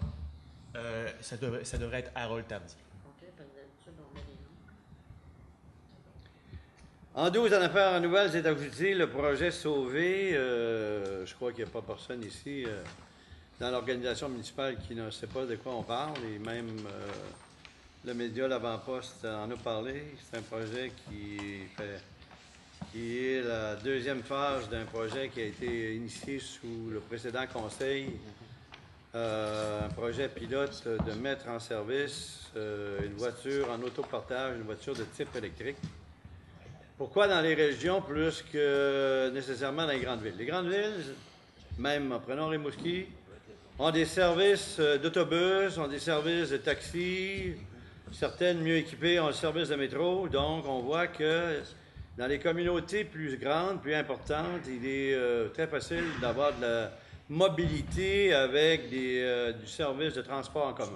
Ça devrait être Harold Tardy. OK, parce que d'habitude, on met les noms. En 12, en affaires nouvelles, c'est ajouté le projet Sauvé. Je crois qu'il n'y a pas personne ici dans l'organisation municipale qui ne sait pas de quoi on parle. Et même le média L'Avant-Poste en a parlé. C'est un projet qui est la deuxième phase d'un projet qui a été initié sous le précédent conseil. Un projet pilote de mettre en service une voiture en autopartage, une voiture de type électrique. Pourquoi dans les régions plus que nécessairement dans les grandes villes? Les grandes villes, même prenons Rimouski, ont des services d'autobus, ont des services de taxi, certaines mieux équipées ont le service de métro. Donc, on voit que dans les communautés plus grandes, plus importantes, il est très facile d'avoir de la mobilité avec du service de transport en commun.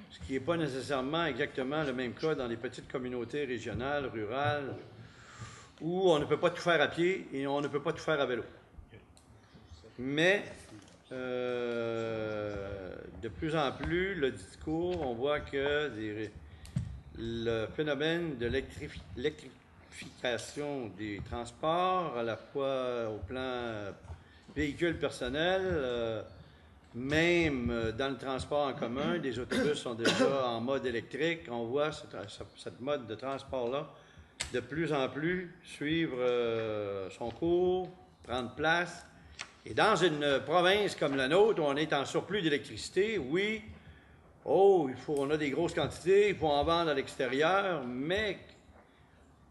Ce qui n'est pas nécessairement exactement le même cas dans les petites communautés régionales, rurales, où on ne peut pas tout faire à pied et on ne peut pas tout faire à vélo. Mais de plus en plus, le discours, on voit que le phénomène de l'électrification des transports, à la fois au plan véhicule personnel, même dans le transport en commun, les autobus sont déjà en mode électrique. On voit cette mode de transport-là de plus en plus suivre son cours, prendre place. Et dans une province comme la nôtre, où on est en surplus d'électricité, oui, on a des grosses quantités, il faut en vendre à l'extérieur, mais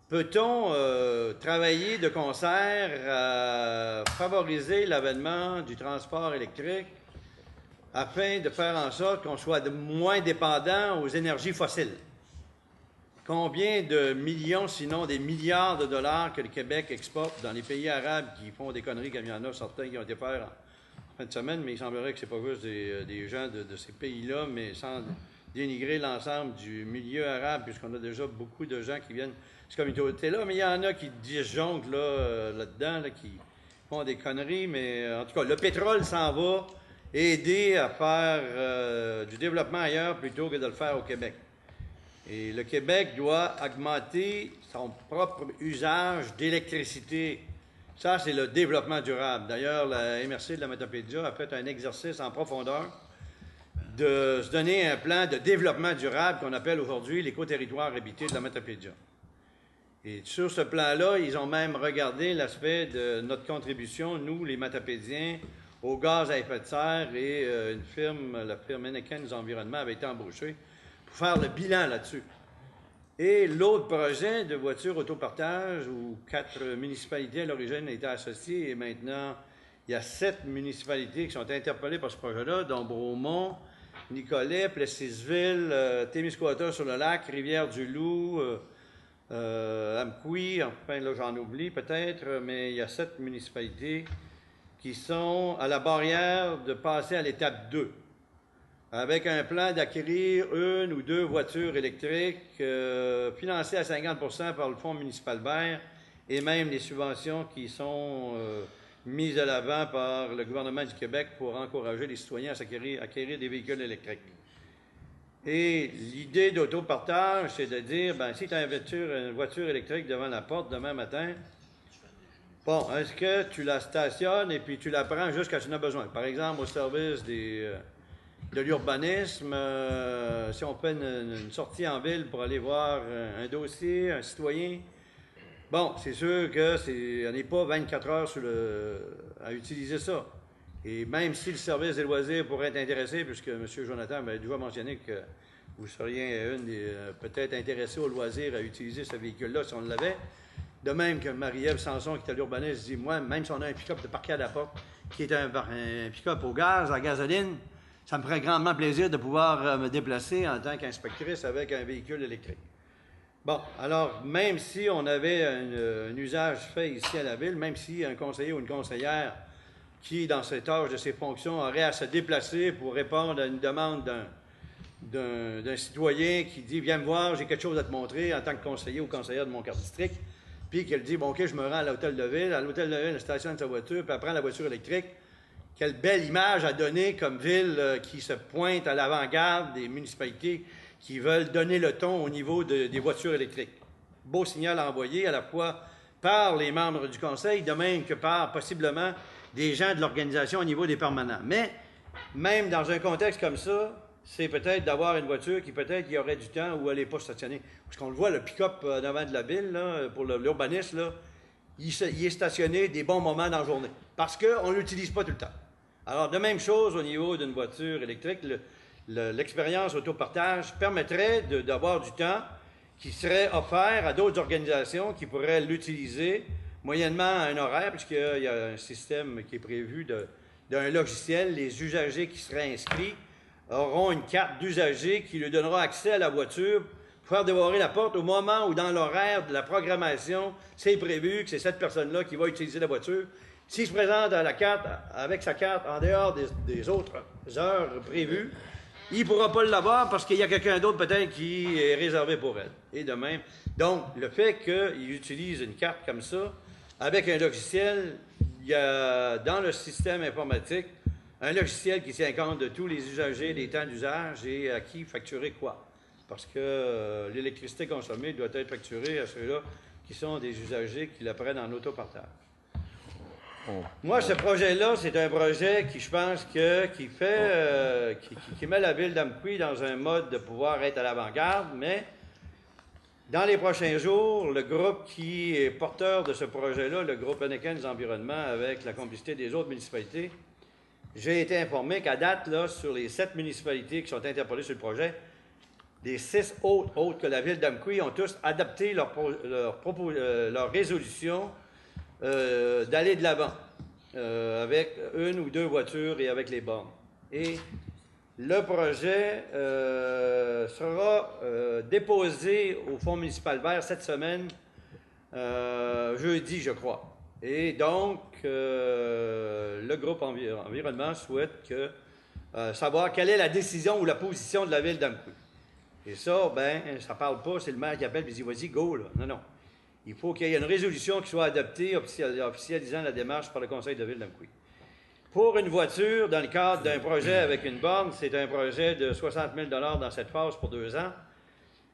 peut-on travailler de concert à favoriser l'avènement du transport électrique afin de faire en sorte qu'on soit moins dépendant aux énergies fossiles? Combien de millions, sinon des milliards de dollars que le Québec exporte dans les pays arabes qui font des conneries, comme il y en a certains qui ont été faire en fin de semaine, mais il semblerait que ce n'est pas juste des gens de ces pays-là, mais sans dénigrer l'ensemble du milieu arabe, puisqu'on a déjà beaucoup de gens qui viennent de cette communauté-là, mais il y en a qui disjonctent là-dedans, qui font des conneries, mais en tout cas, le pétrole s'en va aider à faire du développement ailleurs plutôt que de le faire au Québec. Et le Québec doit augmenter son propre usage d'électricité. Ça, c'est le développement durable. D'ailleurs, la MRC de la Matapédia a fait un exercice en profondeur de se donner un plan de développement durable qu'on appelle aujourd'hui l'éco-territoire habité de la Matapédia. Et sur ce plan-là, ils ont même regardé l'aspect de notre contribution, nous, les Matapédiens, au gaz à effet de serre, et la firme Henneken Environnement avait été embauchée pour faire le bilan là-dessus. Et l'autre projet de voitures autopartage, où 4 municipalités à l'origine étaient associées, et maintenant, il y a 7 municipalités qui sont interpellées par ce projet-là, dont Bromont, Nicolet, Plessisville, Témiscouata-sur-le-Lac, Rivière-du-Loup, Amqui, enfin là j'en oublie peut-être, mais il y a 7 municipalités qui sont à la barrière de passer à l'étape 2, avec un plan d'acquérir 1 ou 2 voitures électriques financées à 50% par le Fonds municipal vert et même les subventions qui sont mises de l'avant par le gouvernement du Québec pour encourager les citoyens à acquérir des véhicules électriques. Et l'idée d'autopartage, c'est de dire, ben, si tu as une voiture électrique devant la porte demain matin, bon, est-ce que tu la stationnes et puis tu la prends jusqu'à ce que tu en as besoin? Par exemple, au service de l'urbanisme, si on fait une sortie en ville pour aller voir un dossier, un citoyen, bon, c'est sûr qu'on n'est pas 24 heures à utiliser ça. Et même si le service des loisirs pourrait être intéressé, puisque M. Jonathan m'a déjà mentionné que vous seriez peut-être intéressé au loisir à utiliser ce véhicule-là si on l'avait, de même que Marie-Ève Sanson, qui est à l'urbanisme, dit, moi, même si on a un pick-up de parquet à la porte, qui est un pick-up au gaz, à gasoline, ça me ferait grandement plaisir de pouvoir me déplacer en tant qu'inspectrice avec un véhicule électrique. Bon, alors, même si on avait un usage fait ici à la ville, même si un conseiller ou une conseillère qui, dans cette tâche de ses fonctions, aurait à se déplacer pour répondre à une demande d'un citoyen qui dit « Viens me voir, j'ai quelque chose à te montrer en tant que conseiller ou conseillère de mon quart district », puis qu'elle dit « Bon, OK, je me rends à l'hôtel de ville. À l'hôtel de ville, elle stationne sa voiture, puis elle prend la voiture électrique. » Quelle belle image à donner comme ville qui se pointe à l'avant-garde des municipalités qui veulent donner le ton au niveau des voitures électriques. Beau signal à envoyer à la fois par les membres du conseil, de même que par possiblement des gens de l'organisation au niveau des permanents. Mais même dans un contexte comme ça, c'est peut-être d'avoir une voiture qui peut-être y aurait du temps où elle n'est pas stationnée. Parce qu'on le voit, le pick-up devant de la ville, là, pour l'urbanisme, là, il est stationné des bons moments dans la journée. Parce qu'on ne l'utilise pas tout le temps. Alors, de même chose au niveau d'une voiture électrique, l'expérience autopartage permettrait d'avoir du temps qui serait offert à d'autres organisations qui pourraient l'utiliser moyennement un horaire, puisqu'il y a un système qui est prévu d'un logiciel. Les usagers qui seraient inscrits auront une carte d'usager qui lui donnera accès à la voiture pour faire dévorer la porte au moment où, dans l'horaire de la programmation, c'est prévu que c'est cette personne-là qui va utiliser la voiture. S'il se présente à la carte, avec sa carte en dehors des autres heures prévues, il ne pourra pas l'avoir parce qu'il y a quelqu'un d'autre peut-être qui est réservé pour elle. Et de même. Donc, le fait qu'il utilise une carte comme ça, avec un logiciel, il y a dans le système informatique un logiciel qui tient compte de tous les usagers, des temps d'usage et à qui facturer quoi. Parce que l'électricité consommée doit être facturée à ceux-là qui sont des usagers qui la prennent en autopartage. Moi, ce projet-là, c'est un projet qui, je pense, qui met la ville d'Amqui dans un mode de pouvoir être à l'avant-garde, mais dans les prochains jours, le groupe qui est porteur de ce projet-là, le groupe Henneken Environnement, avec la complicité des autres municipalités, j'ai été informé qu'à date, là, sur les 7 municipalités qui sont interpellées sur le projet, des 6 autres que la ville d'Amqui ont tous adopté leur résolution d'aller de l'avant avec 1 ou 2 voitures et avec les bornes. Et le projet sera déposé au Fonds municipal vert cette semaine, jeudi, je crois. Et donc, le groupe environnement souhaite savoir quelle est la décision ou la position de la ville d'Amqui. Et ça, ça ne parle pas, c'est le maire qui appelle et dit « Vas-y, go, là ». Non, non. Il faut qu'il y ait une résolution qui soit adoptée officialisant la démarche par le conseil de ville d'Amqui. Pour une voiture, dans le cadre d'un projet avec une borne, c'est un projet de 60 000 $ dans cette phase pour 2 ans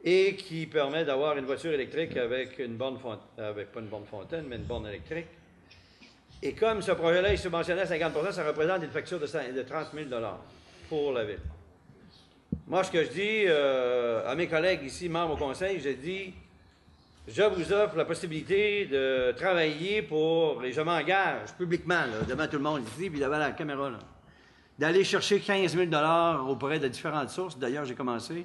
et qui permet d'avoir une voiture électrique avec une borne pas une borne fontaine, mais une borne électrique. Et comme ce projet-là est subventionné à 50 %, ça représente une facture de 30 000 $ pour la ville. Moi, ce que je dis à mes collègues ici, membres au conseil, je dis, je vous offre la possibilité de travailler pour, et je m'engage publiquement, là, devant tout le monde ici, puis devant la caméra, d'aller chercher 15 000 $ auprès de différentes sources. D'ailleurs, j'ai commencé.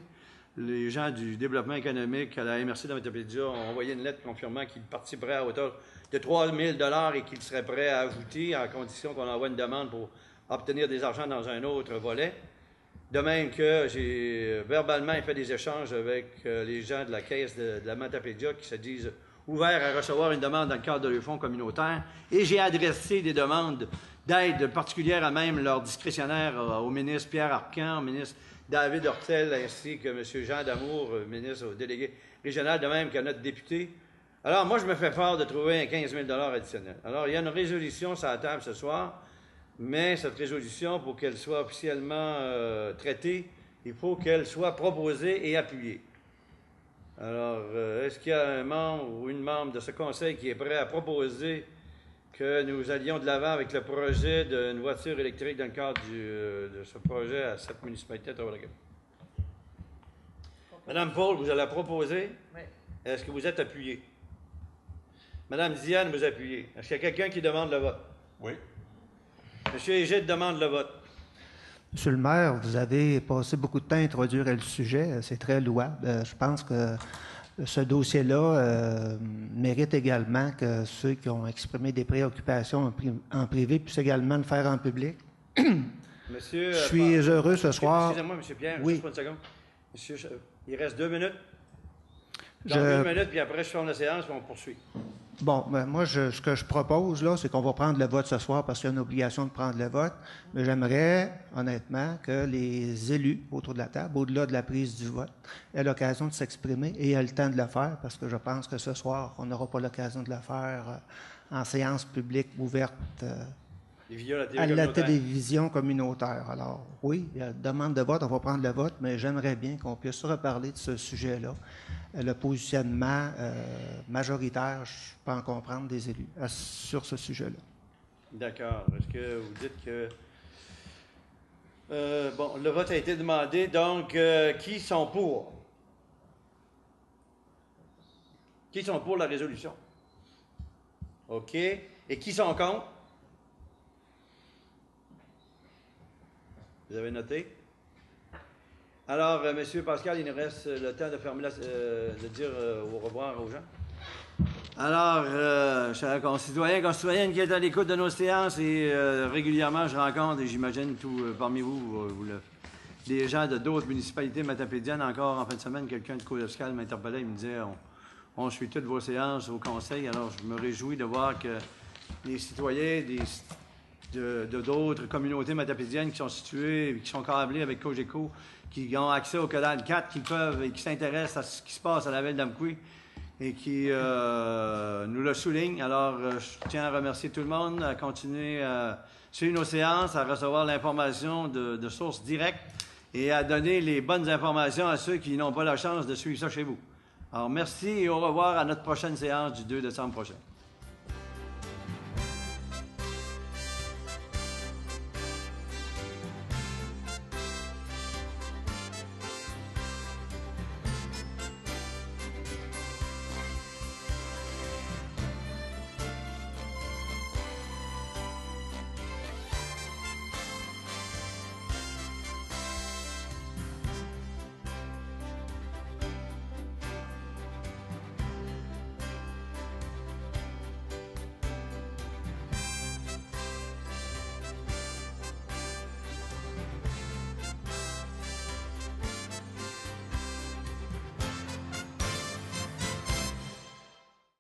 Les gens du développement économique à la MRC de Matapédia ont envoyé une lettre confirmant qu'ils participeraient à hauteur de 3 000 $ et qu'ils seraient prêts à ajouter à condition qu'on envoie une demande pour obtenir des argents dans un autre volet. De même que j'ai verbalement fait des échanges avec les gens de la caisse de la Matapédia qui se disent ouverts à recevoir une demande dans le cadre de leur fonds communautaire. Et j'ai adressé des demandes d'aide particulière à même leur discrétionnaire au ministre Pierre Arcan, au ministre David Hortel, ainsi que M. Jean Damour, ministre au délégué régional, de même qu'à notre député. Alors, moi, je me fais fort de trouver un 15 000 $ additionnel. Alors, il y a une résolution sur la table ce soir. Mais cette résolution, pour qu'elle soit officiellement traitée, il faut qu'elle soit proposée et appuyée. Alors, est-ce qu'il y a un membre ou une membre de ce conseil qui est prêt à proposer que nous allions de l'avant avec le projet d'une voiture électrique dans le cadre de ce projet à cette municipalité de Trois-Rivières? Madame Paul, vous allez la proposer? Oui. Est-ce que vous êtes appuyé? Madame Diane, vous appuyez. Est-ce qu'il y a quelqu'un qui demande le vote? Oui. Monsieur Égide demande le vote. Monsieur le maire, vous avez passé beaucoup de temps à introduire le sujet. C'est très louable. Je pense que ce dossier-là mérite également que ceux qui ont exprimé des préoccupations en privé puissent également le faire en public. Monsieur, je suis heureux ce soir. Excusez-moi, M. Pierre, oui. Juste une seconde. Monsieur, il reste 2 minutes. Dans 2 minutes, puis après, je ferme la séance, puis on poursuit. Bon, moi, ce que je propose, là, c'est qu'on va prendre le vote ce soir parce qu'il y a une obligation de prendre le vote. Mais j'aimerais, honnêtement, que les élus autour de la table, au-delà de la prise du vote, aient l'occasion de s'exprimer et aient le temps de le faire parce que je pense que ce soir, on n'aura pas l'occasion de le faire en séance publique ouverte à la télévision communautaire. Alors, oui, il y a demande de vote, on va prendre le vote, mais j'aimerais bien qu'on puisse reparler de ce sujet-là. Le positionnement majoritaire, je peux en comprendre, des élus sur ce sujet-là. D'accord. Est-ce que vous dites que... bon, le vote a été demandé, donc qui sont pour? Qui sont pour la résolution? OK. Et qui sont contre? Vous avez noté? Alors, M. Pascal, il nous reste le temps de fermer de dire au revoir aux gens. Alors, chers concitoyens, concitoyennes qui êtes à l'écoute de nos séances et régulièrement, je rencontre, et j'imagine parmi vous, des gens de d'autres municipalités matapédiennes. Encore en fin de semaine, quelqu'un de Côte-Escale m'interpellait, il me disait on suit toutes vos séances au conseil. Alors, je me réjouis de voir que les citoyens d'autres communautés matapédiennes qui sont situées, qui sont câblées avec Cogeco, qui ont accès au Codal 4, qui peuvent et qui s'intéressent à ce qui se passe à la ville d'Amqui et qui nous le soulignent. Alors, je tiens à remercier tout le monde, à continuer à suivre nos séances, à recevoir l'information de sources directes et à donner les bonnes informations à ceux qui n'ont pas la chance de suivre ça chez vous. Alors, merci et au revoir à notre prochaine séance du 2 décembre prochain.